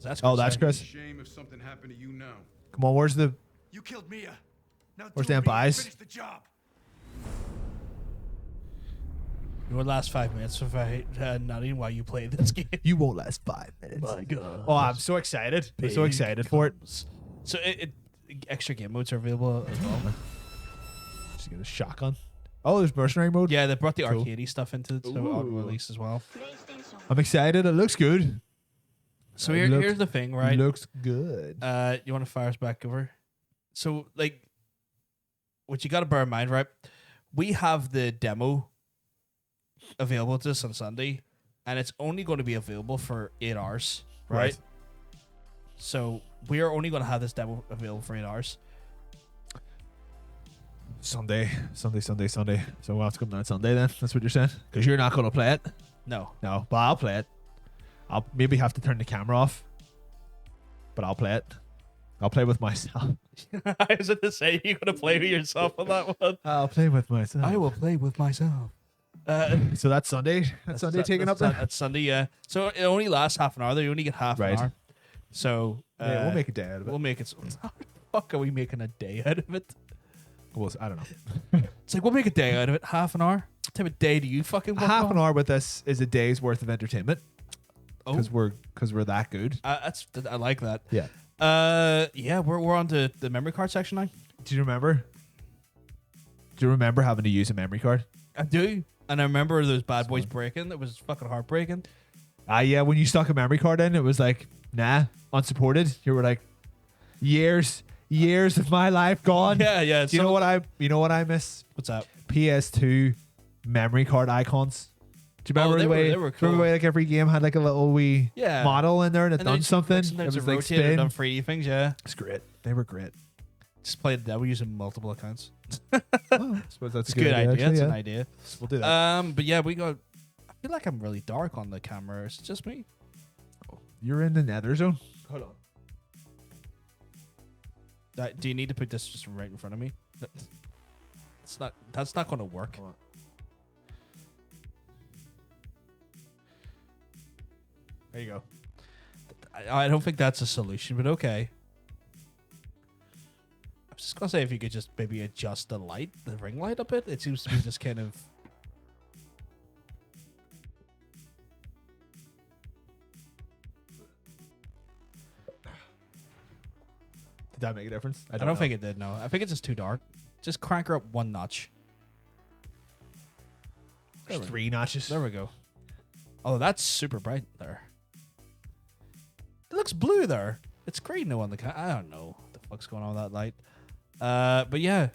that's Oh, that's Chris. Shame if something happened to you now. Come on, where's the... You killed Mia. Now Where's do them me and buys? Finish the job. Your last 5 minutes of not even why you play this game. You won't last 5 minutes. My God. Oh, I'm so excited. I'm so excited for it. So extra game modes are available as well. Just get a shotgun. Oh, there's mercenary mode? Yeah, they brought the Cool. arcadey stuff into on Ooh. release as well. I'm excited. It looks good. So It looks- here's the thing, right? Looks good. You want to fire us back over? So like, what you got to bear in mind, right? We have the demo available to us on Sunday, and it's only going to be available for 8 hours, right? Right. So we are only going to have this demo available for 8 hours. Sunday. So we'll have to come down Sunday then. That's what you're saying? Because you're not going to play it? No, No, but I'll play it. I'll maybe have to turn the camera off. But I'll play it. I'll play with myself. I was going to say, you're going to play with yourself on that one. I'll play with myself. I will play with myself. So that's Sunday. That's Sunday taken up there. That's Sunday, yeah. So it only lasts half an hour. They only get half an hour. So yeah, we'll make a day out of it. We'll make it. How the fuck are we making a day out of it? Well, I don't know. It's like we'll make a day out of it. Half an hour. What type of day do you fucking work Half on? an hour with us is a day's worth of entertainment. Because we're that good. I like that. Yeah. Yeah, we're on to the memory card section now. Do you remember? Do you remember having to use a memory card? I do. And I remember those bad boys breaking. It was fucking heartbreaking. Yeah, when you stuck a memory card in, it was like, nah, unsupported. You were like, years of my life gone. Yeah. Do you know what I miss? What's that? PS2 memory card icons. Do you remember they were cool. Remember the way like every game had like a little wee model in there and it done something? Sometimes it was it like rotated spin. on 3D things, yeah. It's great. They were great. Just played that. We're using multiple accounts. I suppose that's It's a good idea. Actually, It's yeah. an idea. We'll do that. But yeah, we got. I feel like I'm really dark on the camera. Is it just me? You're in the nether zone. Hold on. Do you need to put this just right in front of me? It's not. That's not going to work. There you go. I don't think that's a solution, but okay. I was just gonna say if you could just maybe adjust the light, the ring light a bit. It seems to be just kind of. Did that make a difference? I don't think it did. No, I think it's just too dark. Just crank her up one notch. There's 3 notches. There we go. Oh, that's super bright there. It looks blue there. It's green though on the I don't know what the fuck's going on with that light. But yeah.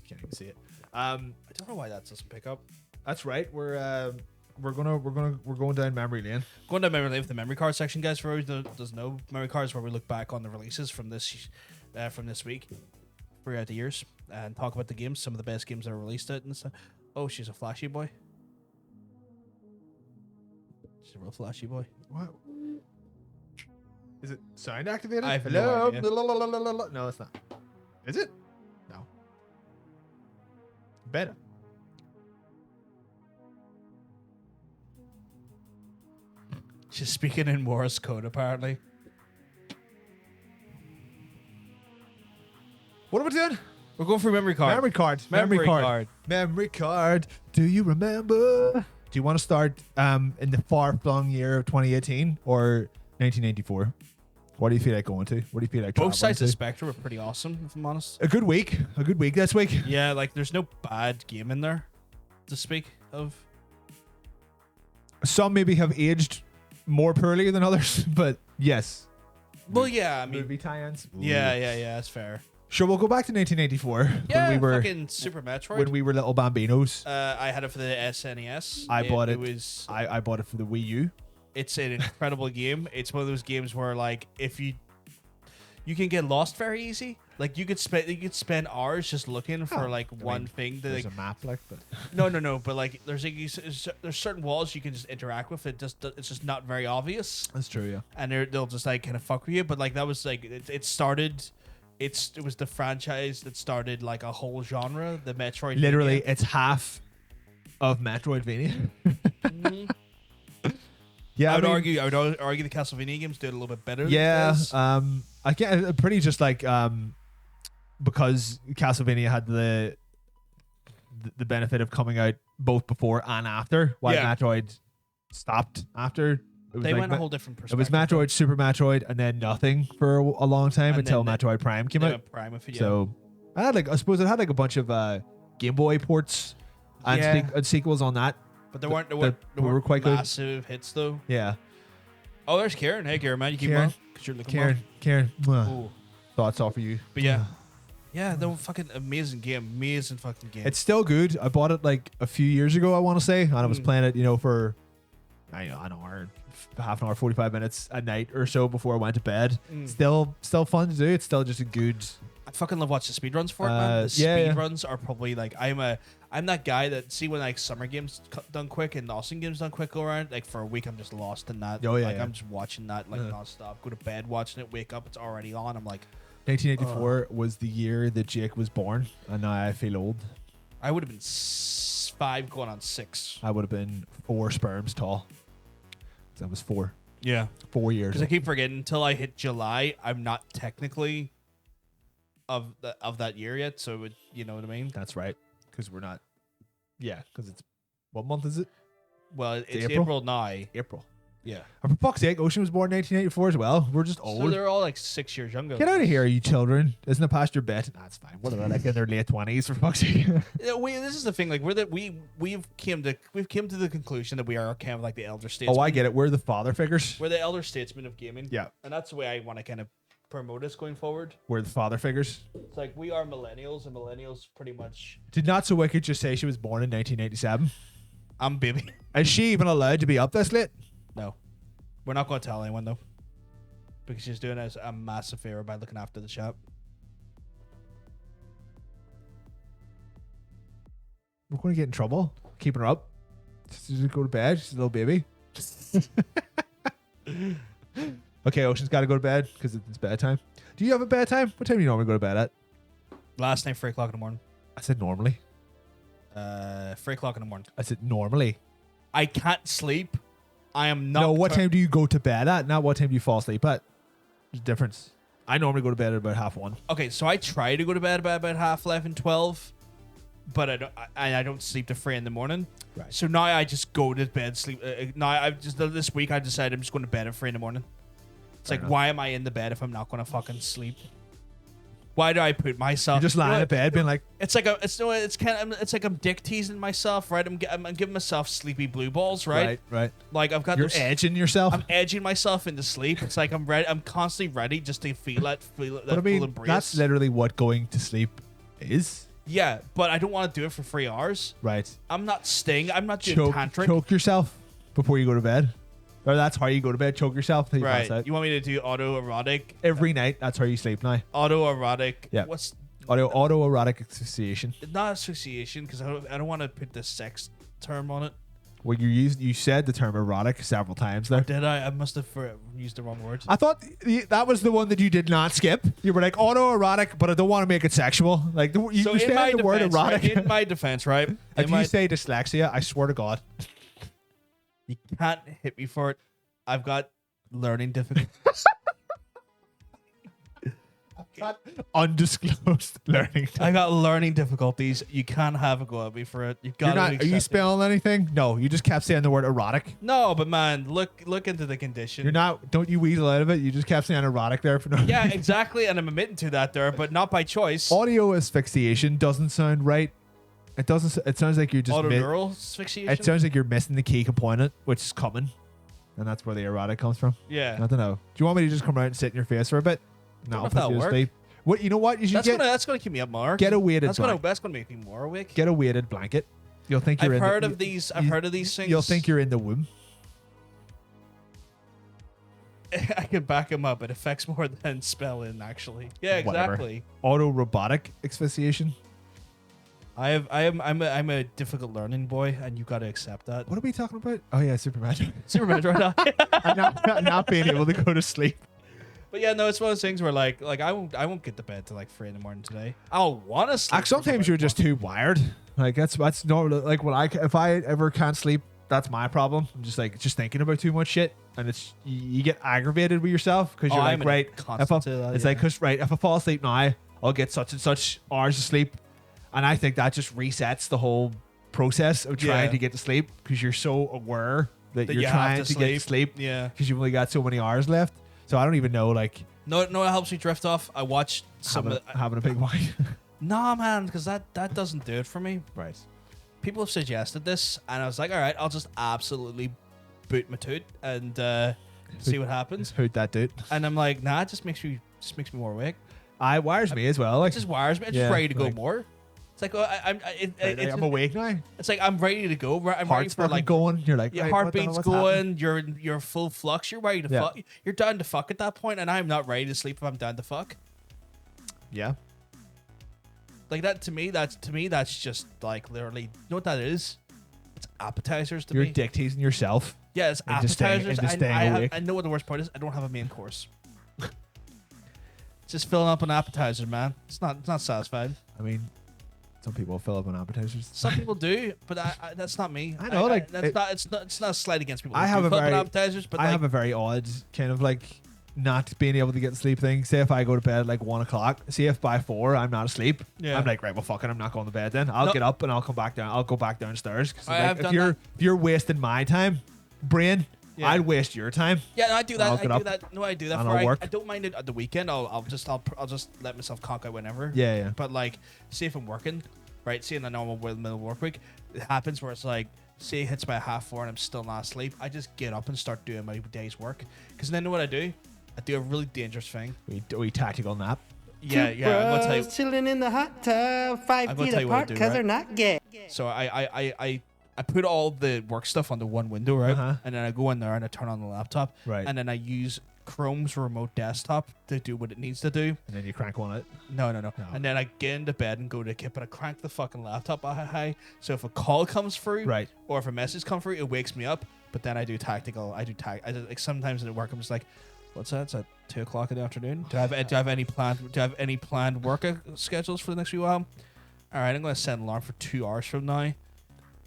Can't even see it. I don't know why that doesn't pick up. That's right. We're going down memory lane. Going down memory lane with the memory card section, guys. For everyone that doesn't know, memory cards where we look back on the releases from this week throughout the years and talk about the games, some of the best games that are released it and stuff. Oh, she's a flashy boy. She's a real flashy boy. What? Is it sound activated? I have Hello? no idea. No, it's not. Is it? No. Better. She's speaking in Morse code, apparently. What are we doing? We're going for memory card. Memory card. Memory card. Memory card. Do you remember? Do you want to start in the far-flung year of 2018 or 1984? What do you feel like going to? What do you feel like Both sides of traveling the to? spectrum are pretty awesome, if I'm honest. A good week this week. Yeah, like there's no bad game in there to speak of. Some maybe have aged more poorly than others, but yes. Well, yeah, I mean, movie tie-ins. Yeah, that's fair. Sure, we'll go back to 1984 Yeah, when we were fucking Super Metroid. when we were little bambinos. I had it for the SNES. I bought it. I bought it for the Wii U. It's an incredible game. It's one of those games where like if you can get lost very easy. Like you could spend hours just looking for one thing. There's a map like that. No. But like there's certain walls you can just interact with. It's just not very obvious. That's true, yeah. And they'll just like kind of fuck with you. But like that was like it started. It was the franchise that started like a whole genre, the Metroid. Literally, it's half of Metroidvania. Yeah, I would argue the Castlevania games did a little bit better. Yeah, than I get pretty just like because Castlevania had the benefit of coming out both before and after, while Metroid stopped after. They went a whole different It perspective. was Metroid, Super Metroid, and then nothing for a long time until Metroid Prime came out. Prime, So I suppose it had like a bunch of Game Boy ports and sequels on that. But there weren't were quite good. massive hits though. Yeah. Oh, there's Karen. Hey, Karen, man, you keep on because you're looking. Karen. Ooh. Thoughts all for you. But yeah, the fucking amazing fucking game. It's still good. I bought it like a few years ago, I want to say, and I was playing it, for an hour, half an hour, 45 minutes a night or so before I went to bed. Still fun to do. It's still just a good. I fucking love watching the speedruns for it, man. The speedruns are probably like I'm that guy that see when like summer games done quick and Austin games done quick go around. Like for a week, I'm just lost in that. Oh, yeah, like yeah. I'm just watching that like nonstop. Go to bed watching it. Wake up, it's already on. I'm like, 1984 was the year that Jake was born, and now I feel old. I would have been 5 going on 6. I would have been 4 sperms tall. That was 4. Yeah, 4 years. because I keep forgetting until I hit July, I'm not technically of that year yet. So it would, you know what I mean? That's right. Because we're not. Yeah, because it's. What month is it? Well, it's April? April now. April. Yeah. And for fuck's sake, Ocean was born in 1984 as well. We're just So old. they're all like 6 years younger. Get out of here, you children. Isn't it past your bet? That's fine. What about like in their late 20s, for fuck's sake? Yeah, this is the thing. Like we've came to the conclusion that we are kind of like the elder statesmen. Oh, I get it. We're the father figures. We're the elder statesmen of gaming. Yeah. And that's the way I want to kind of promote us going forward. We're the father figures. It's like we are millennials, and millennials pretty much. Did Not So Wicked just say she was born in 1987? I'm baby. Is she even allowed to be up this late? No, we're not going to tell anyone though, because she's doing us a massive favor by looking after the shop. We're going to get in trouble. Keeping her up. Just go to bed. She's a little baby. Okay, Ocean's got to go to bed because it's bedtime. Do you have a bedtime? What time do you normally go to bed at? Last night, 3 o'clock in the morning. I said normally. 3 o'clock in the morning. I said normally. I can't sleep. I am not. No, what time do you go to bed at? Not what time do you fall asleep at. There's a difference. I normally go to bed at about 1:30. Okay, so I try to go to bed about 11:30, 12, but I don't sleep to 3 in the morning. Right. So now I just go to bed, sleep. Now I just this week I decided I'm just going to bed at 3 in the morning. It's Fair like, enough. why am I in the bed if I'm not going to fucking sleep? Why do I put myself? You're just lying in bed being like, It's like it's like I'm dick teasing myself, right? I'm giving myself sleepy blue balls, right? right. Like I've got You're those, edging yourself. I'm edging myself into sleep. It's like I'm ready. I'm constantly ready just to feel it. But I Full mean, embrace. that's literally what going to sleep is. Yeah, but I don't want to do it for 3 hours. Right. I'm not staying. I'm not doing tantric. Choke yourself before you go to bed. Or that's how you go to bed. Choke yourself till you pass Right. out. You want me to do autoerotic? Every night, that's how you sleep now. Autoerotic. Yeah. What's Autoerotic asphyxiation. not association? Because I don't want to put the sex term on it. Well, you said the term erotic several times there. Did I? I must have used the wrong word. I thought that was the one that you did not skip. You were like autoerotic, but I don't want to make it sexual. Like you So in said my the word defense, erotic. right, in my defense, right? If in you my- say dyslexia, I swear to God. you can't hit me for it. I've got learning difficulties. Undisclosed learning. I got learning difficulties. You can't have a go at me for it. You've You're got not. to Are you accept it. spelling anything? No, you just kept saying the word erotic. No, but man, look into the condition. You're not. Don't you weasel out of it? You just kept saying erotic there for no. Yeah, reason. exactly, and I'm admitting to that there, but not by choice. Audio asphyxiation doesn't sound right. It doesn't. It sounds like you're just. Autoneural asphyxiation. It sounds like you're missing the key component, which is coming, and that's where the erotic comes from. Yeah. I don't know. Do you want me to just come around and sit in your face for a bit? Don't know No, if that'll work. sleep. What? You know what? You should That's gonna keep me up, Mark. get a weighted That's gonna make me more awake. get a weighted blanket. You'll think you're. I've in heard the, of these. I've heard of these things. You'll think you're in the womb. I can back him up. It affects more than spelling, actually. Yeah, Whatever. exactly. Auto robotic asphyxiation. I'm a difficult learning boy, and you got to accept that. What are we talking about? Oh yeah, Superman. Superman right now. I'm not being able to go to sleep. But yeah, no, it's one of those things where like I won't get to bed till like 3 in the morning today. I'll want to sleep. Sometimes you're just too wired. Like that's not like when if I ever can't sleep, that's my problem. I'm just thinking about too much shit, and it's you get aggravated with yourself because you're I'm like right. constant to that, It's yeah. like because right, if I fall asleep now, I'll get such and such hours of sleep, and I think that just resets the whole process of trying Yeah. to get to sleep because you're so aware that That you're you have trying to to get to sleep. Yeah. because you've only got so many hours left. So I don't even know like No, it helps me drift off. I watched having a big wine. Nah, man, because that doesn't do it for me. Right. People have suggested this, and I was like, all right, I'll just absolutely boot my toot and see what happens. Who'd that dude? And I'm like, nah, it just makes me more awake. I wires me as well. Like It just wires me. I'm Yeah, just ready to go like- more. It's like I'm awake now. It's like I'm ready to go. I'm ready Heart's for fucking like going. You're like your right, heartbeat's what's happening? going. You're full flux. You're ready to Yeah. fuck. You're down to fuck at that point, and I'm not ready to sleep if I'm down to fuck. Yeah. Like that to me, that's just like literally. You know what that is? It's appetizers to You're me. dictating yourself. Yeah, it's into staying- appetizers. into staying awake. I know what the worst part is. I don't have a main course. Just filling up an appetizer, man. It's not satisfied. I mean, some people fill up on appetizers. Some people do, but that's not me. I know, like, that's it's not a slight against people. I who have do a fill up on very, appetizers, but I like, have a very odd kind of like not being able to get sleep thing. Say if I go to bed at like 1 o'clock, see if by 4 I'm not asleep, Yeah. I'm like, right, well, fuck it, I'm not going to bed then. I'll No. get up and I'll come back down. I'll go back downstairs. 'Cause, I like, have if done you're that. if you're wasting my time, brain, Yeah. I'd waste your time. yeah, no, I do that. I'll I get do up that. No, I do that. and For I'll work. I don't mind it at the weekend. I'll just let myself conk out whenever. Yeah, yeah. But like, say if I'm working, right? See in the normal middle of work week, it happens where it's like, say it hits by 4:30 and I'm still not asleep. I just get up and start doing my day's work. Because then, know what I do? I do a really dangerous thing. We tactical nap. Yeah, I'm gonna tell you. Chilling in the hot tub, 5 I'm gonna feet tell you what I apart do, because right? they're not gay. So I put all the work stuff onto one window, right? Uh-huh. And then I go in there and I turn on the laptop. Right. And then I use Chrome's remote desktop to do what it needs to do. And then you crank one out. No. And then I get into bed and go to kip, but I crank the fucking laptop high. So if a call comes through, Right. or if a message comes through, it wakes me up. But then I do tactical. Like sometimes at work, I'm just like, what's that? It's at 2 o'clock in the afternoon. Do I have any planned work schedules for the next few while? All right, I'm gonna set an alarm for 2 hours from now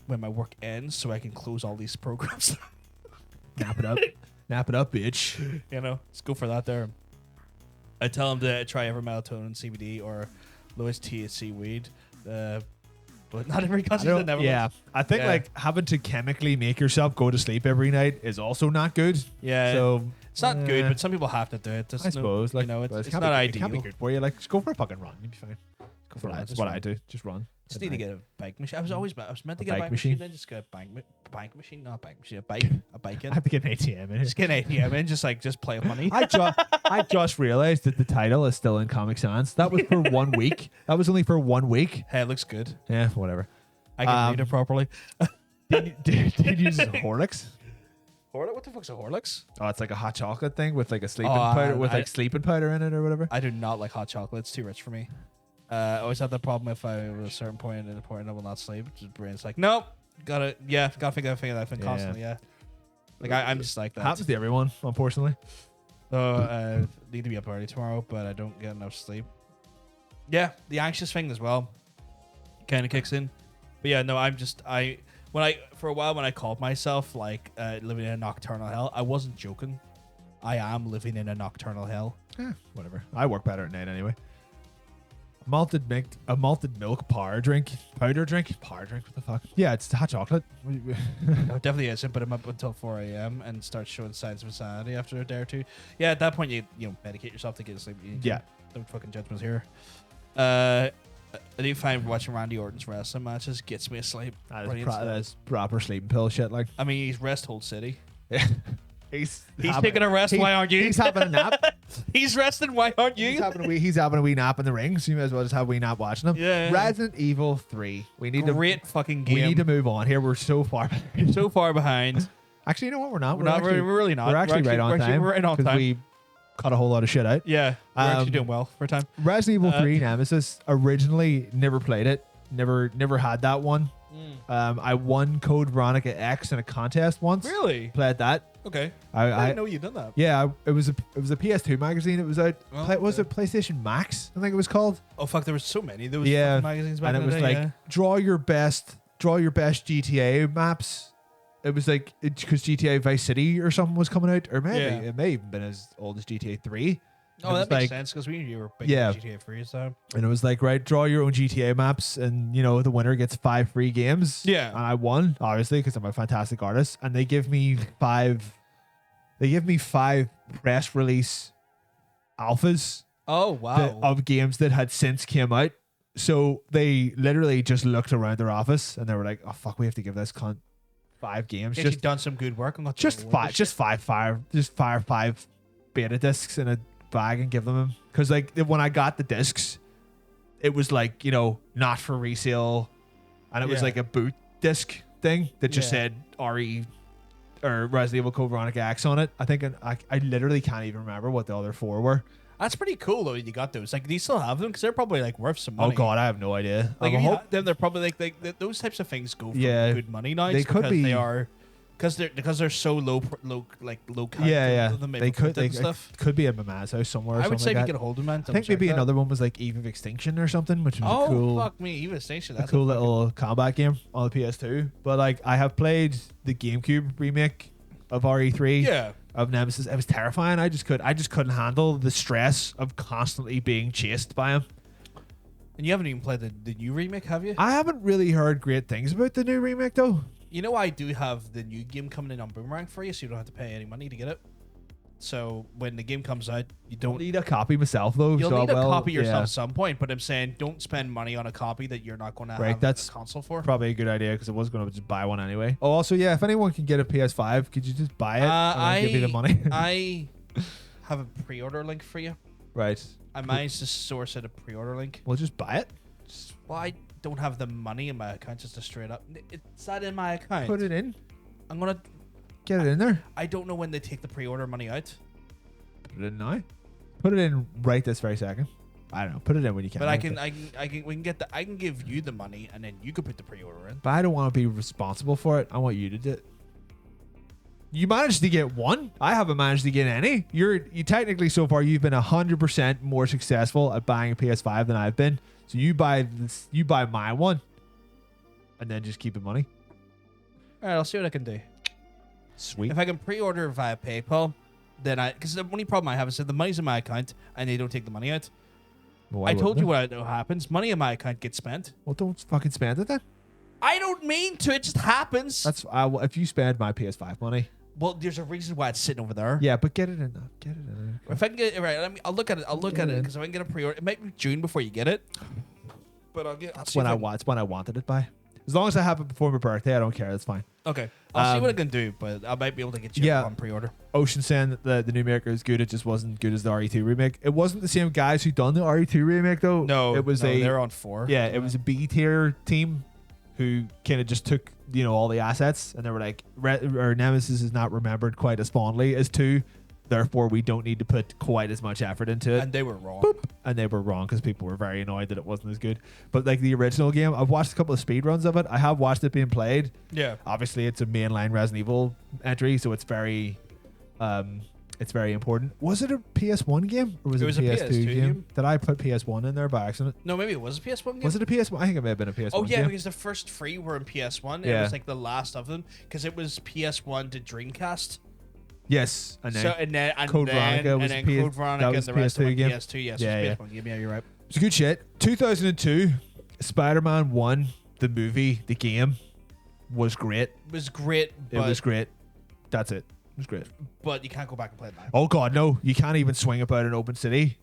when my work ends, so I can close all these programs. Nap it up. Nap it up, bitch. You know, let's go for that there. I tell them to try every melatonin, CBD, or lowest THC weed. But not every country that never. Yeah, I think Yeah. like having to chemically make yourself go to sleep every night is also not good. Yeah. So It's not good, but some people have to do it. There's I suppose, no, like, you know, but it's can't not be, ideal. It can't be good for you. Like, just go for a fucking run. You'll be fine. Go for Yeah, That's just what run. I do. Just run. Just at need to night. get a bike machine. I was meant to A get a bike bike machine. machine? Then just get a bike machine, not a bike machine, a bike in. I have to get an ATM in here. Just get an ATM in, just play with money. I just realized that the title is still in Comic Sans. That was for 1 week. That was only for 1 week. Hey, it looks good. Yeah, whatever. I can read it properly. Did you use Horlicks? Horlicks? What the fuck's a Horlicks? Oh, it's like a hot chocolate thing with like a sleeping Oh, powder with I- like sleeping powder in it or whatever. I do not like hot chocolate. It's too rich for me. I always have that problem if I at a certain point in the point I will not sleep. Just brain's like, nope, gotta figure that thing constantly. Yeah, like I'm just like that. Happens to everyone, unfortunately. So need to be up early tomorrow, but I don't get enough sleep. Yeah, the anxious thing as well kind of kicks in. But yeah, no, for a while when I called myself like living in a nocturnal hell, I wasn't joking. I am living in a nocturnal hell. Whatever. I work better at night anyway. A malted milk powder drink. What the fuck? Yeah, it's hot chocolate. No, it definitely isn't, but I'm up until 4 a.m. and start showing signs of insanity after a day or two. Yeah, at that point you medicate yourself to get to sleep. Yeah. Don't fucking judgments here. I do find watching Randy Orton's wrestling matches gets me asleep. That is proper sleeping pill shit. Like, I mean, he's rest hold city. yeah. He's taking a rest. Why aren't you? He's having a nap. He's resting. Why aren't you? He's having a wee nap in the ring. So you might as well just have a wee nap watching him. Yeah. Resident Evil 3. We need Great fucking game. We need to move on here. We're so far behind. So far behind. Actually, you know what? We're not. We're really not. We're actually right on time. We're right on 'cause time. we cut a whole lot of shit out. Yeah, we're actually doing well for time. Resident Evil 3 Nemesis. Originally, never played it. Never had that one. I won Code Veronica X in a contest once. Really? Played that. Okay. I didn't know you'd done that. Yeah, it was a PS2 magazine. It was out. Oh, Was it PlayStation Max? I think it was called. Oh fuck, there was so many. There was Yeah, magazines back and in it the was day, like yeah. draw your best GTA maps. It was like because GTA Vice City or something was coming out, or maybe it may even been as old as GTA 3. Oh, And it that was makes like, sense because you were big Yeah. GTA 3 so. And it was like, right, draw your own GTA maps, and the winner gets 5 free games. Yeah. And I won, obviously, because I'm a fantastic artist. And they give me 5. They give me 5 press release alphas. Oh wow. Of games that had since came out. So they literally just looked around their office and they were like, "Oh fuck, we have to give this cunt 5 games." You've done some good work on that. Just fire 5 beta discs in a bag and give them because like when I got the discs, it was like not for resale, and it was like a boot disc thing that just said RE or Resident Evil Code Veronica X on it. I think I literally can't even remember what the other 4 were. That's pretty cool though. You got those. Like, do you still have them? Because they're probably like worth some money. Oh God, I have no idea. Like, I if you hope have them, they're probably like those types of things go for Yeah. good money now. They It's could because be- They are because they're so low count. yeah. Them They could and stuff. it could be in my man's house somewhere. Or I would say something if you like get that. a hold of them, man. I think maybe another one was like Eve of Extinction or something, which was Oh a cool, fuck me, even station. a That's cool little combat game on the PS2. But like, I have played the GameCube remake of RE3. Yeah. Of Nemesis. It was terrifying. I just couldn't handle the stress of constantly being chased by him. And you haven't even played the new remake, have you? I haven't really heard great things about the new remake though. You know, I do have the new game coming in on Boomerang for you, so you don't have to pay any money to get it. So when the game comes out, you I'll don't need a copy myself though. You'll so need I a will- copy yourself yeah. at some point, but I'm saying don't spend money on a copy that you're not going to Right, have that's a console for. Probably a good idea because I was going to just buy one anyway. Oh, also, yeah, if anyone can get a PS5, could you just buy it and I'll give you the money? I have a pre-order link for you. Right. I managed to source out a pre-order link. Well, just buy it. Well, I don't have the money in my account, just to straight up. It's not in my account. Put it in. I'm gonna Get it in there. I don't know when they take the pre-order money out. Put it in now. Put it in right this very second. I don't know. Put it in when you can. But I can we can get the I can give you the money and then you can put the pre-order in. But I don't want to be responsible for it. I want you to do it. You managed to get one. I haven't managed to get any. You technically so far you've been 100% more successful at buying a PS5 than I've been. So you buy this. You buy my one, and then just keep the money. All right, I'll see what I can do. Sweet. If I can pre-order via PayPal, then because the only problem I have is that the money's in my account and they don't take the money out. Why I told wouldn't you they? what happens. Money in my account gets spent. Well, don't fucking spend it then. I don't mean to. It just happens. That's if you spend my PS5 money. Well, there's a reason why it's sitting over there. Yeah, but get it in. Get it in. If I can get it right, I'll look at it. I'll look at it because if I can get a pre-order, it might be June before you get it. But I'll get. That's when It's when I wanted it by. As long as I have it before my birthday, I don't care. That's fine. Okay, I'll see what I can do, but I might be able to get you on pre-order. Ocean saying that the new maker is good. It just wasn't good as the RE2 remake. It wasn't the same guys who done the RE2 remake though. No, it was they're on 4. Yeah, it was a B tier team who kind of just took all the assets and they were like, or Nemesis is not remembered quite as fondly as 2. Therefore, we don't need to put quite as much effort into it. And they were wrong. Boop. And they were wrong because people were very annoyed that it wasn't as good. But like the original game, I've watched a couple of speed runs of it. I have watched it being played. Yeah. Obviously, it's a mainline Resident Evil entry, so it's very important. Was it a PS1 game or was it a PS2 game? Did I put PS1 in there by accident? No, maybe it was a PS1 game. Was it a PS1? I think it may have been a PS1 Oh yeah, game. because the first 3 were in PS1. Yeah. It was like the last of them because it was PS1 to Dreamcast. Yes, and then Code Veronica was and PS, Code Veronica that and was the rest of PS2 it game. PS2. Yes, Yeah, it yeah. was PS1 game. Yeah, you're right. It's good shit. 2002, Spider-Man 1, the movie, the game, was great. It was great. It was great. That's it. It was great. But you can't go back and play it back. Oh god, no! You can't even swing about an open city.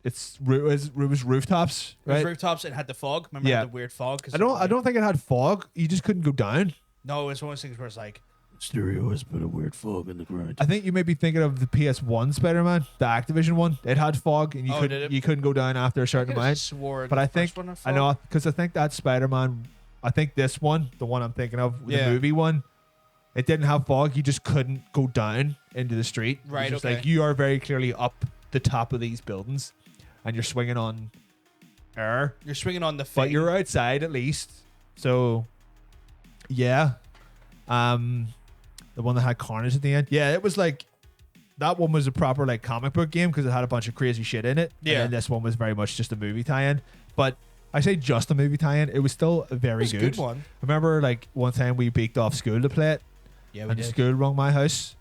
It was rooftops, It was right? rooftops. It had the fog. Remember it had the weird fog? 'Cause I don't think it had fog. You just couldn't go down. No, it was one of those things where it's like Stereo has put a weird fog in the ground. I think you may be thinking of the PS1 Spider-Man, the Activision one. It had fog, and Oh, did it? you couldn't go down after a certain could've amount. swore But the I think first one had I know fog. because I think that Spider-Man. I think this one, the one I'm thinking of, the Yeah. movie one, it didn't have fog. You just couldn't go down into the street. It was Right, just okay. like you are very clearly up the top of these buildings, and you're swinging on air. you're swinging on the. But thing. you're outside at least. So, yeah. The one that had Carnage at the end. Yeah, it was like that one was a proper like comic book game because it had a bunch of crazy shit in it. Yeah. And then this one was very much just a movie tie-in. But I say just a movie tie-in. It was still a very It was a good one. Remember like one time we beaked off school to play it. Yeah, we and did. the school rung my house.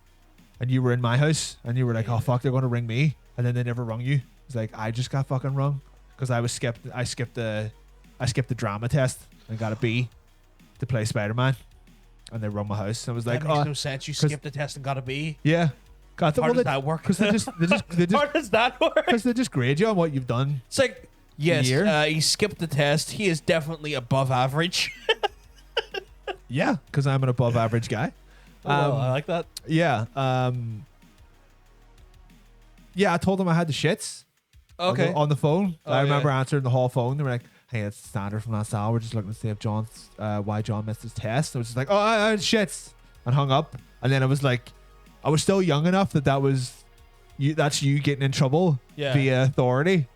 And you were in my house. And you were like, oh fuck, they're going to ring me. And then they never rung you. It's like, I just got fucking rung. Because I skipped the drama test and got a B to play Spider-Man. And they run my house. And I was like, that makes oh, no sense. You skipped the test and got a B. yeah. God, How does that work? Because they just How does that work? because they just grade you on what you've done. It's like, yes, Year. he skipped the test. He is definitely above average. Yeah, because I'm an above average guy. I like that. Yeah. Yeah, I told them I had the shits. Okay. On the phone. Oh, I remember yeah. answering the whole phone. They were like, hey, it's standard from last hour. We're just looking to see if why John missed his test. I was just like, oh, I had shits. And hung up. And then I was like, I was still young enough that was that's you getting in trouble Yeah. via authority.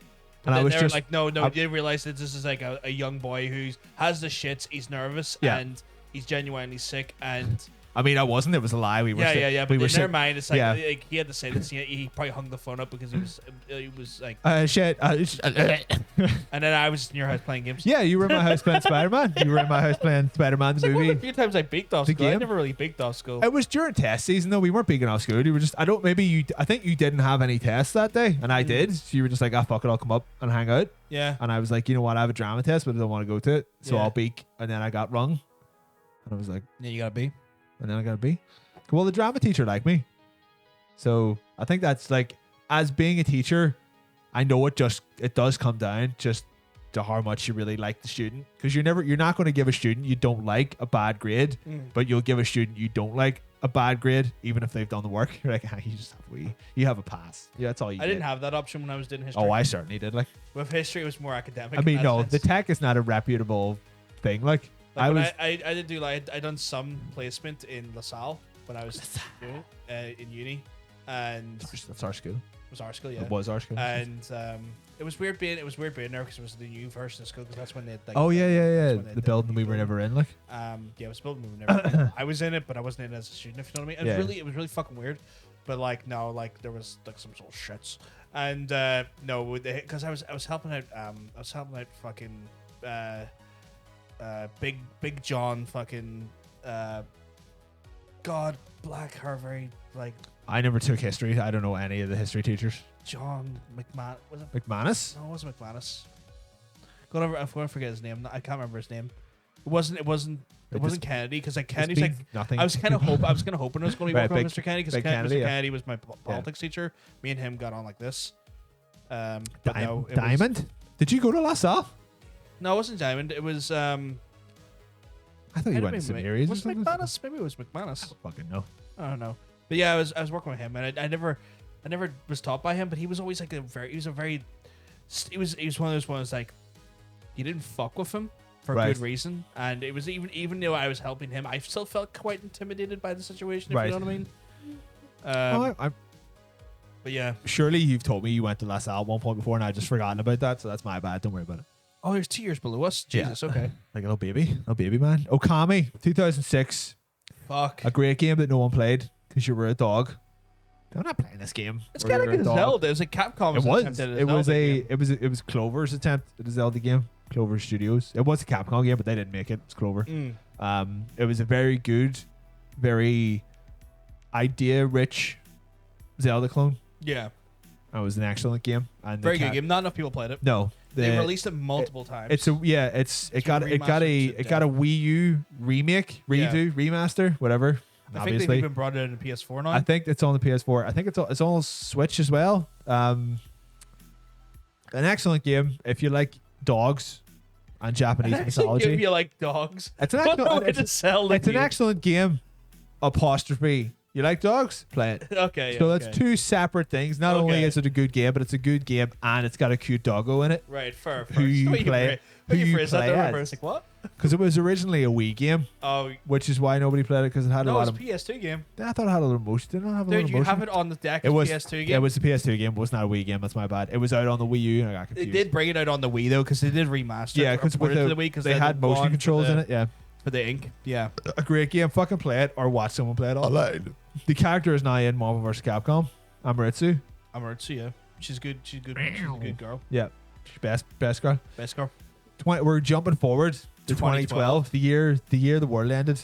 And I was just like, no, you didn't realize that this is like a young boy who has the shits. He's nervous and he's genuinely sick. And I mean, I wasn't. It was a lie. We were. But We were in their mind, it's like, yeah. like he had to say this. He probably hung the phone up because he was like, shit. and then I was in your house playing games. Yeah, you were in my house playing Spider-Man. You were in my house playing Spider-Man the It's like one movie. of the few times I beaked off The school. I game? never really beaked off school. It was during test season though. We weren't beaking off school. You were just. I don't. Maybe you. I think you didn't have any tests that day, and I did. So you were just like, ah, fuck it, I'll come up and hang out. Yeah. And I was like, you know what? I have a drama test, but I don't want to go to it, so Yeah. I'll beak. And then I got rung, and I was like, Yeah, you got a B. and then I got a B. Well, the drama teacher liked me, so I think that's like, as being a teacher, I know it does come down just to how much you really like the student, because you're not going to give a student you don't like a bad grade, but you'll give a student you don't like a bad grade even if they've done the work. You're like, you have a pass. Yeah, that's all you. I didn't have that option when I was doing history. Oh, I certainly did. Like, with history, it was more academic. I mean, in that no, sense. the tech is not a reputable thing. Like I When was. I did do like I done some placement in LaSalle when I was doing it, in uni, and That's our school. it was our school, yeah. It was our school. And it was weird being there because it was the new version of school because that's when they had, like, Oh yeah. that's when they The had building we were never in. Like. yeah, it was building we were never in. I was in it, but I wasn't in it as a student. If you know what I mean. Yeah. It was really fucking weird. But like no, like there was like some sort of shits, and no, because I was helping out fucking Big John fucking God, black hair, very like I never took history. I don't know any of the history teachers. John McMahon. Was it McManus? No, it wasn't McManus. I'm going to forget his name. I can't remember his name. It wasn't Kennedy, because like Kennedy's like nothing. I was kind of hoping it was going to be Right, working big- with Mr. Kennedy, because big Mr. Kennedy, yeah. Kennedy was my politics teacher. Me and him got on like this. But no, it was- Diamond? Did you go to LaSalle? No, it wasn't Diamond. It was I thought you might went have to been St. Mary's or Was it something. McManus? Maybe it was McManus. Fucking no. I don't know. But yeah, I was working with him, and I never was taught by him. But he was always like he was one of those ones like you didn't fuck with him for Right. good reason, and it was even though I was helping him, I still felt quite intimidated by the situation. If Right. you know what I mean. Well, But yeah. surely you've told me you went to LaSalle at one point before, and I just forgotten about that. So that's my bad. Don't worry about it. Oh, there's 2 years below us. Jesus. Okay. Like a little baby man. Okami, 2006. Fuck. A great game that no one played because you were a dog. I'm not playing this game. It's or kind of you're a like a dog. Zelda. It was like Capcom. It was. attempt at a It was Zelda a. game. It was Clover's attempt at a Zelda game. Clover Studios. It was a Capcom game, but they didn't make it. It was Clover. It was a very good, very idea-rich Zelda clone. Yeah. It was an excellent game. And Very good game. Not enough people played it. No, They released it multiple times. It's a it got a Wii U remake, redo, remaster, whatever. I think Obviously, they've even brought it in the PS4 now. I think it's on the PS4. I think it's on Switch as well. An excellent game if you like dogs and Japanese mythology. If you like dogs, It's an What a excellent. way to sell the It's an game. excellent game. Apostrophe. You like dogs? Play it. Okay. So okay. that's two separate things. Not only Okay. is it a good game, but it's a good game and it's got a cute doggo in it. Right, fair. Who you play? Who you phrase that play there? I as? was like, what? Because it was originally a Wii game, Oh, which is why nobody played it because it had a no, lot it's of. a PS2 game. I thought it had a little motion. Did it not have a Dude, little you motion? have it on the deck. It was PS2 game. It was the PS2 game. It was not a Wii game. That's my bad. It was out on the Wii U and I got They confused. did bring it out on the Wii though, because they did remaster. Yeah, because with the the Wii, 'cause they had did motion one controls for in the- it. Yeah, for the ink. Yeah. a great game. Fucking play it or watch someone play it online. The character is now in Marvel vs. Capcom. Amaritsu. Amaritsu, yeah. She's good. She's good. She's a good girl. Yeah, she's best girl. Best girl. We're jumping forward to 2012, the year the world ended,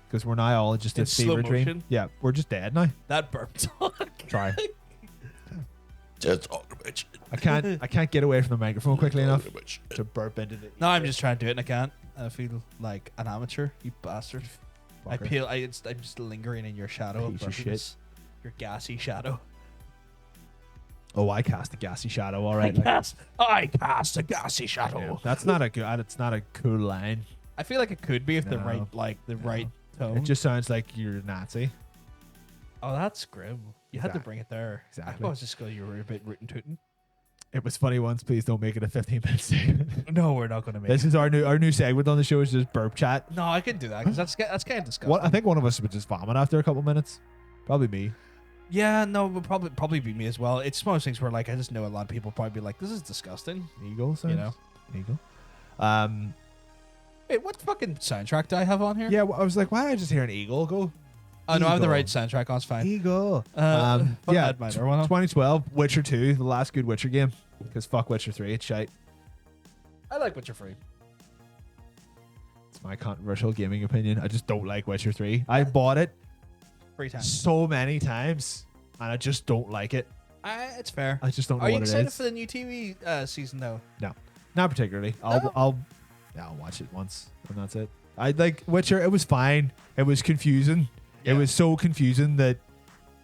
because we're now all just In a fever slow dream. motion? Yeah, we're just dead now. That burp talk. Try. Just talk about I can't get away from the microphone quickly enough to burp into the. No, I'm just trying to do it and I can't. I feel like an amateur, you bastard. Fucker. I'm just lingering in your shadow. Piece of burpiness. Your gassy shadow. Oh, I cast a gassy shadow. All right, like, I cast a gassy shadow. yeah, that's not a good. It's not a cool line. I feel like it could be if the No. right tone. It just sounds like you're a Nazi. Oh, that's grim. You had to Exactly. bring it there. Exactly. I thought it was just because you were a bit rootin' tootin'. It was funny once. Please don't make it a 15-minute segment. No, we're not going to make This it. is our new segment on the show. Is just burp chat. No, I can do that because that's kind of disgusting. What I think one of us would just vomit after a couple minutes. Probably me. Yeah, no, it would probably be me as well. It's one of those things where like I just know a lot of people probably be like, "This is disgusting." Eagle sounds. You know. Eagle. Wait, what fucking soundtrack do I have on here? Yeah, I was like, why did I just hear an eagle go? Oh no, I have the Eagle. right soundtrack on. It's fine. Eagle. Yeah, Yeah, my other one on. 2012, Witcher 2, the last good Witcher game. Because fuck Witcher 3, it's shite. I like Witcher 3. It's my controversial gaming opinion. I just don't like Witcher 3. I bought it 3 times. so many times, and I just don't like it. It's fair. I just don't know Are you what it excited is. for the new TV season though? No, not particularly. I'll watch it once, and that's it. I like Witcher. It was fine. It was confusing. Yeah. It was so confusing that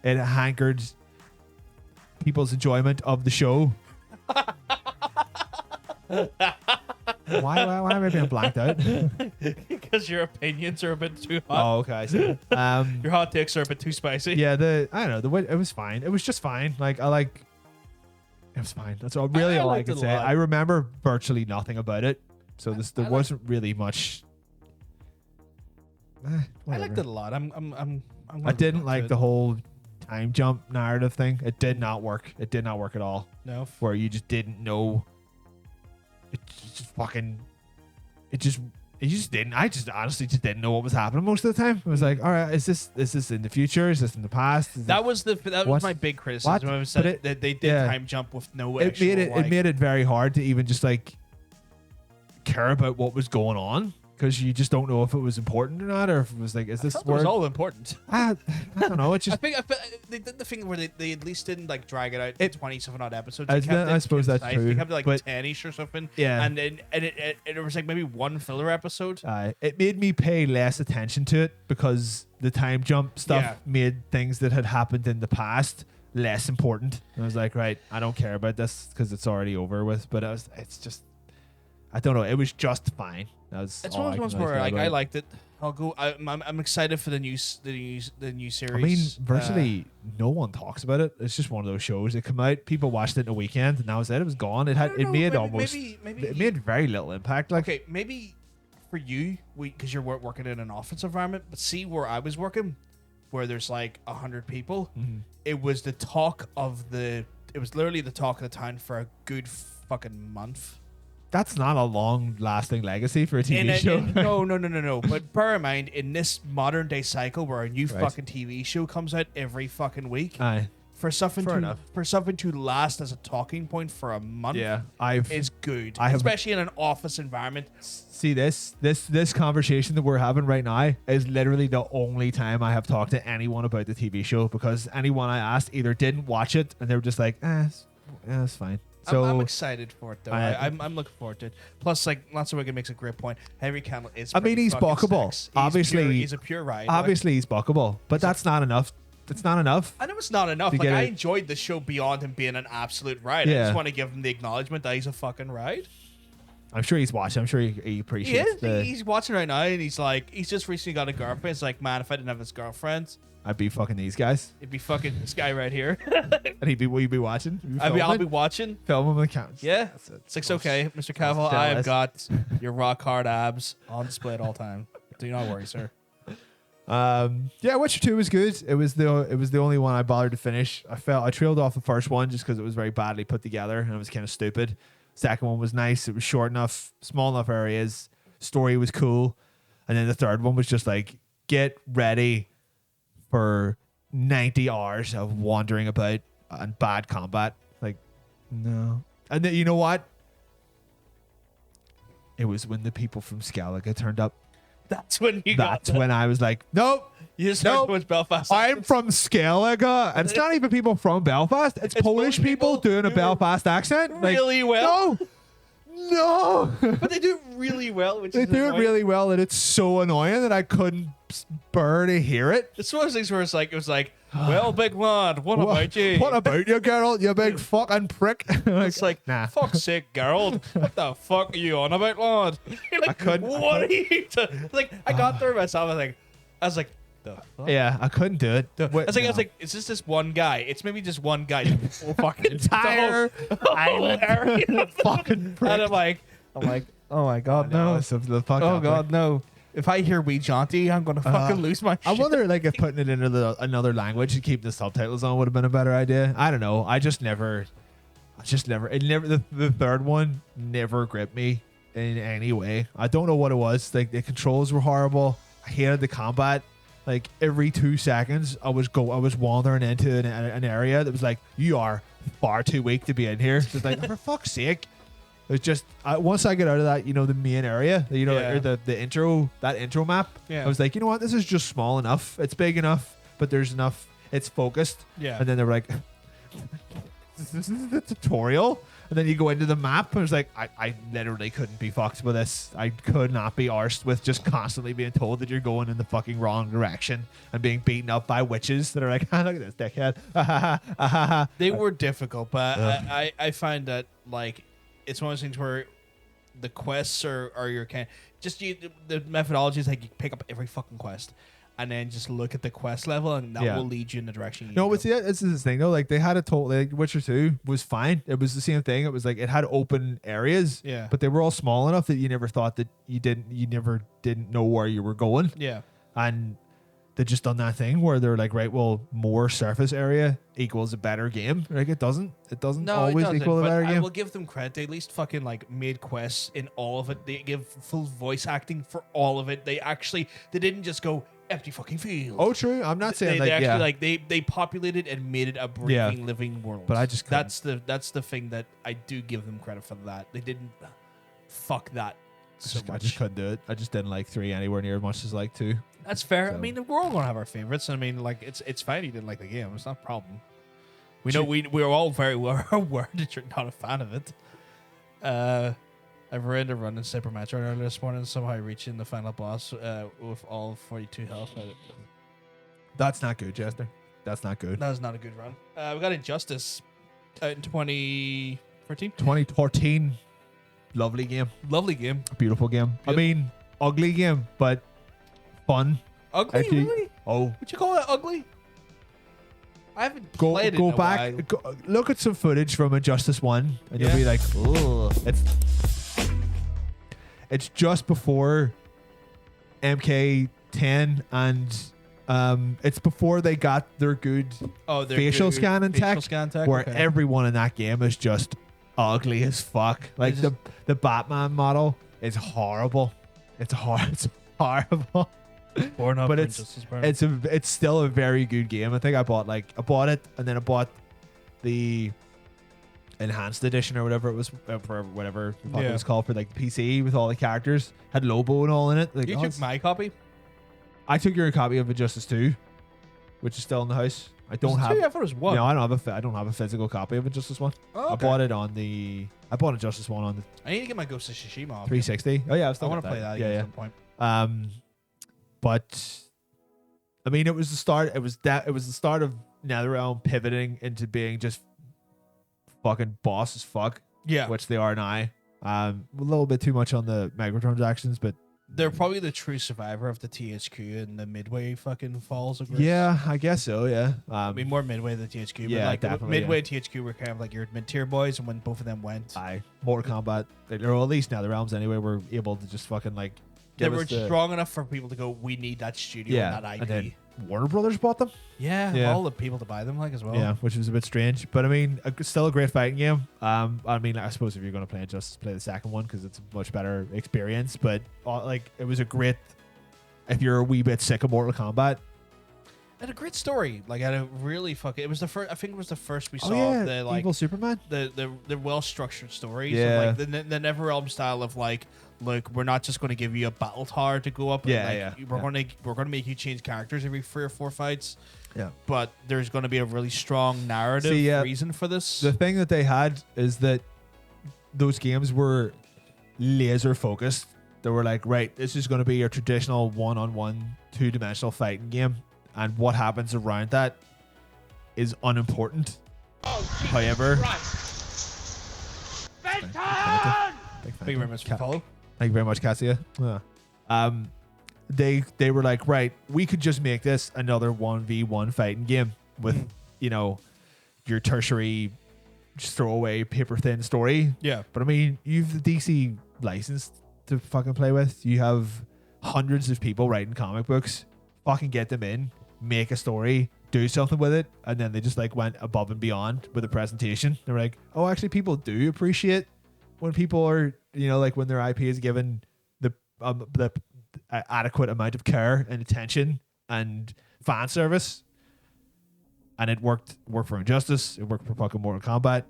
it hankered people's enjoyment of the show. Why am I being blanked out? Because your opinions are a bit too hot. Oh, okay. I see. Your hot takes are a bit too spicy. Yeah, I don't know. It was fine. It was just fine. Like it was fine. That's all I I liked could it a say. lot. I remember virtually nothing about it, so there wasn't really much. I Whatever. liked it a lot. I didn't like the whole time jump narrative thing. It did not work. It did not work at all. No. Where you just didn't know. It just fucking. It just didn't. I just honestly just didn't know what was happening most of the time. I was like, all right, is this in the future? Is this in the past? Is That was What? my big criticism. What? When I But said it- that they did yeah. time jump with no it actual, made it like, it made it very hard to even just like care about what was going on, because you just don't know if it was important or not, or if it was like, is this it was word? all important. I don't know. It's I just think they did the thing where they at least didn't like drag it out to 27 odd episodes. I They kept I it suppose that's concise. true. They kept it like but 10ish or something. Yeah. and it was like maybe one filler episode. it made me pay less attention to it because the time jump stuff Yeah. made things that had happened in the past less important. And I was like, right, I don't care about this because it's already over with. But it's just, I don't know. It was just fine. That's It's all one of I those can ones really where say like about I it. liked it. I'll go. I'm excited for the new series. I mean, virtually no one talks about it. It's just one of those shows. It came out, people watched it in a weekend, and that was it. It was gone. It don't know, made maybe- almost maybe- it made very little impact. Like, okay, maybe for you, because you're working in an office environment, but see where I was working, where there's like 100 people. Mm-hmm. It was the talk of the. It was literally the talk of the town for a good fucking month. that's not a long-lasting legacy for a TV In show. no. But bear in mind, in this modern day cycle where a new Right. fucking TV show comes out every fucking week, Aye. for something Fair to enough. last as a talking point for a month, Yeah, is good, I have- especially in an office environment. See this conversation that we're having right now is literally the only time I have talked to anyone about the TV show, because anyone I asked either didn't watch it and they were just like, it's fine. So I'm excited for it though. I- I'm looking forward to it. Plus, like Lance Wigan makes a great point. Henry Cavill is. I mean, pretty he's fucking bookable. stacks. Obviously, he's a pure ride. obviously he's bookable, but that's not enough. It's not enough. I know it's not enough. to Like, get I it- enjoyed the show beyond him being an absolute ride. I Yeah. just want to give him the acknowledgement that he's a fucking ride. I'm sure he's watching. I'm sure he He appreciates is. the. He's watching right now, and he's like, he's just recently got a girlfriend. It's like, man, if I didn't have this girlfriend, I'd be fucking these guys. it'd be fucking this guy right here. And will you be watching? Will you I'll be filming? watching. Film him accounts. Yeah, That's it. it's okay, Mr. Cavill. I have jealous. got your rock hard abs on display at all time. Do not worry, sir. Yeah, Witcher 2 was good. It was the only one I bothered to finish. I trailed off the first one just because it was very badly put together and it was kind of stupid. Second one was nice. It was short enough, small enough areas. Story was cool, and then the third one was just like, get ready for 90 hours of wandering about and bad combat. Like, no. And then, you know what? It was when the people from Skellige turned up. That's when you That's got when I was like, nope. You just heard Nope. so much Belfast. I'm from Skellige. And it's not even people from Belfast. It's Polish people doing a Belfast accent. Like, really well. No. But they do it really well. Which They is do it annoying. really well, and it's so annoying that I couldn't bear to hear it. It's one of those things where it was like, well, big lad, what about you? What about you, girl? You big fucking prick. It's like, nah. fuck's sake, Gerald. What the fuck are you on about, lad? You're like, I couldn't- What are you? Like, I got there myself. I was like, the fuck? Yeah, I couldn't do it. I was like, is this one guy? It's maybe just one guy. Whole fucking Entire the whole island. area. Fucking prick. And I'm like, oh my god, no. So the fuck Oh up, god, no. If I hear Wee Jaunty, I'm gonna fucking lose my I shit. wonder, like, if putting it into another language and keeping the subtitles on would have been a better idea. I don't know. The third one never gripped me in any way. I don't know what it was. Like, the controls were horrible. I hated the combat. Like, every 2 seconds, I was wandering into an area that was like, you are far too weak to be in here. So it's like, for fuck's sake. It was just once I get out of that, the main area, or the intro map. Yeah. I was like, you know what, this is just small enough. It's big enough, but there's enough. It's focused. Yeah. And then they were like, this is the tutorial. And then you go into the map, and it's like, I literally couldn't be fucked with this. I could not be arsed with just constantly being told that you're going in the fucking wrong direction and being beaten up by witches that are like, look at this dickhead. They were difficult, but I find that, like, it's one of those things where the quests are your kind. The methodology is like you pick up every fucking quest, and then just look at the quest level, and that will lead you in the direction. No, but see, it's this thing though. Like, they had a total. Like, Witcher 2 was fine. It was the same thing. It was like it had open areas. Yeah. But they were all small enough that you never thought that you never didn't know where you were going. Yeah. And they just done that thing where they're like, right, well, more surface area equals a better game. Like, it doesn't always equal a better game. I will give them credit. They at least fucking like made quests in all of it. They give full voice acting for all of it. They didn't just go empty fucking field. Oh, true. I'm not saying they populated and made it a breathing, living world. But I just that's the thing that I do give them credit for. That they didn't fuck that so much. I just couldn't do it. I just didn't like 3 anywhere near as much as like 2. That's fair. So. I mean, we're all gonna have our favorites. I mean, like it's fine. You didn't like the game. It's not a problem. We know we're all very well aware that you're not a fan of it. I've read a run in Super Metroid earlier this morning, somehow reaching the final boss with all 42 health. That's not good, Chester. That's not good. That is not a good run. We got Injustice out in 2014. 2014. Lovely game. Lovely game. Beautiful game. Beautiful. I mean, ugly game, but fun. Ugly? Actually, really? Oh. Would you call it ugly? I haven't played it go in a back. while. Look at some footage from Injustice 1, and you'll be like, oh. It's just before MK10, and it's before they got their good facial scanning tech, where everyone in that game is just ugly as fuck. Like, the Batman model is horrible. It's horrible. But it's still a very good game. I think I bought it, and then I bought the enhanced edition or whatever it was for whatever the fuck it was called for like PC with all the characters, had Lobo and all in it. Like, you took my copy. I took your copy of Injustice 2, which is still in the house. I don't have. I thought it was 1. No, I don't have a physical copy of Injustice 1. Oh, okay. I bought Injustice 1 on the I need to get my Ghost of Tsushima off. 360. Oh yeah, I want to play that at some point. But I mean, it was the start. It was the start of NetherRealm pivoting into being just fucking boss as fuck. Yeah, which they are now. A little bit too much on the microtransactions, but they're probably the true survivor of the THQ and the Midway fucking falls. Of yeah, I guess so. Yeah, I mean more Midway than THQ. Yeah, but like definitely. Midway and THQ were kind of like your mid-tier boys, and when both of them went, Mortal Kombat, or at least NetherRealms anyway, were able to just fucking like. They were strong enough for people to go, we need that studio and that IP. And then Warner Brothers bought them. Yeah, all the people to buy them like as well. Yeah, which was a bit strange. But I mean, still a great fighting game. I mean, I suppose if you're going to play it, just play the second one because it's a much better experience. But it was a great, if you're a wee bit sick of Mortal Kombat. And a great story. Like, I had a really fucking. It was the first. I think it was the first we saw the like Evil Superman. The well structured stories. Yeah. Of, like the NetherRealm style of like, look, we're not just going to give you a battle tower to go up. We're going to make you change characters every 3 or 4 fights. Yeah. But there's going to be a really strong narrative reason for this. The thing that they had is that those games were laser focused. They were like, right, this is going to be your traditional 1-on-1 2-dimensional fighting game. And what happens around that is unimportant. However, Thank you very much for the follow. Thank you very much, Cassia. They were like, right, we could just make this another 1v1 fighting game with your tertiary just throwaway paper thin story. Yeah. But I mean, you've the DC license to fucking play with. You have hundreds of people writing comic books, fucking get them in, make a story, do something with it, and then they just like went above and beyond with a presentation. They're like, oh, actually, people do appreciate when people are, you know, like when their IP is given the adequate amount of care and attention and fan service. And it worked for Injustice. It worked for fucking Mortal Kombat.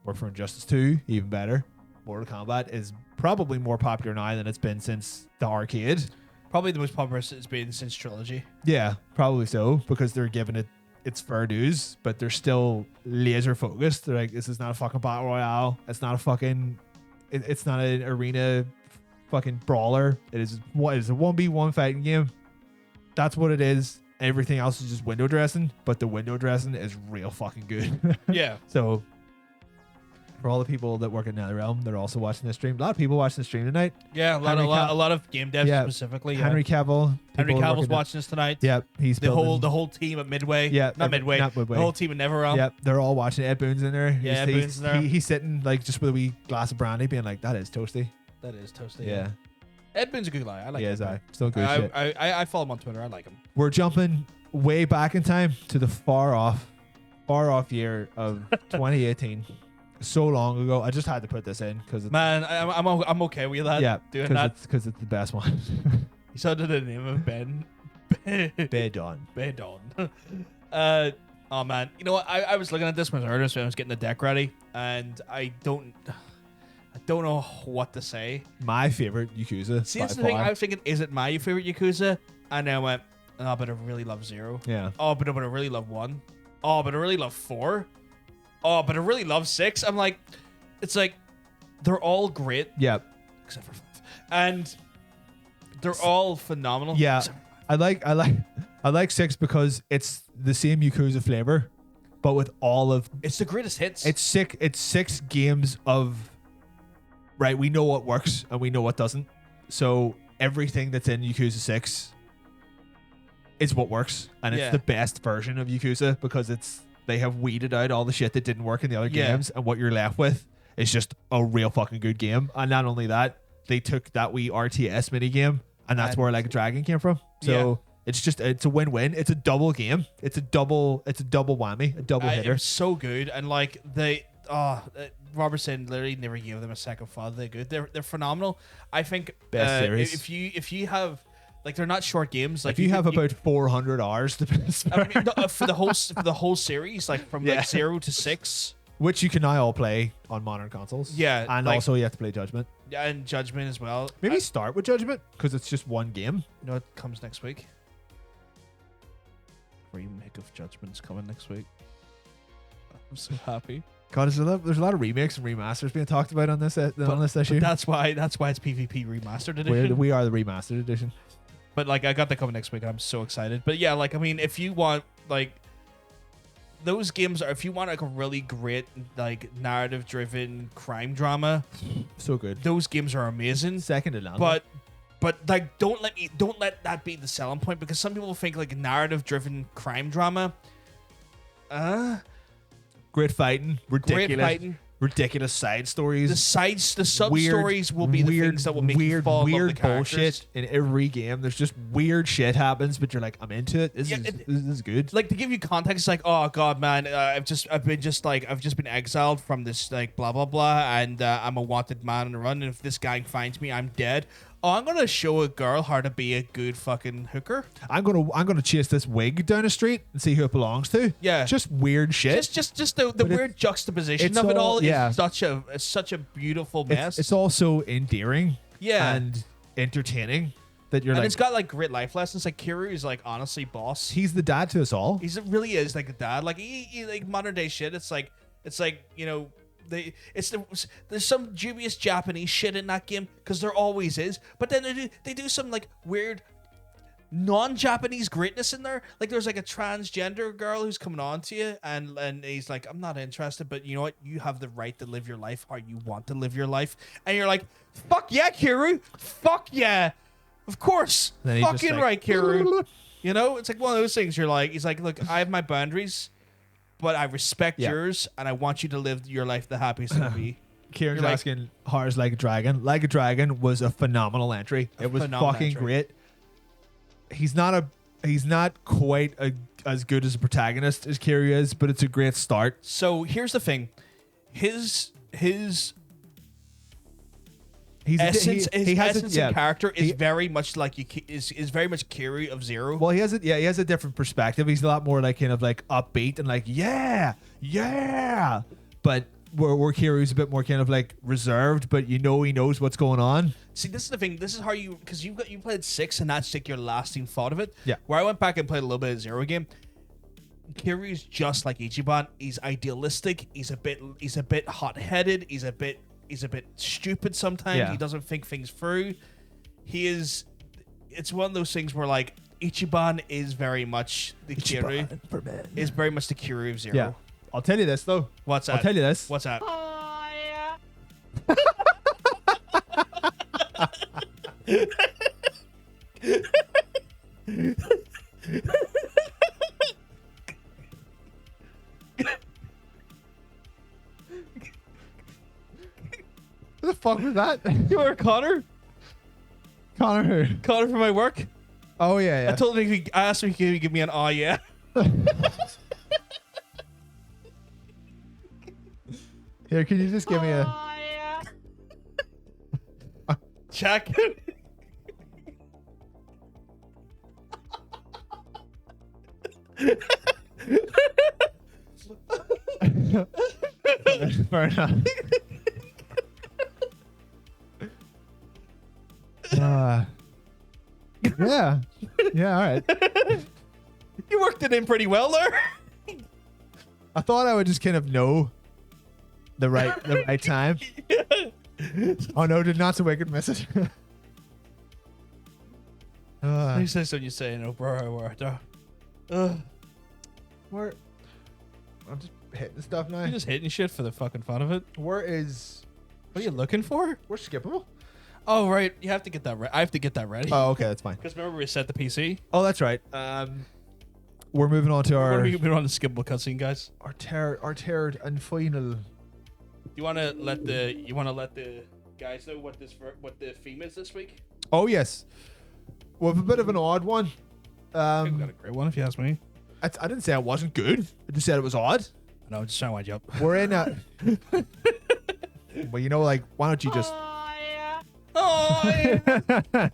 Worked for Injustice 2, even better. Mortal Kombat is probably more popular now than it's been since the arcade. Probably the most popular it's been since Trilogy. Yeah, probably so, because they're giving it its fair dues, but they're still laser focused. They're like, this is not a fucking battle royale. It's not a fucking, it's not an arena fucking brawler. It is what is a 1v1 fighting game. That's what it is. Everything else is just window dressing, but the window dressing is real fucking good. Yeah. So for all the people that work at NetherRealm, they're also watching this stream. A lot of people watching the stream tonight. Yeah, a lot of game devs specifically. Yeah. Henry Cavill's watching us tonight. Yep, he's the whole team at Midway. Yeah, not Midway. The whole team at NetherRealm. Yep, they're all watching. Ed Boon's in there. Yeah, Ed Boon's in there. He's sitting like just with a wee glass of brandy, being like, "That is toasty." That is toasty. Yeah. Ed Boon's a good guy. I like him. Yeah, still good shit. I follow him on Twitter. I like him. We're jumping way back in time to the far off year of 2018. So long ago. I just had to put this in because man, I'm okay with that. Yeah, doing that because it's the best one. You sounded the name of Ben. Bedon. Oh man, you know what? I was looking at this when I was getting the deck ready, and I don't know what to say. My favorite Yakuza. See, that's the thing. I was thinking, is it my favorite Yakuza? And then I went, oh, but I really love 0. Yeah. Oh, but I really love 1. Oh, but I really love 4. Oh, but I really love 6. I'm like, it's like they're all great. Yeah. Except for 5. And they're all phenomenal. Yeah. I like 6 because it's the same Yakuza flavor, but with all of it's the greatest hits. It's 6 games of right, we know what works and we know what doesn't. So everything that's in Yakuza 6 is what works, and it's the best version of Yakuza because they have weeded out all the shit that didn't work in the other games, and what you're left with is just a real fucking good game. And not only that, they took that wee RTS mini game, and that's where Like a Dragon came from. So it's a win-win. It's a double game. It's a double whammy, a double hitter. It's so good, and like Robertson literally never gave them a second thought. They're good. They're phenomenal. I think best series. If you have like they're not short games. Like if you have about 400 hours to for the whole series, like from like 0 to 6, which you can now all play on modern consoles. Yeah, and like, also you have to play Judgment. Yeah, and Judgment as well. Maybe start with Judgment because it's just one game. You know, it comes next week. Remake of Judgment's coming next week. I'm so happy. God, there's a lot of remakes and remasters being talked about on this issue. But that's why it's PvP Remastered Edition. We are the Remastered Edition. But like I got that coming next week. I'm so excited. But yeah, like I mean, if you want like those games if you want like a really great like narrative driven crime drama, so good. Those games are amazing. Second to none. But like don't let that be the selling point, because some people think like narrative driven crime drama. Great fighting, ridiculous side stories. The sub stories will be the things that will make you fall in love with the characters. Bullshit in every game. There's just weird shit happens, but you're like, I'm into it. This is good. Like to give you context, it's like, oh god, man, I've just been exiled from this like blah blah blah, and I'm a wanted man on the run, and if this gang finds me, I'm dead. Oh, I'm gonna show a girl how to be a good fucking hooker. I'm gonna chase this wig down the street and see who it belongs to. Yeah, just weird shit. Just the weird juxtaposition of it all is such a beautiful mess. It's also endearing. Yeah, and entertaining. That you're and like, it's got like great life lessons. Like Kiryu is like honestly boss. He's the dad to us all. He really is like a dad. Like he like modern day shit. It's like you know. There's some dubious Japanese shit in that game, because there always is, but then they do some like weird non-Japanese greatness in there. Like there's like a transgender girl who's coming on to you, and he's like, I'm not interested, but you know what, you have the right to live your life how you want to live your life. And you're like, fuck yeah, Kiryu, fuck yeah, of course, fucking like, right, Kiryu. You know, it's like one of those things. You're like, he's like, look, I have my boundaries, but I respect yours, and I want you to live your life the happiest it can be. Kieran's asking, how's Like a Dragon? Like a Dragon was a phenomenal entry. It was fucking great. he's not quite as good as a protagonist as Kiryu is, but it's a great start. So here's the thing, his He's essence, he has essence a, and character is very much like is very much Kiryu of Zero. Well, he has a different perspective. He's a lot more like kind of like upbeat and like yeah. But where Kiryu's a bit more kind of like reserved, but he knows what's going on. See, this is the thing. This is how because you played 6 and that's like your lasting thought of it. Yeah. Where I went back and played a little bit of Zero game. Kiryu's just like Ichiban. He's idealistic. He's a bit hot-headed. He's a bit stupid sometimes. Yeah. He doesn't think things through. It's one of those things where like Ichiban is very much the Kiryu. Is very much the Kiryu of Zero. Yeah. I'll tell you this though. What's that? I'll tell you this. What's that? What the fuck was that? You are Connor? Connor who? Connor for my work? Oh yeah. I told him I asked him if he could give me an yeah. Here, can you just give me a check? Fair enough. Yeah, all right. You worked it in pretty well there. I thought I would just kind of know the right time. Oh no, did not so wicked miss it. He says when you say no, bro. Where? I'm just hitting stuff now. You're just hitting shit for the fucking fun of it. Where is? What are you looking for? Where's skippable? Oh right, you have to get that ready. I have to get that ready. Oh okay, that's fine. Because remember we set the PC. Oh that's right. We're moving on to our. We're moving on to skippable cutscene, guys. Our third and final. You want to let the guys know what the theme is this week? Oh yes, well, a bit of an odd one. I think we got a great one if you ask me. I didn't say it wasn't good. I just said it was odd. No, just trying to wind you up. We're in a. Well, you know, like, why don't you just? Oh yeah.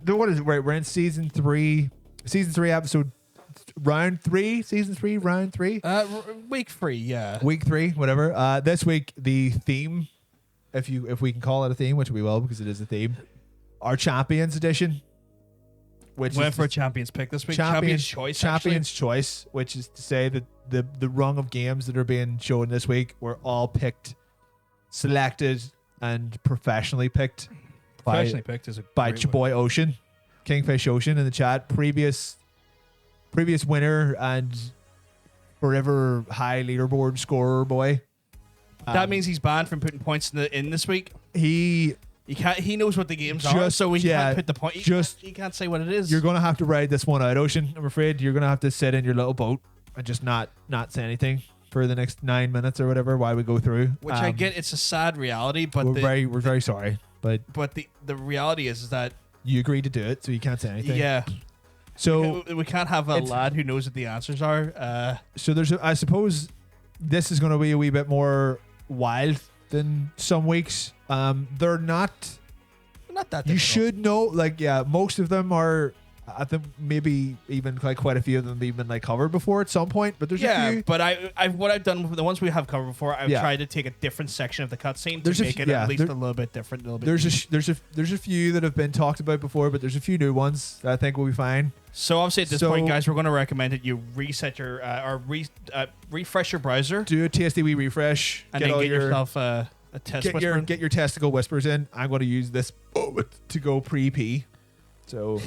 What is it? We're in season 3, episode round 3, season 3, round 3. Week 3, yeah. Week 3, whatever. This week the theme, if we can call it a theme, which we will because it is a theme, our Champions edition. Which went is for a Champions pick this week. Champions Choice. Champions Choice, which is to say that the rung of games that are being shown this week were all picked, selected, and professionally picked. Professionally picked is by Chaboy Ocean, Kingfish Ocean in the chat. Previous winner and forever high leaderboard scorer boy. That means he's banned from putting points in this week. He knows what the games are, so he can't put the point. He can't say what it is. You're gonna have to ride this one out, Ocean. I'm afraid you're gonna have to sit in your little boat and just not say anything for the next 9 minutes or whatever while we go through. Which I get, it's a sad reality, but we're very sorry. But the reality is that you agreed to do it, so you can't say anything. Yeah. So we can't have a lad who knows what the answers are. So I suppose this is going to be a wee bit more wild than some weeks. They're not that difficult. You should know, like, yeah, most of them are. I think maybe even like quite a few of them have been like covered before at some point, but there's a few. But what I've done with the ones we have covered before, I've tried to take a different section of the cutscene to make it at least a little bit different. There's a few that have been talked about before, but there's a few new ones that I think will be fine. So obviously at this point, guys, we're going to recommend that you reset your refresh your browser, do a tasty wee refresh, and then get yourself a test. Get your testicle whispers in. I'm going to use this to go pre-P. So.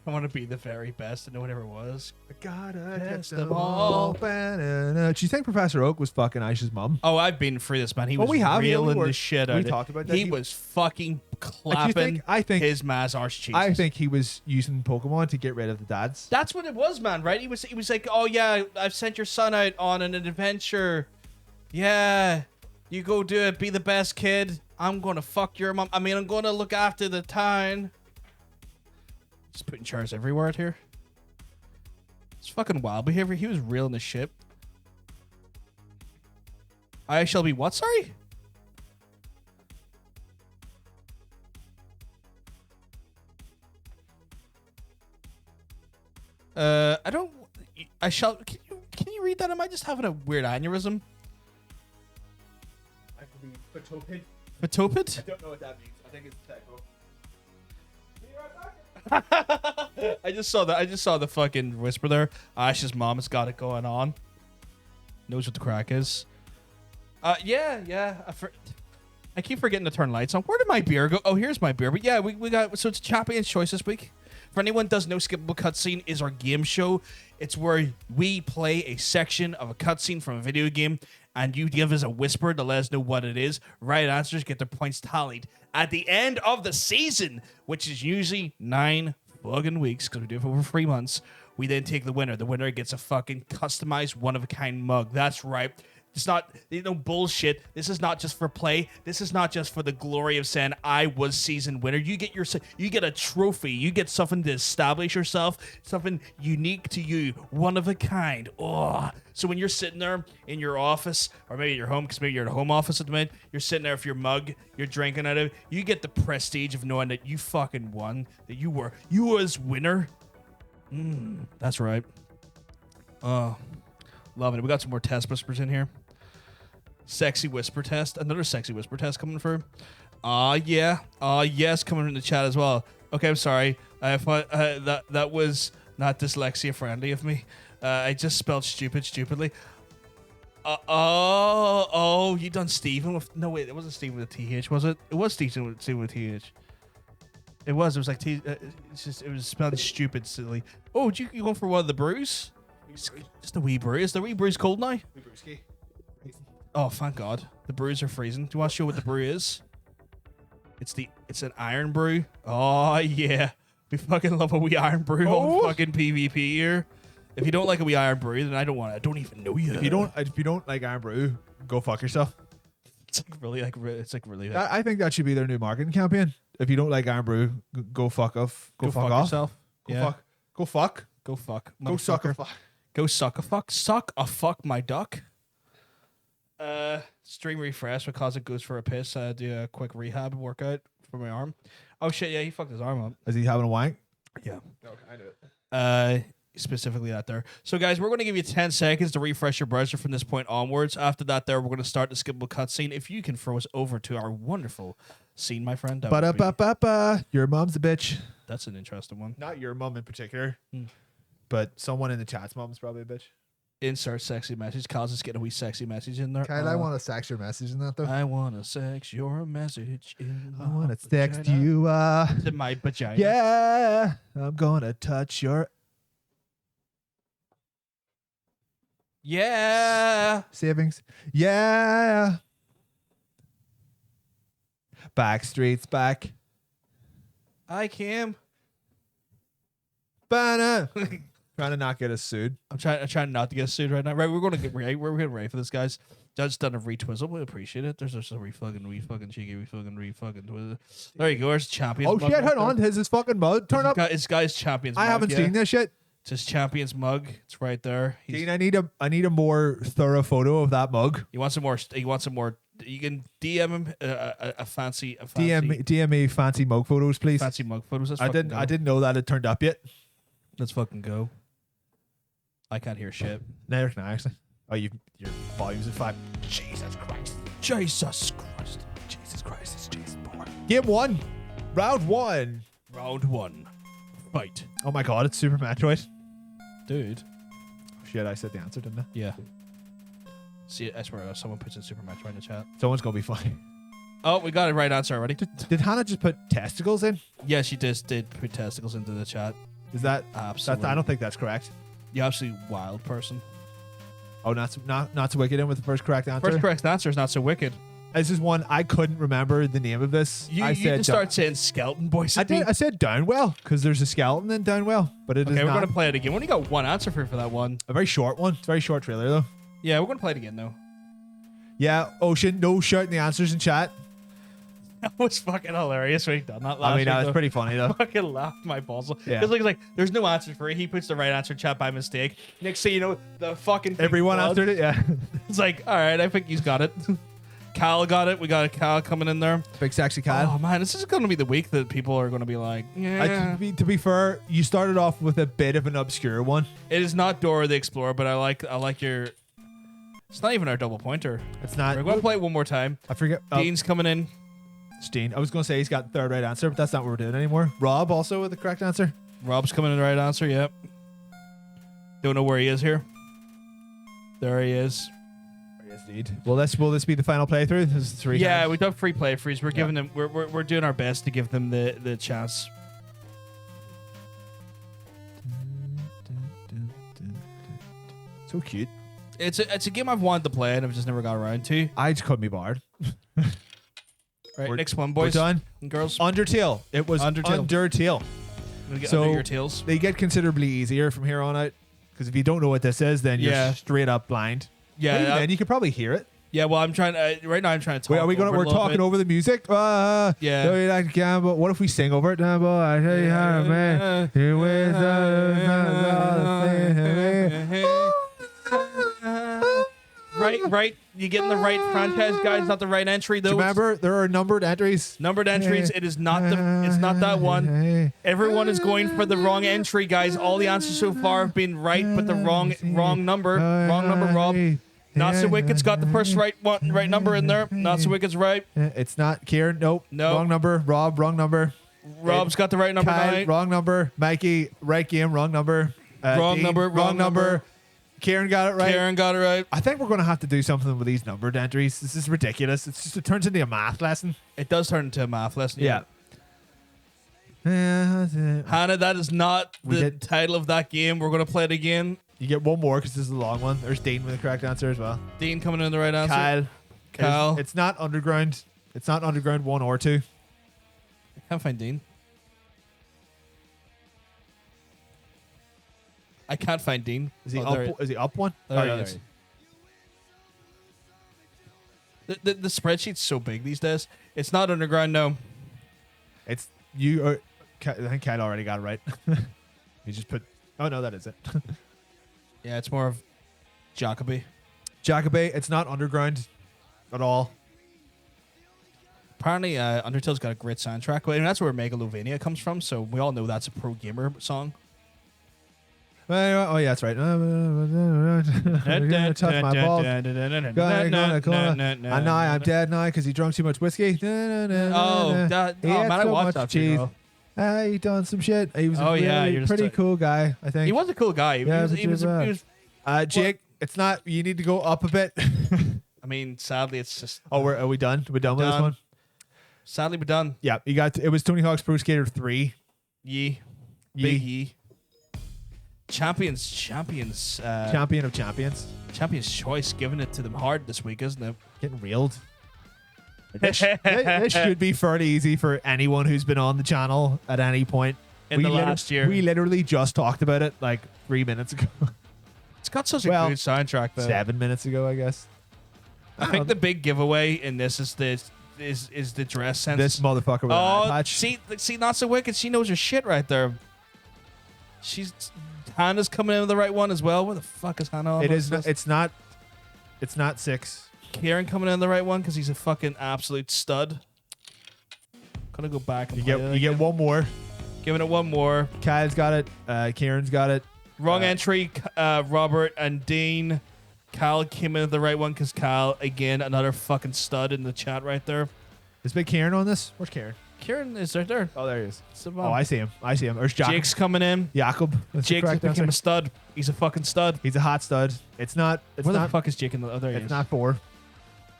I want to be the very best and know whatever it was. I gotta test them all. Do you think Professor Oak was fucking Aisha's mum? Oh, I've been through this, man. He was reeling the shit out of it. We talked about that. He was fucking clapping his ma's arse cheeks. I think he was using Pokemon to get rid of the dads. That's what it was, man, right? He was like, oh yeah, I've sent your son out on an adventure. Yeah, you go do it. Be the best kid. I'm going to fuck your mom. I mean, I'm going to look after the town. Just putting chairs everywhere out here. It's fucking wild behavior. He was real in the ship. I shall be what? Sorry? I don't. I shall. Can you read that? Am I just having a weird aneurysm? I could be Fatopid. Fatopid? I don't know what that means. I think it's a typo. I just saw that. I just saw the fucking whisper there. Ash's mom has got it going on. Knows what the crack is. Yeah. I keep forgetting to turn lights on. Where did my beer go? Oh, here's my beer. But yeah, we got. So it's Champion's Choice this week. For anyone who doesn't know, Skippable Cutscene is our game show. It's where we play a section of a cutscene from a video game, and you give us a whisper to let us know what it is. Right answers get their points tallied at the end of the season, which is usually 9 fucking weeks because we do it for over 3 months. We then take the winner. The winner gets a fucking customized one-of-a-kind mug. That's right. It's not, no bullshit. This is not just for play. This is not just for the glory of saying I was season winner. You get a trophy. You get something to establish yourself, something unique to you, one of a kind. Oh, so when you're sitting there in your office, or maybe your home, because maybe you're at a home office at the minute, you're sitting there with your mug, you're drinking out of it. You get the prestige of knowing that you fucking won, that you was winner. That's right. Oh, loving it. We got some more test whispers in here. Sexy whisper test. Another sexy whisper test coming through. Yeah. Yes, coming in the chat as well. Okay, I'm sorry. I thought that was not dyslexia friendly of me. I just spelled stupidly. You done Steven with... No, wait, it wasn't Steven with a TH, was it? It was Steven with TH. It was. It was like... it's just... It was spelled stupid, silly. Oh, you going for one of the brews? Just a wee brew. Is the wee brews cold now? Wee brewski. Oh, thank God. The brews are freezing. Do you want to show what the brew is? It's an iron brew. Oh, yeah. We fucking love a wee iron brew on fucking PvP here. If you don't like a wee iron brew, then I don't even know you. If you don't like iron brew, go fuck yourself. It's really. I think that should be their new marketing campaign. If you don't like iron brew, go fuck off. Go fuck off. Yourself. Go fuck. Go fuck. Go suck a fuck. Go suck a fuck. Suck a fuck, my duck. Stream refresh because it goes for a piss. Do a quick rehab workout for my arm. Oh shit, yeah, he fucked his arm up. Is he having a wank? Yeah. Okay, I knew it. Specifically that there. So guys, we're going to give you 10 seconds to refresh your browser from this point onwards. After that there, we're going to start the skippable cutscene. If you can throw us over to our wonderful scene, my friend. Your mom's a bitch. That's an interesting one. Not your mom in particular, but someone in the chat's mom's probably a bitch. Insert sexy message. Kyle's just getting a wee sexy message in there. Kyle, I want to sex your message in that though. I want to sex your message in I want to text you. To my vagina. Yeah, I'm gonna touch your. Yeah. Savings. Yeah. Backstreet's back. I can. Banner. Trying to not get us sued. I'm trying not to get sued right now. Right, we're getting ready for this, guys. Judge done a retwizzle. We appreciate it. There's just a re-fucking cheeky, twizzle. There you go. There's champions. Oh shit! Hold on. His fucking mug. Turn up. It's guy's champions. I haven't seen this shit. It's his champions mug. It's right there. Dean, I need a more thorough photo of that mug. You want some more? You can DM him a fancy. DM me fancy mug photos, please. Fancy mug photos. I didn't know that it turned up yet. Let's fucking go. I can't hear shit. Neither can I actually. Oh, your volume's at 5. Jesus Christ. It's Jason Bourne. Game 1. Round 1. Round 1. Fight. Oh my god, it's Super Metroid. Dude. Shit, I said the answer, didn't I? Yeah. See, I swear, someone puts in Super Metroid in the chat. Someone's gonna be funny. Oh, we got the right answer already. Did Hannah just put testicles in? Yeah, she did put testicles into the chat. Is that absolutely? I don't think that's correct. You're absolutely wild person. Oh, not so wicked in with the first correct answer. First correct answer is not so wicked. This is one I couldn't remember the name of this. You just start saying skeleton boys. I said Downwell because there's a skeleton in Downwell, but it is not. Okay, we're gonna play it again. We only got one answer for that one. A very short one. It's a very short trailer though. Yeah, we're gonna play it again though. Yeah, Ocean, no shouting the answers in chat. That was fucking hilarious when he done that last I mean, that week, was though. pretty funny, though. Fucking laughed my balls off. Yeah. Because like, there's no answer for it. He puts the right answer in chat by mistake. Next thing you know, the fucking thing Everyone floods. answered it, yeah. It's like, all right, I think he's got it. Cal got it. We got a Cal coming in there. Big sexy Kyle. Oh man, this is going to be the week that people are going to be like, yeah. To be fair, you started off with a bit of an obscure one. It is not Dora the Explorer, but I like your. It's not even our double pointer. It's not. We're going to play it one more time. I forget. Dean's coming in. Steen. I was going to say he's got the third right answer, but that's not what we're doing anymore. Rob also with the correct answer. Rob's coming in the right answer. Yep. Don't know where he is here. There he is. Yes, indeed. Will this be the final playthrough? This is 3 Yeah, times. we've done free playthroughs. We're giving them. We're doing our best to give them the chance. So cute. It's a game I've wanted to play and I've just never got around to. I just couldn't be barred. Right, We're- next one, boys. We're done. And girls. Undertale. It was Undertale. Undertale. I'm gonna get So under your tails. they get considerably easier from here on out. Because if you don't know what this is, then you're Yeah. straight up blind. Yeah, Maybe then you could probably hear it. Yeah, well, I'm trying. Right now, I'm trying to talk. Wait, are we gonna? over it a We're little talking bit. over the music. Yeah. So you like to gamble? What if we sing over it? Gamble, I tell you how to man. You win Right. You getting the right franchise, guys? Not the right entry, though. Remember, there are numbered entries. Numbered entries. It is not the. It's not that one. Everyone is going for the wrong entry, guys. All the answers so far have been right, but the wrong number. Wrong number, Rob. Not so wicked's got the first right number in there. Not so wicked's right. It's not Kieran. Nope. No. Wrong number. Rob. Wrong number. Rob's got the right number. Kyle, Nine. wrong number. Mikey, right game. Wrong number. Wrong Dean, number, wrong number. Kieran got it right. Karen got it right. I think we're going to have to do something with these numbered entries. This is ridiculous. It turns into a math lesson. It does turn into a math lesson. Yeah. Hannah, that is not We the did- title of that game. We're going to play it again. You get one more because this is a long one. There's Dean with the correct answer as well. Dean coming in the right answer. Kyle. It's not Underground. It's not Underground 1 or 2. I can't find Dean. I can't find Dean. Is he Oh, up? there Is he up one? There he yeah, is. The spreadsheet's so big these days. It's not Underground, no. It's you. I think Kyle already got it right. He just put. Oh no, that is it. Yeah, it's more of Jacoby. Jacoby. It's not Underground at all. Apparently, Undertale's got a great soundtrack. Well, I mean, that's where Megalovania comes from, so we all know that's a pro gamer song. Oh yeah, that's right. Gonna touch my balls. And now I'm dead now because he drunk too much whiskey. Man, He I ate so watched much that cheese. video. He done some shit. He was Oh, a yeah, really you're just pretty a- cool guy, I think. He was a cool guy. Yeah, He was Jake, it's not. You need to go up a bit. I mean, sadly, it's just. Oh, are we done? We're done with this Done. one. Sadly, we're done. Yeah, you got. It was Tony Hawk's Pro Skater 3. Yee. Yee. Big Yee. Champions. Champion of champions. Champions choice, giving it to them hard this week, isn't it? Getting reeled. This should be fairly easy for anyone who's been on the channel at any point. In the last year. We literally just talked about it like 3 minutes ago. It's got such a Well, good soundtrack, though. 7 minutes ago, I guess. I think the big giveaway in this is the dress sense. This motherfucker with an eye Oh, patch. see, not so wicked. She knows her shit right there. Hannah's coming in with the right one as well. Where the fuck is Hannah? On It this is. list? It's not. It's not 6. Kieran coming in with the right one because he's a fucking absolute stud. Gonna go back and You play get. that You get again. one more. Giving it one more. Kyle's got it. Kieran's got it. Wrong entry. Robert and Dean. Cal came in with the right one because Cal, again, another fucking stud in the chat right there. Is Big Kieran on this? Where's Kieran? Kieran is right there. Oh, there he is. It's the Oh, I see him. There's Jacob. Jake's coming in. Jacob. That's the Jake's correct became answer. a stud. He's a fucking stud. He's a hot stud. It's not. It's Where not. the fuck is Jake in the other? It's not 4.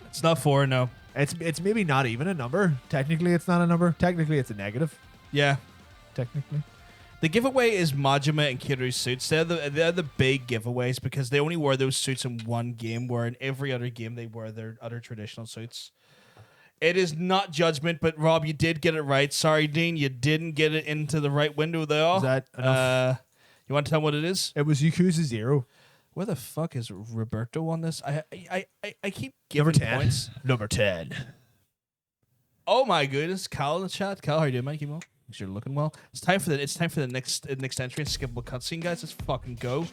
It's not 4. No. It's maybe not even a number. Technically, it's not a number. Technically, it's a negative. Yeah. Technically. The giveaway is Majima and Kiru's suits. They're the big giveaways because they only wear those suits in one game, where in every other game they wear their other traditional suits. It is not judgment, but Rob, you did get it right. Sorry, Dean, you didn't get it into the right window there. Is that enough? You want to tell him what it is? It was Yakuza 0. Where the fuck is Roberto on this? I keep giving Number 10. points. Number 10. Oh my goodness, Cal in the chat. Cal, how you doing, Mike? You well? You're looking well. It's time for the next entry in skippable cutscene, guys. Let's fucking go.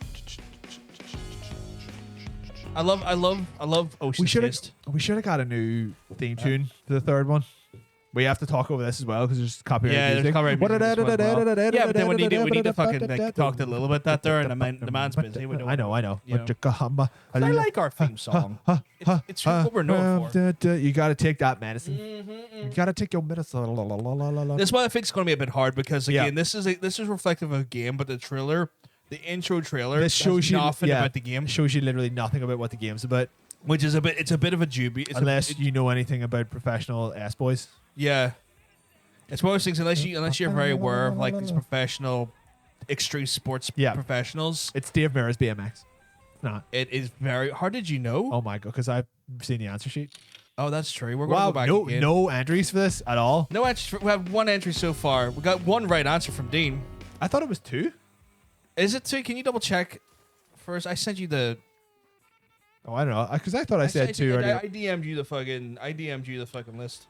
I love Ocean We should have got a new theme tune for the third one. We have to talk over this as well because there's copyright music. There's copyright music as well. Yeah, but then we need to fucking like, talk a little bit that there, and the man's busy. I know. You know. I like our theme song. It's what we're known for. You got to take that medicine. You got to take your medicine. This one I think is going to be a bit hard because again, this is reflective of a game, but the intro trailer, this shows you nothing about the game. Shows you literally nothing about what the game's about, which is it's a bit of a dubious. Unless you know anything about professional S-boys. Yeah, it's one of those things. Unless you're very aware of like these professional, extreme sports professionals. It's Dave Mirra's BMX. No, it is very. How did you know? Oh my god, because I've seen the answer sheet. Oh, that's true. We're going to go back again. No entries for this at all. No entries. We have one entry so far. We got one right answer from Dean. I thought it was 2. Is it 2? Can you double check first? I sent you the. Oh, I don't know, because I thought I said 2 earlier. I DM'd you the fucking list.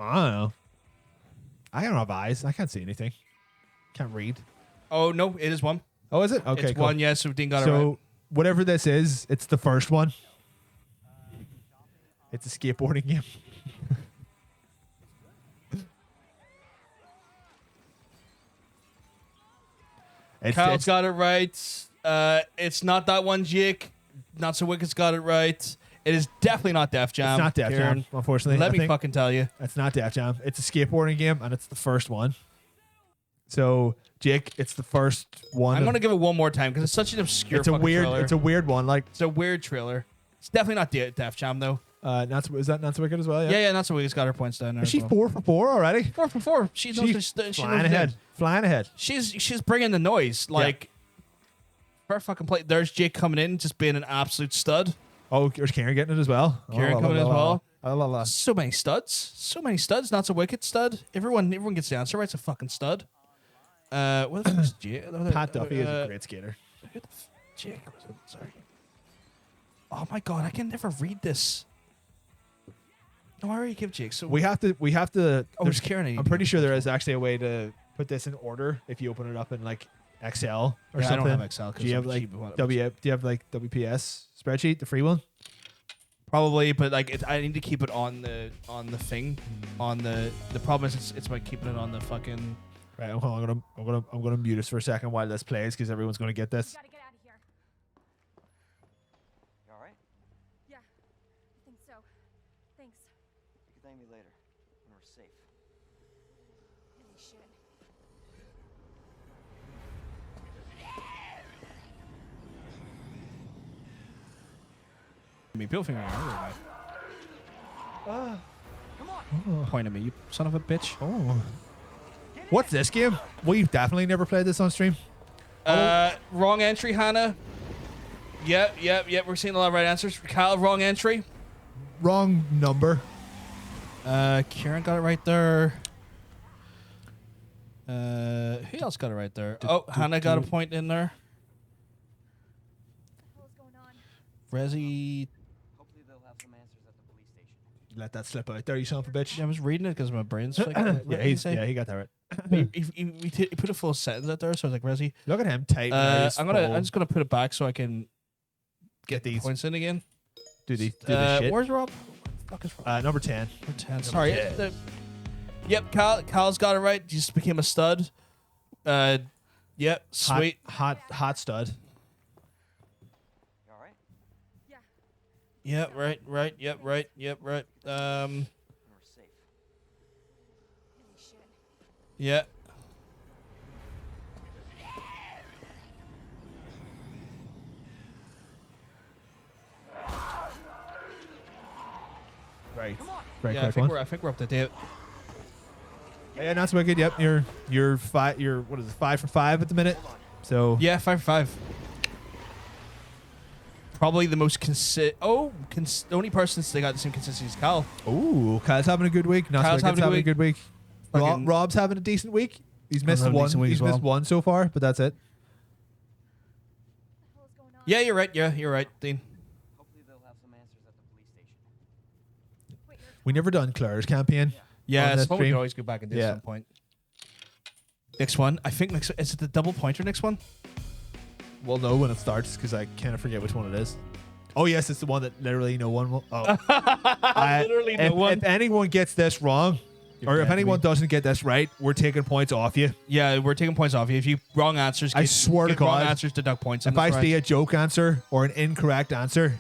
I don't know. I don't have eyes. I can't see anything. Can't read. Oh no, it is 1. Oh, is it? Okay, it's cool. 1. Yes, so Dean got it right. So whatever this is, it's the first one. It's a skateboarding game. Kyle's got it right. It's not that one, Jake. Not So Wicked's got it right. It is definitely not Def Jam. It's not Def Jam, unfortunately. Let me fucking tell you. It's not Def Jam. It's a skateboarding game, and it's the first one. So, Jake, it's the first one. I'm gonna give it one more time because it's such an obscure. It's a weird one. Like it's a weird trailer. It's definitely not Def Jam though. Is that Not So Wicked as well? Yeah, Not So Wicked's got her points down there. Is she 4 for 4 already? 4 for 4. She's flying ahead. Flying ahead. She's bringing the noise. Like, fair fucking play. There's Jake coming in, just being an absolute stud. Oh, there's Karen getting it as well. Karen coming as well. La. So many studs. Not So Wicked stud. Everyone gets the answer right. It's a fucking stud. What the fuck is Jake? Pat Duffy is a great skater. Who the Jake? Sorry. Oh my god, I can never read this. No, I already give Jake. So we have to. Oh, there's Karen. I'm pretty sure there is actually a way to put this in order if you open it up in like Excel or something. I don't have Excel. Do you have like WPS spreadsheet, the free one? Probably, but like I need to keep it on the thing. On the problem is it's about keeping it on the fucking. Right, I'm gonna mute us for a second while this plays because everyone's gonna get this. Gotta get out of here. You alright? Yeah, I think so. Thanks. You can thank me later when we're safe. Really should. Me Bill finger. Point at me, you son of a bitch. Oh. What's this game? We've definitely never played this on stream. Wrong entry, Hannah. Yep. We're seeing a lot of right answers. Kyle, wrong entry. Wrong number. Kieran got it right there. Who else got it right there? Hannah got a point in there. What the hell's going on? Resi. Hopefully they'll have some answers at the police station. Let that slip out there, you son of a bitch. Yeah, I was reading it because my brain's like, he got that right. he put a full sentence out there, so I was like, Resi. Look at him tight. I'm just gonna put it back so I can get these points in again. Do the shit. Where's Rob? Fuck is Rob? Number 10. Number 10. Sorry. Yep, Kyle's got it right. Just became a stud. Yep, sweet. Hot stud. You alright? Yeah. Yep, right. Yep, right. When we're safe. Really should. Yeah. Right. Yeah, I think we're up to date. Yeah, Not So Wicked. Yep, you're 5 for 5 at the minute. So yeah, 5 for 5. Probably the most the only person they got the same consistency as Kyle. Ooh, Kyle's having a good week. Not So Wicked's having a good week. Rob's having a decent week. He's missed one. He's missed one so far, but that's it. What the hell's going on? Yeah, you're right. Yeah, you're right, Dean. Hopefully they'll have some answers at the police station. Wait, you're We never done Claire's campaign. Yeah, on this it's something we stream. can always go back and do Yeah. at some point. Next one, I think is it the double pointer next one? We'll know when it starts because I kind of forget which one it is. Oh yes, it's the one that literally no one will. Oh, Literally no one. If anyone gets this wrong, or if dead, anyone doesn't get this right, we're taking points off you. Yeah, we're taking points off you. If you wrong answers, I swear to get wrong God, answers deduct points. If I see a joke answer or an incorrect answer,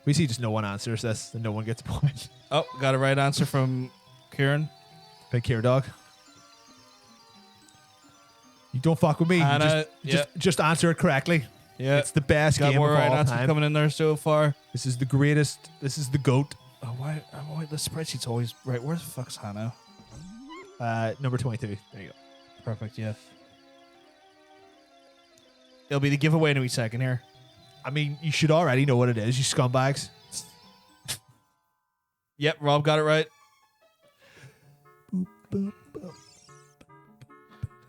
we see just no one answers this, and no one gets a point. Oh, got a right answer from Kieran. Big care dog. You don't fuck with me. Hannah, Just answer it correctly. Yeah, it's the best got game more of right all answers time. coming in there so far. This is the greatest. This is the GOAT. Oh, why the spreadsheet's always right? Where the fuck's Hannah? Number 22. There you go. Perfect. Yeah. It'll be the giveaway in a wee second here. I mean, you should already know what it is, you scumbags. Yep, Rob got it right.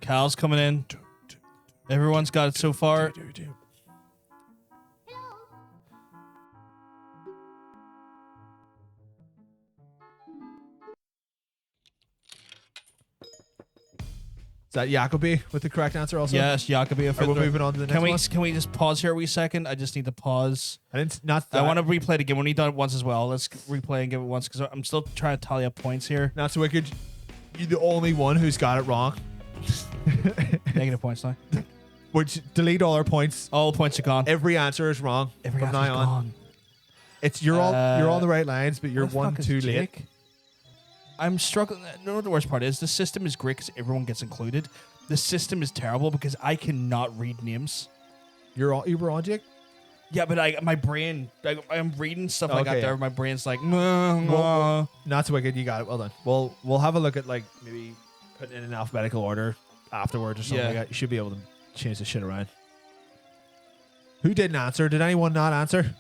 Cal's coming in. Everyone's got it so far. Is that Jacoby with the correct answer also? Yes, Jacoby. Are we moving on to the next one? Can we just pause here a wee second? I just need to pause. I want to replay it again. When we've done it once as well. Let's replay and give it once because I'm still trying to tally up points here. Not so wicked. You're the only one who's got it wrong. Negative points now. Which delete all our points. All points are gone. Every answer is wrong. Every from answer's now on. gone. It's you're on the right lines, but you're Where the one fuck is too late. Jake? I'm struggling. No, what the worst part is the system is great because everyone gets included. The system is terrible because I cannot read names. You were on, Jake? Yeah, but my brain, I'm reading stuff like Okay, that there. yeah. My brain's like, Well, not so wicked. You got it. Well done. We'll have a look at like maybe putting it in alphabetical order afterwards or something like that. You should be able to change the shit around. Who didn't answer? Did anyone not answer?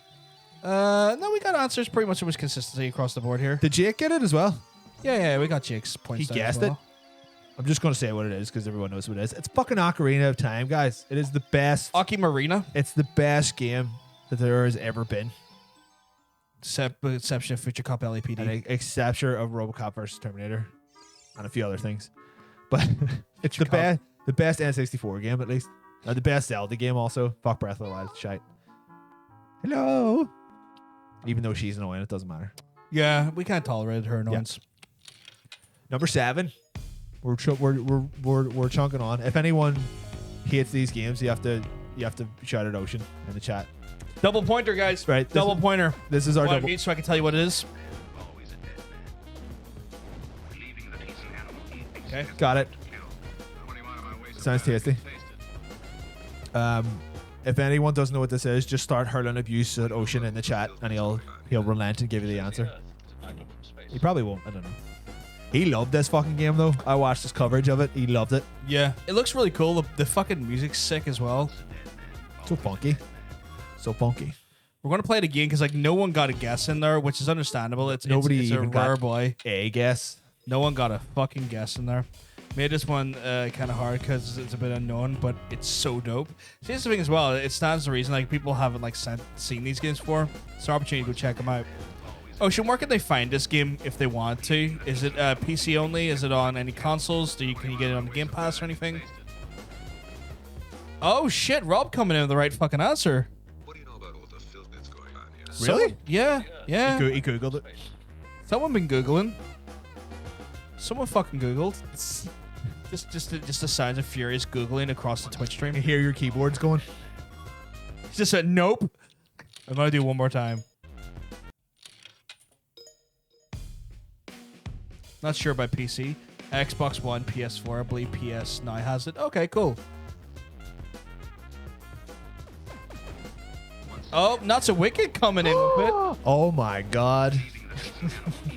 No, we got answers. Pretty much it was consistency across the board here. Did Jake get it as well? Yeah, we got Jake's points. He down as guessed well. it. I'm just going to say what it is because everyone knows what it is. It's fucking Ocarina of Time, guys. It is the best. Marina. It's the best game that there has ever been. Exception of Future Cop LAPD. And exception of RoboCop versus Terminator. And a few other things. But it's the best N64 game, at least. And the best Zelda game also. Fuck Breath of the Wild. Shite. Hello. Even though she's annoying, it doesn't matter. Yeah, we can't tolerate her annoyance. Number 7. We're chunking on. If anyone hates these games, you have to shout at Ocean in the chat. Double pointer, guys. Right. Double pointer. This is our double. double. Mute so I can tell you what it is. Okay. Got it. Sounds tasty. If anyone doesn't know what this is, just start hurling abuse at Ocean in the chat, and he'll relent and give you the answer. He probably won't. I don't know. He loved this fucking game though. I watched his coverage of it. He loved it. Yeah, it looks really cool. The fucking music's sick as well. So funky. So funky. We're gonna play it again because like no one got a guess in there, which is understandable. It's a even rare got boy. A guess. No one got a fucking guess in there. Made this one kind of hard because it's a bit unknown, but it's so dope. See, this thing as well. It stands to reason like people haven't like seen these games before. It's an opportunity to go check them out. Ocean, where can they find this game if they want to? Is it PC only? Is it on any consoles? Can you get it on the Game Pass or anything? Oh shit, Rob coming in with the right fucking answer. What do you know about all the filth that's going on here? Really? Yeah. He googled it. Someone been googling. Someone fucking googled. Just the sounds of furious googling across the Twitch stream. You hear your keyboards going. He just said nope. I'm gonna do one more time. Not sure about PC. Xbox One, PS4, I believe PS now has it. Okay, cool. Oh, Not So Wicked coming in with it. Oh my god.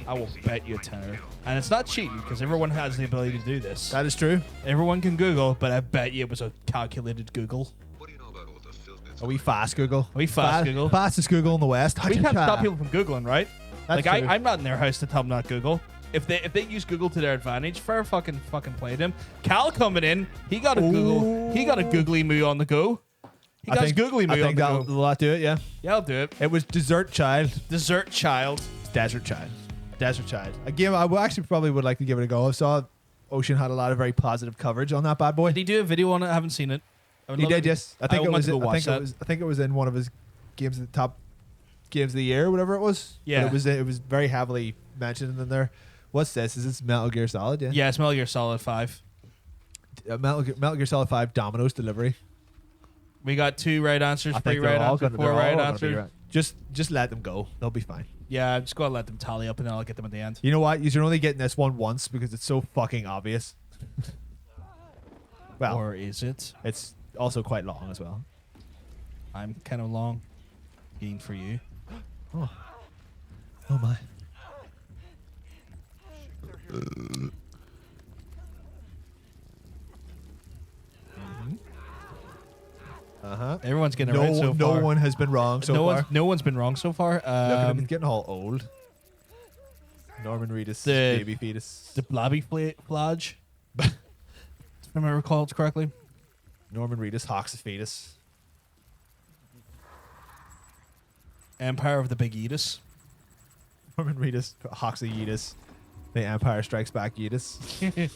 I will bet you a tenner. And it's not cheating because everyone has the ability to do this. That is true. Everyone can Google, but I bet you it was a calculated Google. Are we fast Google? Are we fast Google? Fastest Google in the West. We can't stop people from Googling, right? That's like true. I'm not in their house to tell them not Google. If they use Google to their advantage, fair fucking play them. Cal coming in, he got a Google, he got a googly moo on the go. He got his googly I moo on think the that'll go. lot do it. Yeah. Yeah, I'll do it. It was Desert Child. Desert Child. Desert Child. Desert Child. A game I actually probably would like to give it a go. I saw Ocean had a lot of very positive coverage on that bad boy. Did he do a video on it? I haven't seen it. He did, yes. I think it was. I I think it was in one of his games, the top games of the year, whatever it was. Yeah. But it was very heavily mentioned in there. What's this? Is this Metal Gear Solid? Yeah. Yeah, it's Metal Gear Solid 5. Metal Gear Solid 5 Domino's Delivery. We got 2 right answers, I 3 think they're right all answers, gonna- 4 they're all right gonna be answers. right. Just let them go. They'll be fine. Yeah, I'm just gonna let them tally up and then I'll get them at the end. You know what? You're only getting this one once because it's so fucking obvious. Well, Or is it? it's also quite long as well. I'm kind of long. Being for you. Oh my. Everyone's getting it no, right so no far. one has been wrong so far. No one's been wrong so far. Look at him, he's getting all old. Norman Reedus, the- baby fetus. The Blobby Flage. If I remember called correctly. Norman Reedus, Hawks fetus. Empire of the Big Eatus. Norman Reedus, Hawks Yeetus. The Empire Strikes Back Yeetus. I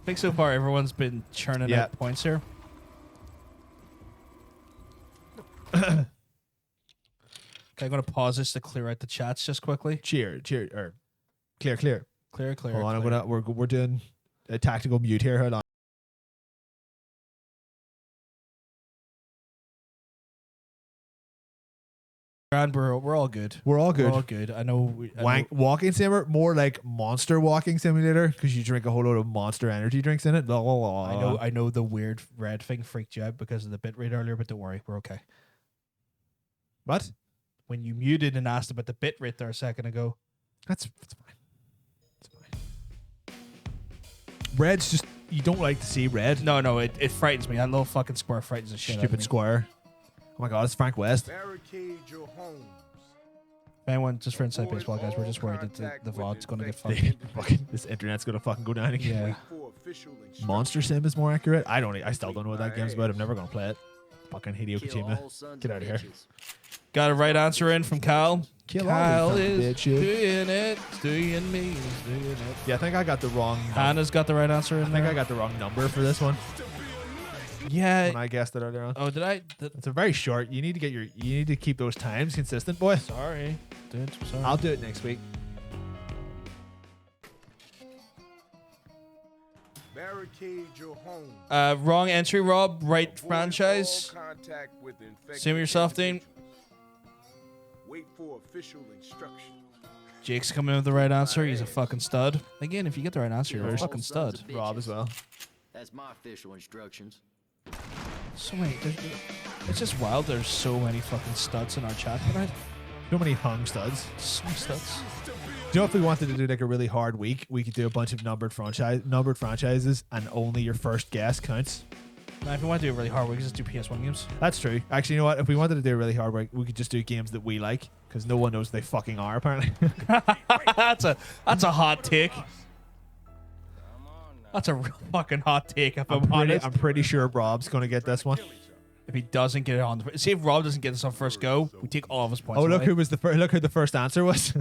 think so far everyone's been churning Yeah. out points here. Okay, I'm gonna pause this to clear out the chats just quickly. Clear. Clear. Hold on, we're doing a tactical mute here. Hold on. And we're all good. We're all good. We're all good. I know. Walking simulator, more like monster walking simulator, because you drink a whole load of monster energy drinks in it. Blah, blah, blah. I know the weird red thing freaked you out because of the bitrate earlier, but don't worry, we're okay. What? When you muted and asked about the bitrate there a second ago. That's fine. It's fine. Red's just, you don't like to see red. No, it frightens me. That little fucking square frightens the shit out of Stupid me. square. Oh my god, it's Frank West. Barricade your homes. If anyone, just for Inside Baseball, guys, we're just worried that the VOD's going to get fucking... This internet's gonna fucking go down again. Yeah. Monster Sim is more accurate. I still don't know what that game's about. I'm never gonna play it. Fucking Hideo Kojima. Get out of here. Got a right answer in from Kyle. Kill all Kyle the is bitches. doing it. Doing me. Doing it. Yeah, I think I got the wrong. Hannah's got the right answer in I think there. I got the wrong number for this one. Yeah. When I guessed it earlier on. Oh, did I? It's a very short. You need to keep those times consistent, boy. Sorry. Dude, sorry. I'll do it next week. Barricade your home. Wrong entry, Rob. Right franchise. Contact with infected Sim yourself, Dean. individuals. Wait for official instruction. Jake's coming in with the right answer. He's a fucking stud. Again, if you get the right answer, you're a fucking stud. Rob as well. That's my official instructions. So many. It's just wild. There's so many fucking studs in our chat tonight. So many hung studs. So many studs. Do you know if we wanted to do like a really hard week, we could do a bunch of numbered franchises, and only your first guess counts. Now, if you want to do a really hard, we can just do PS1 games. That's true. Actually, you know what? If we wanted to do a really hard week, we could just do games that we like, because no one knows they fucking are apparently. That's a hot take. That's a real fucking hot take. If I'm honest, I'm pretty sure Rob's gonna get this one. if he doesn't get it on, see if Rob doesn't get this on first go, we take all of his points. Oh, look away. who was the first. Look who the first answer was.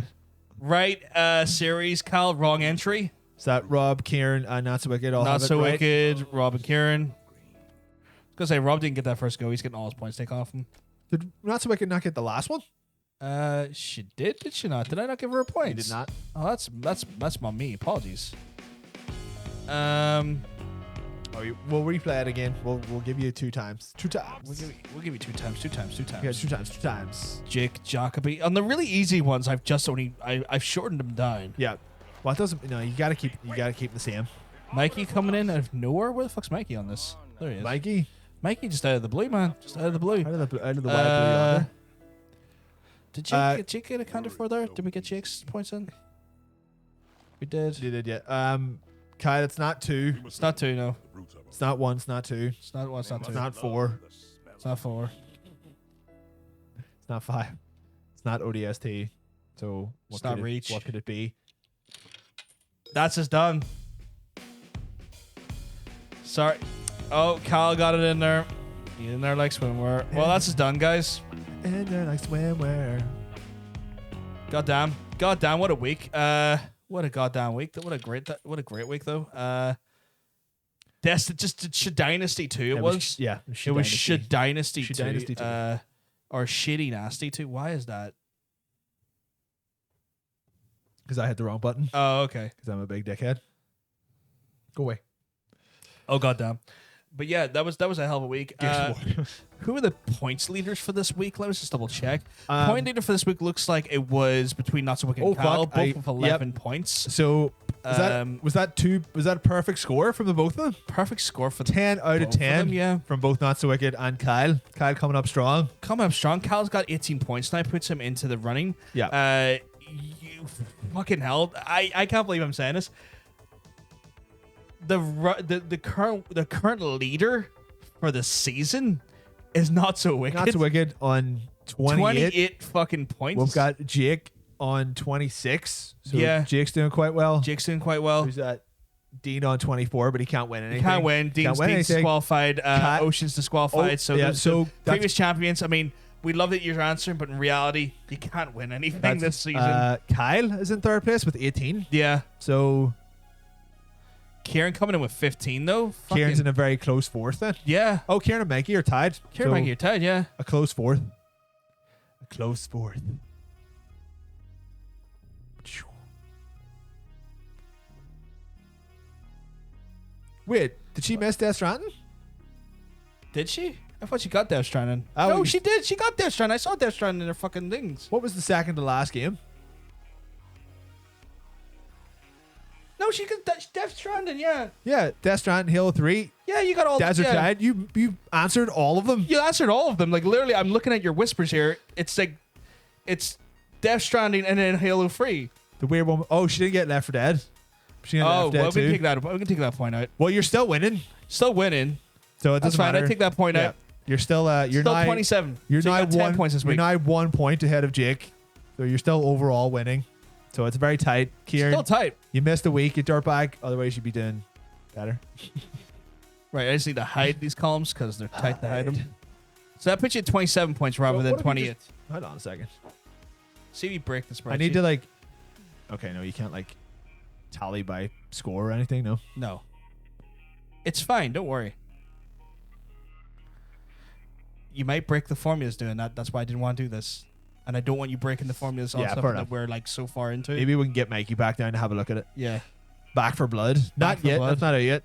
Right, series, Cal, wrong entry. Is that Rob, Kieran, and Not So Wicked? All Not have it so right? wicked, Rob and Kieran. I was gonna say Rob didn't get that first go. He's getting all his points taken off him. Did Not So Wicked not get the last one? She did she not? Did I not give her a point? He did not. Oh, that's on me. Apologies. We'll replay it again. We'll give you two times. We'll give you two times. Yeah, two times. Jake Jacoby. On the really easy ones, I've shortened them down. Yeah. Well, it doesn't. No, you gotta keep the same. Mikey coming in out of nowhere. Where the fuck's Mikey on this? There he is. Mikey just out of the blue, man. Just out of the blue. Out of the wide blue yonder. Did Jake get accounted for there? Did we get Jake's points in? We did. You did, yeah. Kyle, it's not 2. It's not 2, no. It's not 1. It's not 2. It's not 1. It's not 2. It's not 4. It's not 4. It's not 5. It's not ODST. So It's not Reach. What could it be? That's just done. Sorry. Oh, Kyle got it in there. In there like swimwear. Well, that's just done, guys. In there like swimwear. Goddamn, what a week. What a goddamn week. What a great week though. That's just Dynasty 2. It was. Yeah. It was Dynasty 2. Dynasty 2. Or Shitty Nasty 2. Why is that? Because I hit the wrong button. Oh, okay. Because I'm a big dickhead. Go away. Oh goddamn. But yeah, that was a hell of a week. Who are the points leaders for this week? Let us just double check. Point leader for this week looks like it was between Not So Wicked and Kyle, both with 11 points. So was that a perfect score from the both of them? Perfect score for 10 out of 10 them, from both Not So Wicked and Kyle. Kyle coming up strong. Kyle's got 18 points now, puts him into the running. Yeah. You fucking hell. I can't believe I'm saying this. The current leader for the season is Not So Wicked. Not So Wicked on 28 fucking points. We've got Jake on 26. So yeah. Jake's doing quite well. Who's that? Dean on 24, but he can't win anything. He can't win. Dean's disqualified. Ocean's disqualified. So previous champions, I mean, we love that you're answering, but in reality, you can't win anything this season. Kyle is in third place with 18. Yeah. So Kieran coming in with 15 though. Kieran's in a very close fourth then. Yeah. Oh, Kieran and Mikey are tied. Kieran and Mikey are tied, yeah. A close fourth. Wait, did she miss Death Stranding? Did she? I thought she got Death Stranding. No, she did. She got Death Stranding. I saw Death Stranding in her fucking things. What was the second to last game? No, she got Death Stranding, yeah. Yeah, Death Stranding, Halo 3. Yeah, you got all Desert Tide. You answered all of them. You answered all of them. Like, literally, I'm looking at your whispers here. It's like, it's Death Stranding and then Halo 3. The weird one. Oh, she didn't get Left 4 Dead. She got Left 4 Dead we can take that point out. Well, you're still winning. Still winning. So it That's doesn't fine. matter. I take that point out. You're still You're still 27. You're so now you got 10 points this week. You're now 1 point ahead of Jake. So you're still overall winning. So it's very tight. Kieran, still tight. You missed a week, you dirtbag. Otherwise, you'd be doing better. Right, I just need to hide these columns because they're tight to hide them. So that puts you at 27 points rather than 28. Hold on a second. See if you break the spreadsheet. I need to like. Okay, no, you can't like tally by score or anything. No. No. It's fine. Don't worry. You might break the formulas doing that. That's why I didn't want to do this. And I don't want you breaking the formulas on stuff that we're like so far into. Maybe we can get Mikey back down to have a look at it. Yeah. Back for Blood. Not yet. That's not out yet.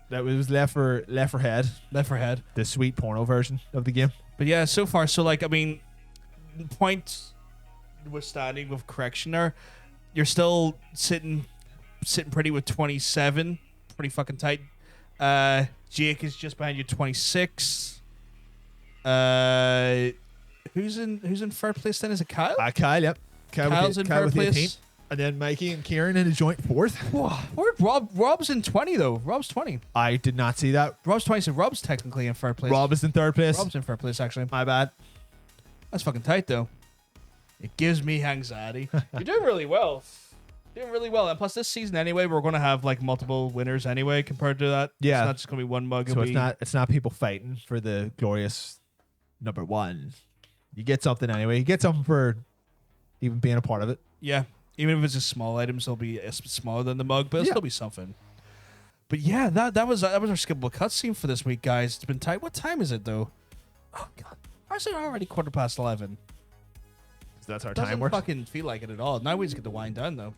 That was Left for Head. Left for Head. The sweet porno version of the game. But yeah, so far, so like, I mean, points withstanding with correction there, you're still sitting pretty with 27. Pretty fucking tight. Jake is just behind you, 26. Who's in third place then? Is it Kyle? Kyle, yep. Kyle's in third place. 18. And then Mikey and Kieran in a joint fourth. Where'd Rob's in 20 though. Rob's 20. I did not see that. Rob's 20, so Rob's technically in third place. Rob is in third place. Rob's in third place, actually. My bad. That's fucking tight though. It gives me anxiety. You're doing really well. Doing really well. And plus this season anyway, we're gonna have like multiple winners anyway compared to that. Yeah. It's not just gonna be one mug. So it's not people fighting for the glorious number one. You get something anyway. You get something for even being a part of it. Yeah. Even if it's a small item, it'll be smaller than the mug, but it'll still be something. But yeah, that was our skippable cutscene for this week, guys. It's been tight. What time is it though? Oh god, why is it already 11:15? So that's our Doesn't time works. fucking feel like it at all. Now we just get to wind down though.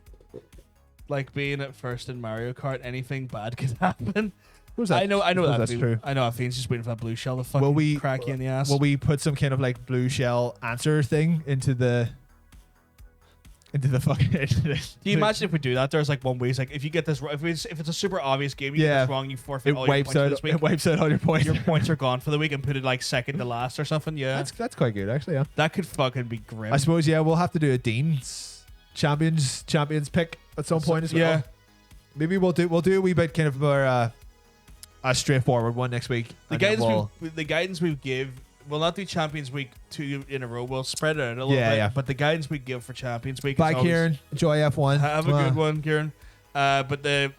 Like being at first in Mario Kart, anything bad could happen. Who's that? I know that. That's true. I know. I feel just waiting for that blue shell to fucking crack you in the ass. Will we put some kind of like blue shell answer thing into the fucking? Do you imagine if we do that? There's like one way. It's like if you get this, if it's a super obvious game, you get this wrong, you forfeit all your points for this week. It wipes out all your points. Your points are gone for the week and put it like second to last or something. Yeah, that's quite good actually. Yeah, that could fucking be grim. I suppose. Yeah, we'll have to do a Dean's champions pick at some point as well. Yeah, maybe we'll do a wee bit kind of more a straightforward one next week. The guidance we give. We'll not do Champions Week 2 in a row. We'll spread it out a little bit. Yeah. But the guidance we give for Champions Week Bye, Kieran. Enjoy F1. Have a good one, Kieran. But the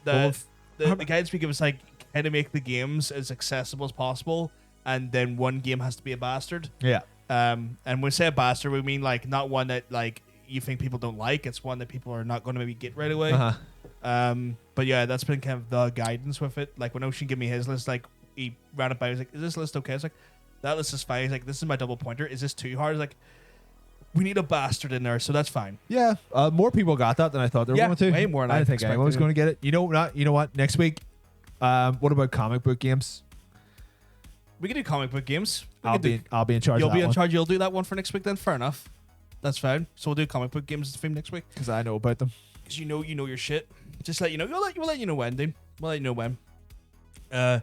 guidance we give is like trying to make the games as accessible as possible, and then one game has to be a bastard. Yeah. And when we say a bastard, we mean like not one that like you think people don't like. It's one that people are not going to maybe get right away. But yeah, that's been kind of the guidance with it. Like when Ocean gave me his list, like he ran it by, he was like, "Is this list okay?" I was like, "That list is fine." He's like, "This is my double pointer. Is this too hard?" I was like, "We need a bastard in there, so that's fine." Yeah, more people got that than I thought they were going to. Way more than I didn't think anyone was going to get it. You know what? Next week, what about comic book games? We can do comic book games. I'll be in charge. You'll be in charge. You'll do that one for next week. Then fair enough. That's fine. So we'll do comic book games theme next week because I know about them. Because you know your shit. Just let you know. We'll let you know when, dude. We'll let you know when. That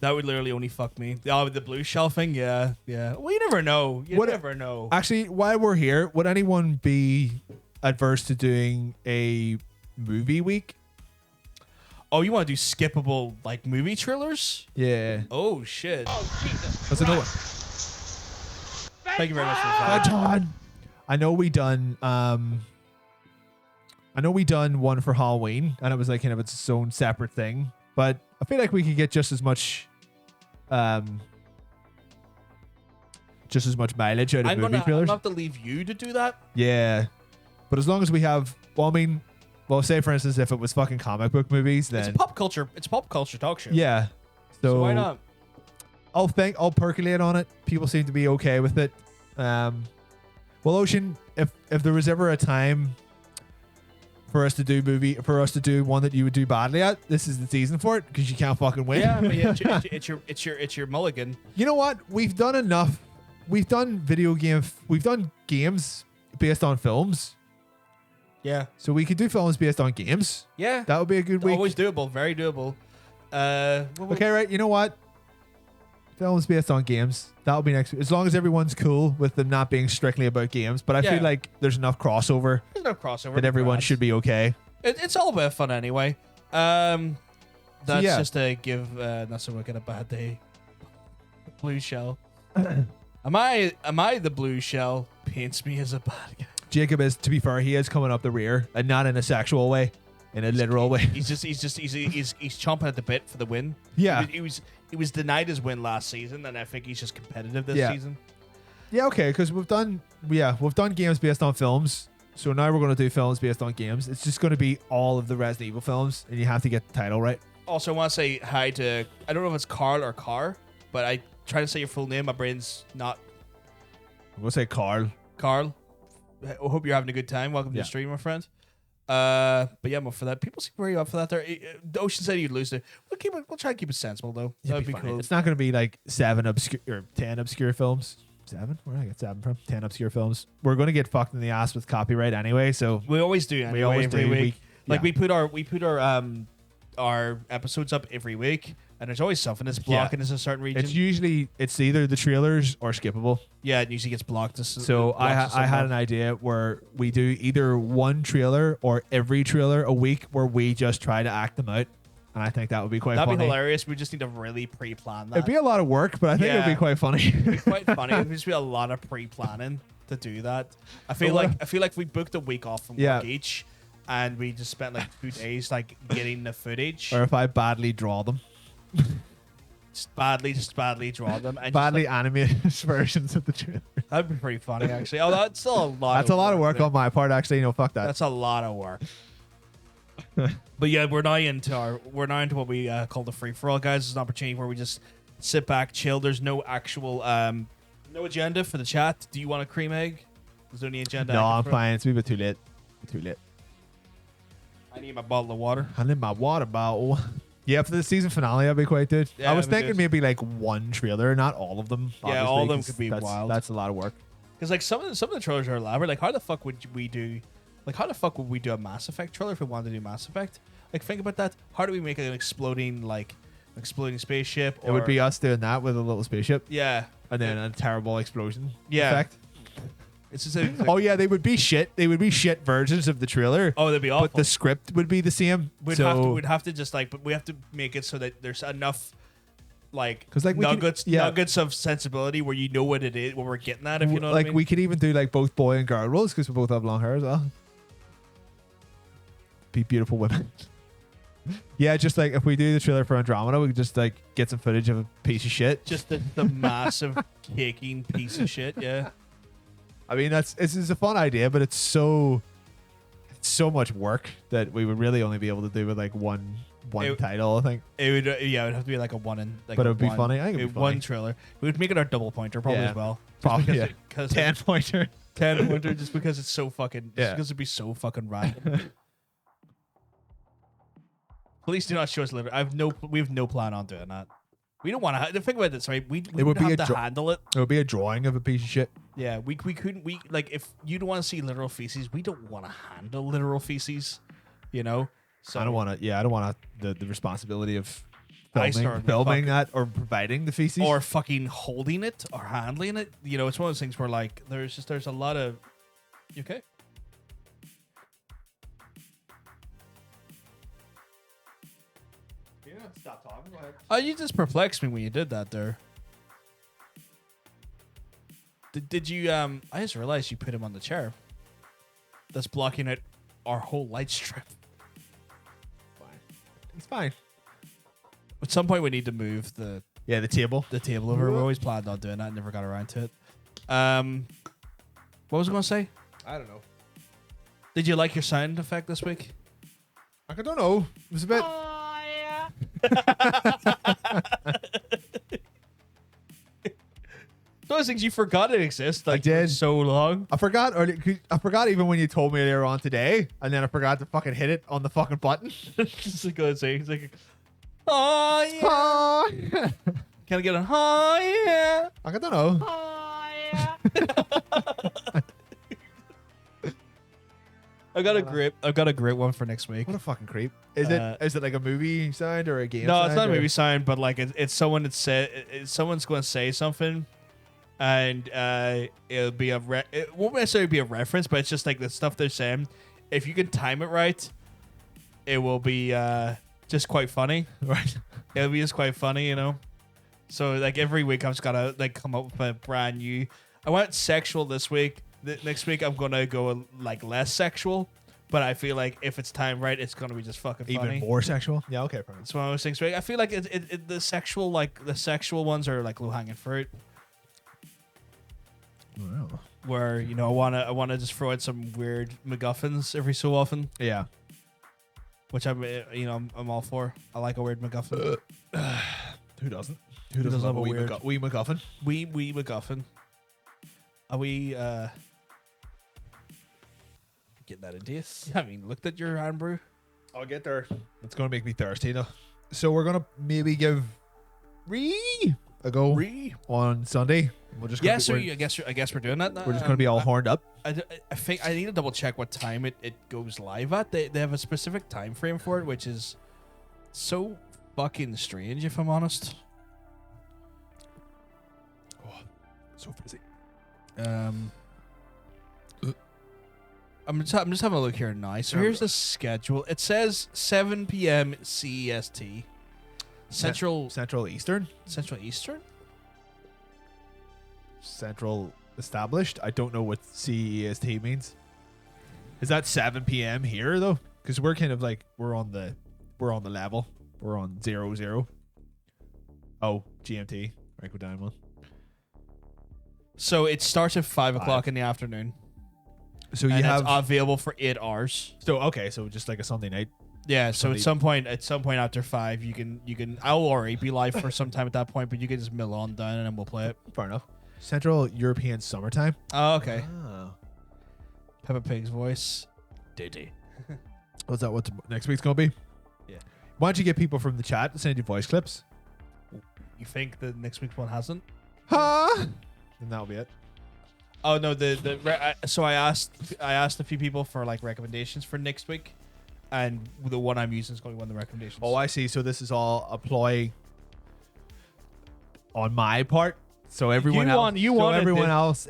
would literally only fuck me. Oh, the blue shelving. Yeah. Well, you never know. You never know. Actually, while we're here, would anyone be adverse to doing a movie week? Oh, you want to do skippable like movie trailers? Yeah. Oh shit. Oh Jesus. That's another one. Thank you very much for that. I know we done one for Halloween, and it was like kind of its own separate thing. But I feel like we could get just as much mileage out of movie trailers. I'm gonna have to leave you to do that. Yeah, but as long as we have, say for instance, if it was fucking comic book movies, then it's pop culture. It's a pop culture talk show. Yeah, so why not? I'll percolate on it. People seem to be okay with it. Well, Ocean, if there was ever a time for us to do one that you would do badly at, this is the season for it because you can't fucking win. Yeah, but yeah, it's your mulligan. You know what? We've done enough. We've done we've done games based on films. Yeah. So we could do films based on games. Yeah. That would be a good week. Always doable. Very doable. Okay, right. You know what? Films based on games. That'll be next week. As long as everyone's cool with them not being strictly about games. But I feel like there's enough crossover. There's enough crossover. That everyone should be okay. It's all about fun anyway. That's just to give not so wicked a bad day. Blue shell. Am I the blue shell? Paints me as a bad guy. Jacob is, to be fair, he is coming up the rear, and not in a sexual way, in a literal way. He's chomping at the bit for the win. Yeah. He was denied his win last season, and I think he's just competitive this season. Yeah, okay, because we've done games based on films, so now we're going to do films based on games. It's just going to be all of the Resident Evil films, and you have to get the title right. Also, I want to say hi to, I don't know if it's Carl or Car, but I try to say your full name. My brain's not. I'm going to say Carl. Carl. I hope you're having a good time. Welcome to the stream, my friend. But yeah, for that, people seem very up for that. There, the Ocean said you'd lose it. We'll try and keep it sensible though. That'd be cool. It's not going to be like 7 obscure or 10 obscure films. 7? Where did I get 7 from? 10 obscure films. We're going to get fucked in the ass with copyright anyway. So we always do. Anyway, we always every do. week. We put our episodes up every week, and there's always something that's blocking us in a certain region. It's either the trailers or skippable. Yeah, it usually gets blocked. So I had an idea where we do either one trailer or every trailer a week where we just try to act them out. And I think that would be quite funny. That'd be hilarious. We just need to really pre-plan that. It'd be a lot of work, but I think it'd be quite funny. It'd be quite funny. It'd just be a lot of pre-planning to do that. I feel like if we booked a week off from work each, and we just spent like 2 days like getting the footage. Or if I badly draw them. just badly draw them. And badly animated versions of the trailer. That'd be pretty funny, actually. Oh, that's still a lot. That's a lot of work on my part, actually. No, fuck that. That's a lot of work. But yeah, we're now into what we call the free for all, guys. It's an opportunity where we just sit back, chill. There's no actual no agenda for the chat. Do you want a cream egg? Is there any agenda? No, I'm fine. It's a bit too late. Too late. I need my bottle of water. I need my water bottle. Yeah, for the season finale, that'd be quite good. Yeah, I was thinking maybe like one trailer, not all of them. Yeah, all of them could be wild. That's a lot of work. Because like some of the trailers are elaborate. Like how the fuck would we do? Like how the fuck would we do a Mass Effect trailer if we wanted to do Mass Effect? Like think about that. How do we make an exploding spaceship? It would be us doing that with a little spaceship. Yeah, and then a terrible explosion. Yeah. Effect. It's just like, oh yeah, they would be shit. They would be shit versions of the trailer. Oh, they'd be awful. But the script would be the same. We'd have to just like, but we have to make it so that there's enough nuggets of sensibility where you know what it is, what we're getting at. If you know what I mean. We could even do like both boy and girl roles because we both have long hair as well. Be beautiful women. Yeah, just like if we do the trailer for Andromeda, we could just like get some footage of a piece of shit. Just the massive caking piece of shit. Yeah. I mean, it's a fun idea, but it's so much work that we would really only be able to do with like one title. I think it would. Yeah, it would have to be like a one and. Like but a it would be one- funny. I think it'd be one funny. trailer. We would make it our double pointer probably Yeah. as well. Probably, yeah. Because 10 pointer. 10 pointer just because it's so fucking. Yeah. Just because it'd be so fucking random. Please do not show us later. We have no plan on doing that. We don't want to think about this, right? We It would be have a to handle it. It would be a drawing of a piece of shit. Yeah, we couldn't. We like if you don't want to see literal feces, we don't want to handle literal feces. You know. So I don't want to. Yeah, I don't want the responsibility of I filming started that or providing the feces or fucking holding it or handling it. You know, it's one of those things where like there's a lot of. You okay? Yeah, stop talking. Go ahead. Oh, you just perplexed me when you did that there. Did you I just realized you put him on the chair. That's blocking out our whole light strip. It's fine. At some point we need to move the table. The table over. We always planned on doing that, never got around to it. What was I gonna say? I don't know. Did you like your sound effect this week? I don't know. It was a bit. Those things you forgot it exists. Like, I did. for so long. I forgot even when you told me earlier on today, and then I forgot to fucking hit it on the fucking button. Just a good thing. It's like, oh yeah. Oh, Can I get a oh yeah? I don't know. Oh yeah. I've got a great one for next week. What a fucking creep. Is it like a movie sound or a game No, sound? it's not a or- movie sound, but like it's someone that someone's going to say something, and it'll be it won't necessarily be a reference, but it's just like the stuff they're saying. If you can time it right, it will be just quite funny. Right. It'll be just quite funny, you know. So like every week I've just gotta like come up with a brand new. I went sexual this week. Next week I'm gonna go like less sexual, but I feel like if it's timed right, it's gonna be just fucking funny. Even more sexual? Yeah, okay, perfect. It's one of those things. Where I feel like the sexual ones are like low hanging fruit. Wow. Where you know I wanna just throw in some weird MacGuffins every so often. Yeah. Which I'm all for. I like a weird MacGuffin. Who doesn't? Who doesn't love a wee MacGuffin? Wee MacGuffin. Are we getting that into you? I mean, looked at your hand brew. I'll get there. It's gonna make me thirsty though. So we're gonna maybe give a go on Sunday. We'll just I guess we're doing that. we're just gonna be all horned up. I think I need to double check what time it goes live at. They have a specific time frame for it, which is so fucking strange, if I'm honest. Oh, so busy. I'm just having a look here now. So here's the schedule. It says 7 p.m. CEST. Central Eastern? Central Eastern? Central established? I don't know what CEST means. Is that 7 p.m. here though? Because we're kind of like we're on the level. We're on 00. Oh, GMT. Right, go down one. So it starts at 5 o'clock in the afternoon. So you and have it's available for 8 hours. So okay, so just like a Sunday night. Yeah, so Sunday. at some point after 5, you can I'll already be live for some time at that point, but you can just mill on down and then we'll play it. Fair enough. Central European summertime. Oh, okay. Oh. Peppa Pig's voice. Diddy. What's that? What next week's gonna be? Yeah. Why don't you get people from the chat to send you voice clips? You think the next week's one hasn't? Huh? And that'll be it. Oh no, so I asked a few people for like recommendations for next week, and the one I'm using is going to be one of the recommendations. Oh, I see. So this is all a ploy on my part. So everyone everyone else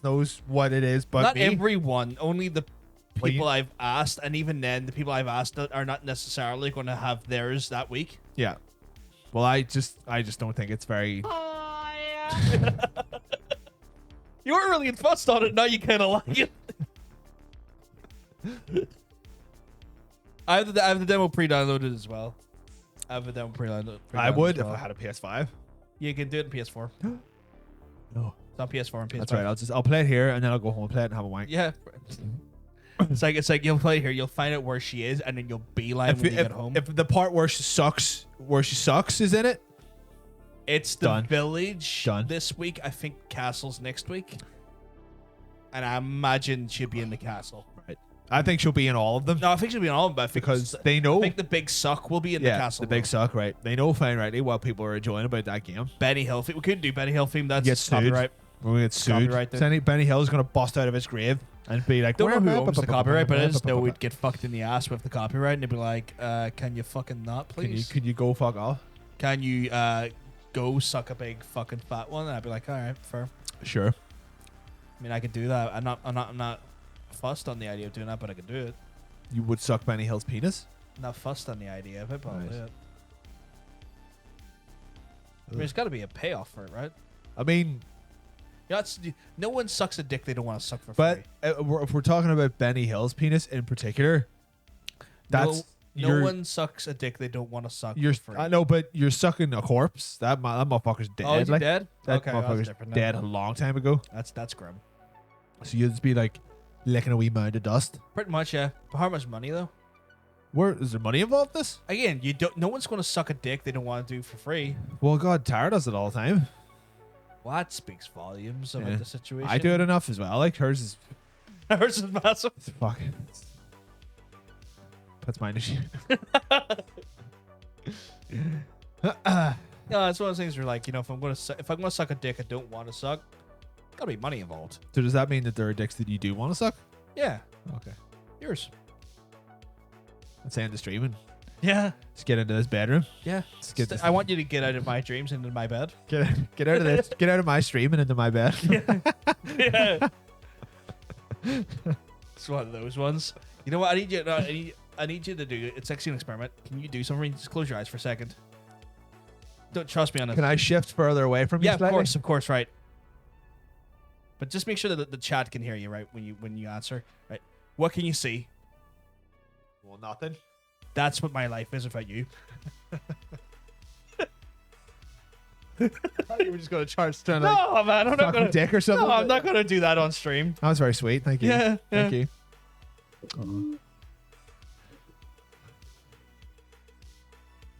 knows what it is, but not me? everyone. Only the people I've asked, and even then, the people I've asked are not necessarily going to have theirs that week. Yeah. Well, I just don't think it's very. You weren't really fussed on it. Now you kind of like it. I have the demo pre-downloaded as well. I have the demo pre-downloaded. I would as if well. I had a PS5. You can do it in PS4. No. It's on PS4 and PS5. That's right. I'll play it here and then I'll go home and play it and have a wank. Yeah. It's like you'll play it here, you'll find out where she is, and then you'll beeline when you get home. If the part where she sucks is in it, It's the Done. village Done. this week. I think castle's next week. And I imagine she'll be in the castle. right? I think she'll be in all of them No, I think she'll be in all of them, but I think because they know. I think the big suck will be in the castle. the big though. suck, right? They know fine rightly what people are enjoying about that game. Benny Hill theme. We couldn't do Benny Hill theme. That's Get sued. copyright. We're gonna get sued. Copyright there. So Benny Hill's gonna bust out of his grave and be like, Don't know who owns the copyright, but I just know we'd get fucked in the ass with the copyright, and they'd be like, "Can you fucking not, please? Could you go fuck off? Can you go suck a big fucking fat one?" And I'd be like, "All right, fair." Sure. I mean, I could do that. I'm not fussed on the idea of doing that, but I could do it. You would suck Benny Hill's penis? Not fussed on the idea of it, but I'll Nice. do it. I mean, there's got to be a payoff for it, right? I mean, Yeah, no one sucks a dick they don't want to suck for but free. if we're talking about Benny Hill's penis in particular, that's no one sucks a dick they don't want to suck You're, for free. I know, but you're sucking a corpse. That motherfucker's dead. Oh, is he like, dead? That Okay, that's motherfucker's different dead then. a long time ago. That's grim. So you'd just be like licking a wee mound of dust. Pretty much, yeah. But how much money though? Where is there money involved? In this? Again, you don't. No one's going to suck a dick they don't want to do for free. Well, God, Tara does it all the time. Well, that speaks volumes about Yeah. the situation. I do it enough as well. Like hers is Hers is massive. fuck. That's mine issue. Yeah, it's one of those things where, like, you know, if I'm gonna suck a dick I don't want to suck, gotta be money involved. So does that mean that there are dicks that you do want to suck? Yeah, Okay. yours. Let's end the streaming. Yeah, Let's get into this bedroom. yeah. Let's get this. I want you to get out of my dreams and into my bed. Get out of this. Get out of my stream and into my bed. Yeah. It's one of those ones. You know what? I need you to do. It's actually an experiment. Can you do something? Just close your eyes for a second. Don't trust me on it. Can I shift further away from you? Yeah, slightly? of course, right. But just make sure that the chat can hear you, right, when you answer, right? What can you see? Well, nothing. That's what my life is without you. You were just going to charge to No, man, I'm not suck a gonna. dick or something. No, I'm not gonna do that on stream. That was very sweet. Thank you. Yeah, Thank yeah. you.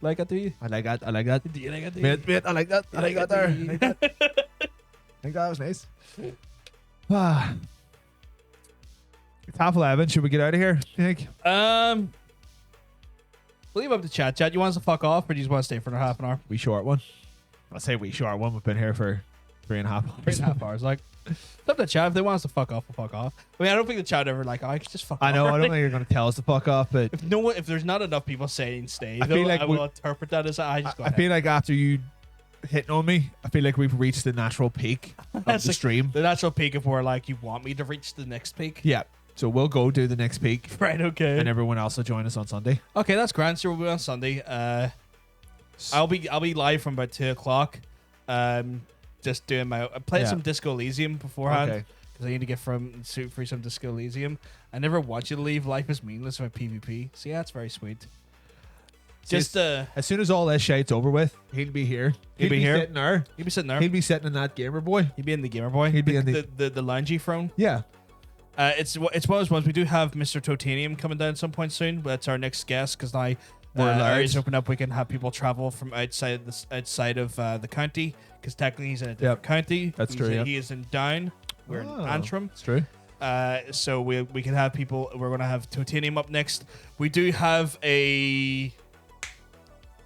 Like I do you? I like that. I like that. Do you like I do? Mate, I like that. I like that there. I like that. I think that was nice. Ah. It's 11:30. Should we get out of here? You think? Leave up the chat. Chat, you want us to fuck off, or do you just want to stay for another half an hour? We short one. I'll say we short one. We've been here for 3.5 hours. 3.5 hours. Like, it's up to the chat. If they want us to fuck off, we'll fuck off. I mean, I don't think the chat ever like, oh, I could just fuck off. I know. I don't already. think you're going to tell us to fuck off, but If there's not enough people saying stay, I though, feel like I we- will interpret that as I just go I ahead. feel like after you hitting on me, I feel like we've reached the natural peak of That's the like stream. the natural peak of where, like, you want me to reach the next peak. Yeah. So we'll go do the next peak, Right, okay. and everyone else will join us on Sunday. Okay, that's grand. So we'll be on Sunday. I'll be live from about 2:00. Just doing I played Yeah. some Disco Elysium beforehand Okay. because I need to get free some Disco Elysium. I never want you to leave. Life is meaningless with PvP. So yeah, it's very sweet. Just As soon as all this shite's over with, he'll be here. He'll be here. Sitting there. He'll be sitting there. He'll be sitting in that gamer boy. He'd be in the Gamer Boy. He'd be in the loungy throne. Yeah. It's one of those ones. We do have Mr. Totanium coming down at some point soon. That's our next guest because now We're allowed. areas open up. We can have people travel from outside of the county because technically he's in a different county. That's true, yeah. He is in Down. We're in Antrim. It's true. So we can have people. We're gonna have Totanium up next. We do have a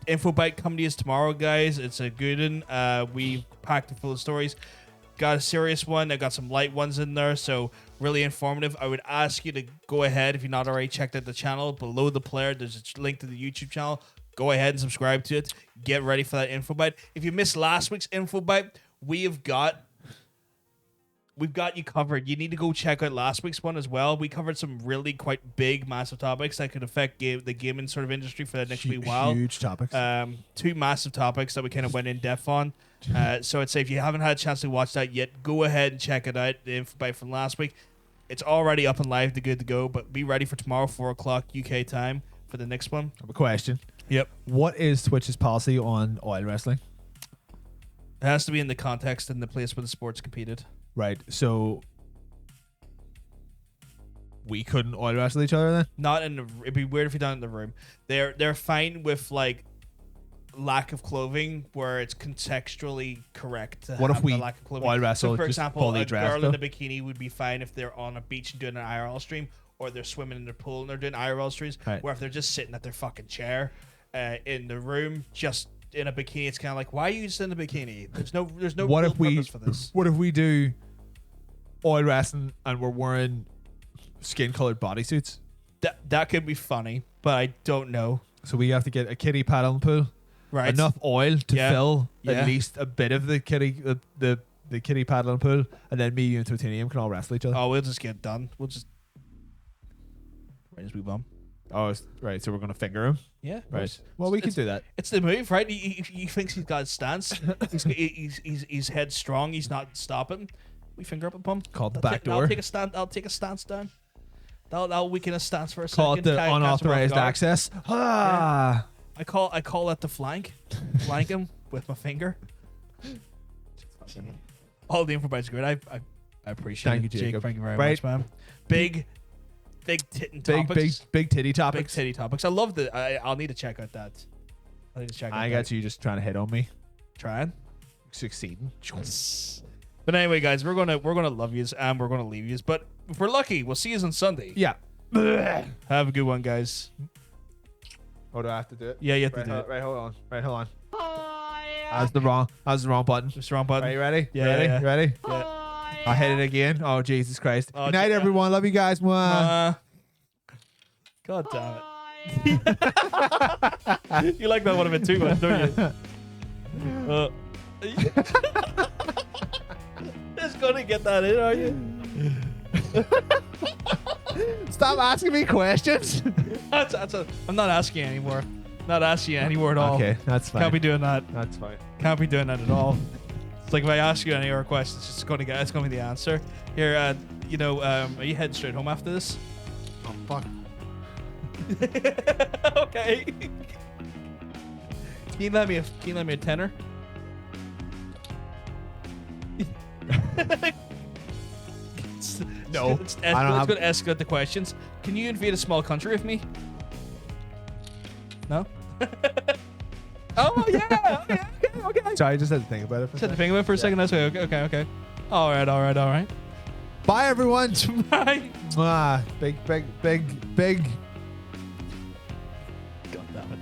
info bite coming to us tomorrow, guys. It's a good one. We packed it full of stories. Got a serious one. I got some light ones in there, so really informative. I would ask you to go ahead, if you're not already checked out the channel below the player. There's a link to the YouTube channel. Go ahead and subscribe to it. Get ready for that info bite. If you missed last week's info bite, we've got you covered. You need to go check out last week's one as well. We covered some really quite big, massive topics that could affect the gaming sort of industry for the next wee while. Huge topics. Two massive topics that we kind of went in depth on. So I'd say if you haven't had a chance to watch that yet, go ahead and check it out. The info bite from last week. It's already up and live, good to go. But be ready for tomorrow, 4:00 UK time. for the next one. I have a question. Yep. What is Twitch's policy on oil wrestling? It has to be in the context and the place where the sports competed. Right. So we couldn't oil wrestle each other then? Not in the. It'd be weird if we done it in the room. They're fine with like lack of clothing where it's contextually correct. To What if have we the lack of clothing. oil wrestle So for just example, fully a dressed, girl in though? a bikini would be fine if they're on a beach and doing an IRL stream, or they're swimming in their pool and they're doing IRL streams. Right. Where if they're just sitting at their fucking chair in the room, just in a bikini, it's kind of like, why are you just in a bikini? There's no What real if we purpose for this. What if we do oil wrestling and we're wearing skin colored bodysuits? That could be funny, but I don't know. So we have to get a kiddie paddling pool. Right. Enough oil to Yeah. fill Yeah. at least a bit of the kiddie the kiddie paddling pool, and then me, you, and Titanium can all wrestle each other. Oh, we'll just get it done. We'll just right as we bump. Oh, right. So we're gonna finger him. Yeah. Right. Well, we can do that. It's the move, right? He thinks he's got his stance. he's headstrong. He's not stopping. We finger up a pump. Called the back door. I'll take a stand. I'll take a stance down. That'll weaken a stance for a Call second. it the catch him off unauthorized guard. access. Ah. I call that the flank. Flank him with my finger. All the info is good. I appreciate Thank it, you, Jacob. Thank you very Right. much, man. Big titting topics. Big titty topics. Big titty topics. I love the. I'll need to check out that. I need to check out I that. got you just trying to hit on me. Trying. Succeeding. But anyway, guys, we're gonna love yous and we're gonna leave yous. But if we're lucky, we'll see yous on Sunday. Yeah. Have a good one, guys. Oh, do I have to do it? Yeah, you have to do Right, it. right, hold on. Right, hold on. That's the wrong button. Just the wrong button. Are you ready? Yeah, Ready? yeah. Ready? Yeah. I hit it again. Oh, Jesus Christ. Oh, Good night, yeah. everyone. Love you guys. Mwah. God damn it. You like that one a bit too much, don't you? Just gonna get that in, are you? Stop asking me questions. I'm not asking you anymore. Not asking you anymore at all. Okay, that's fine. Can't be doing that. That's fine. Can't be doing that at all. It's like if I ask you any other questions, it's gonna be the answer. Here, are you heading straight home after this? Oh, fuck. Okay. Can you lend me a tenner? No, Let's I don't have- go to escalate the questions. Can you invade a small country with me? No? Oh, yeah. Okay. Sorry, I just had to think about it. Just had to think about it for a second. That's okay. All right. Bye, everyone. Bye. Mwah. Big. God damn it.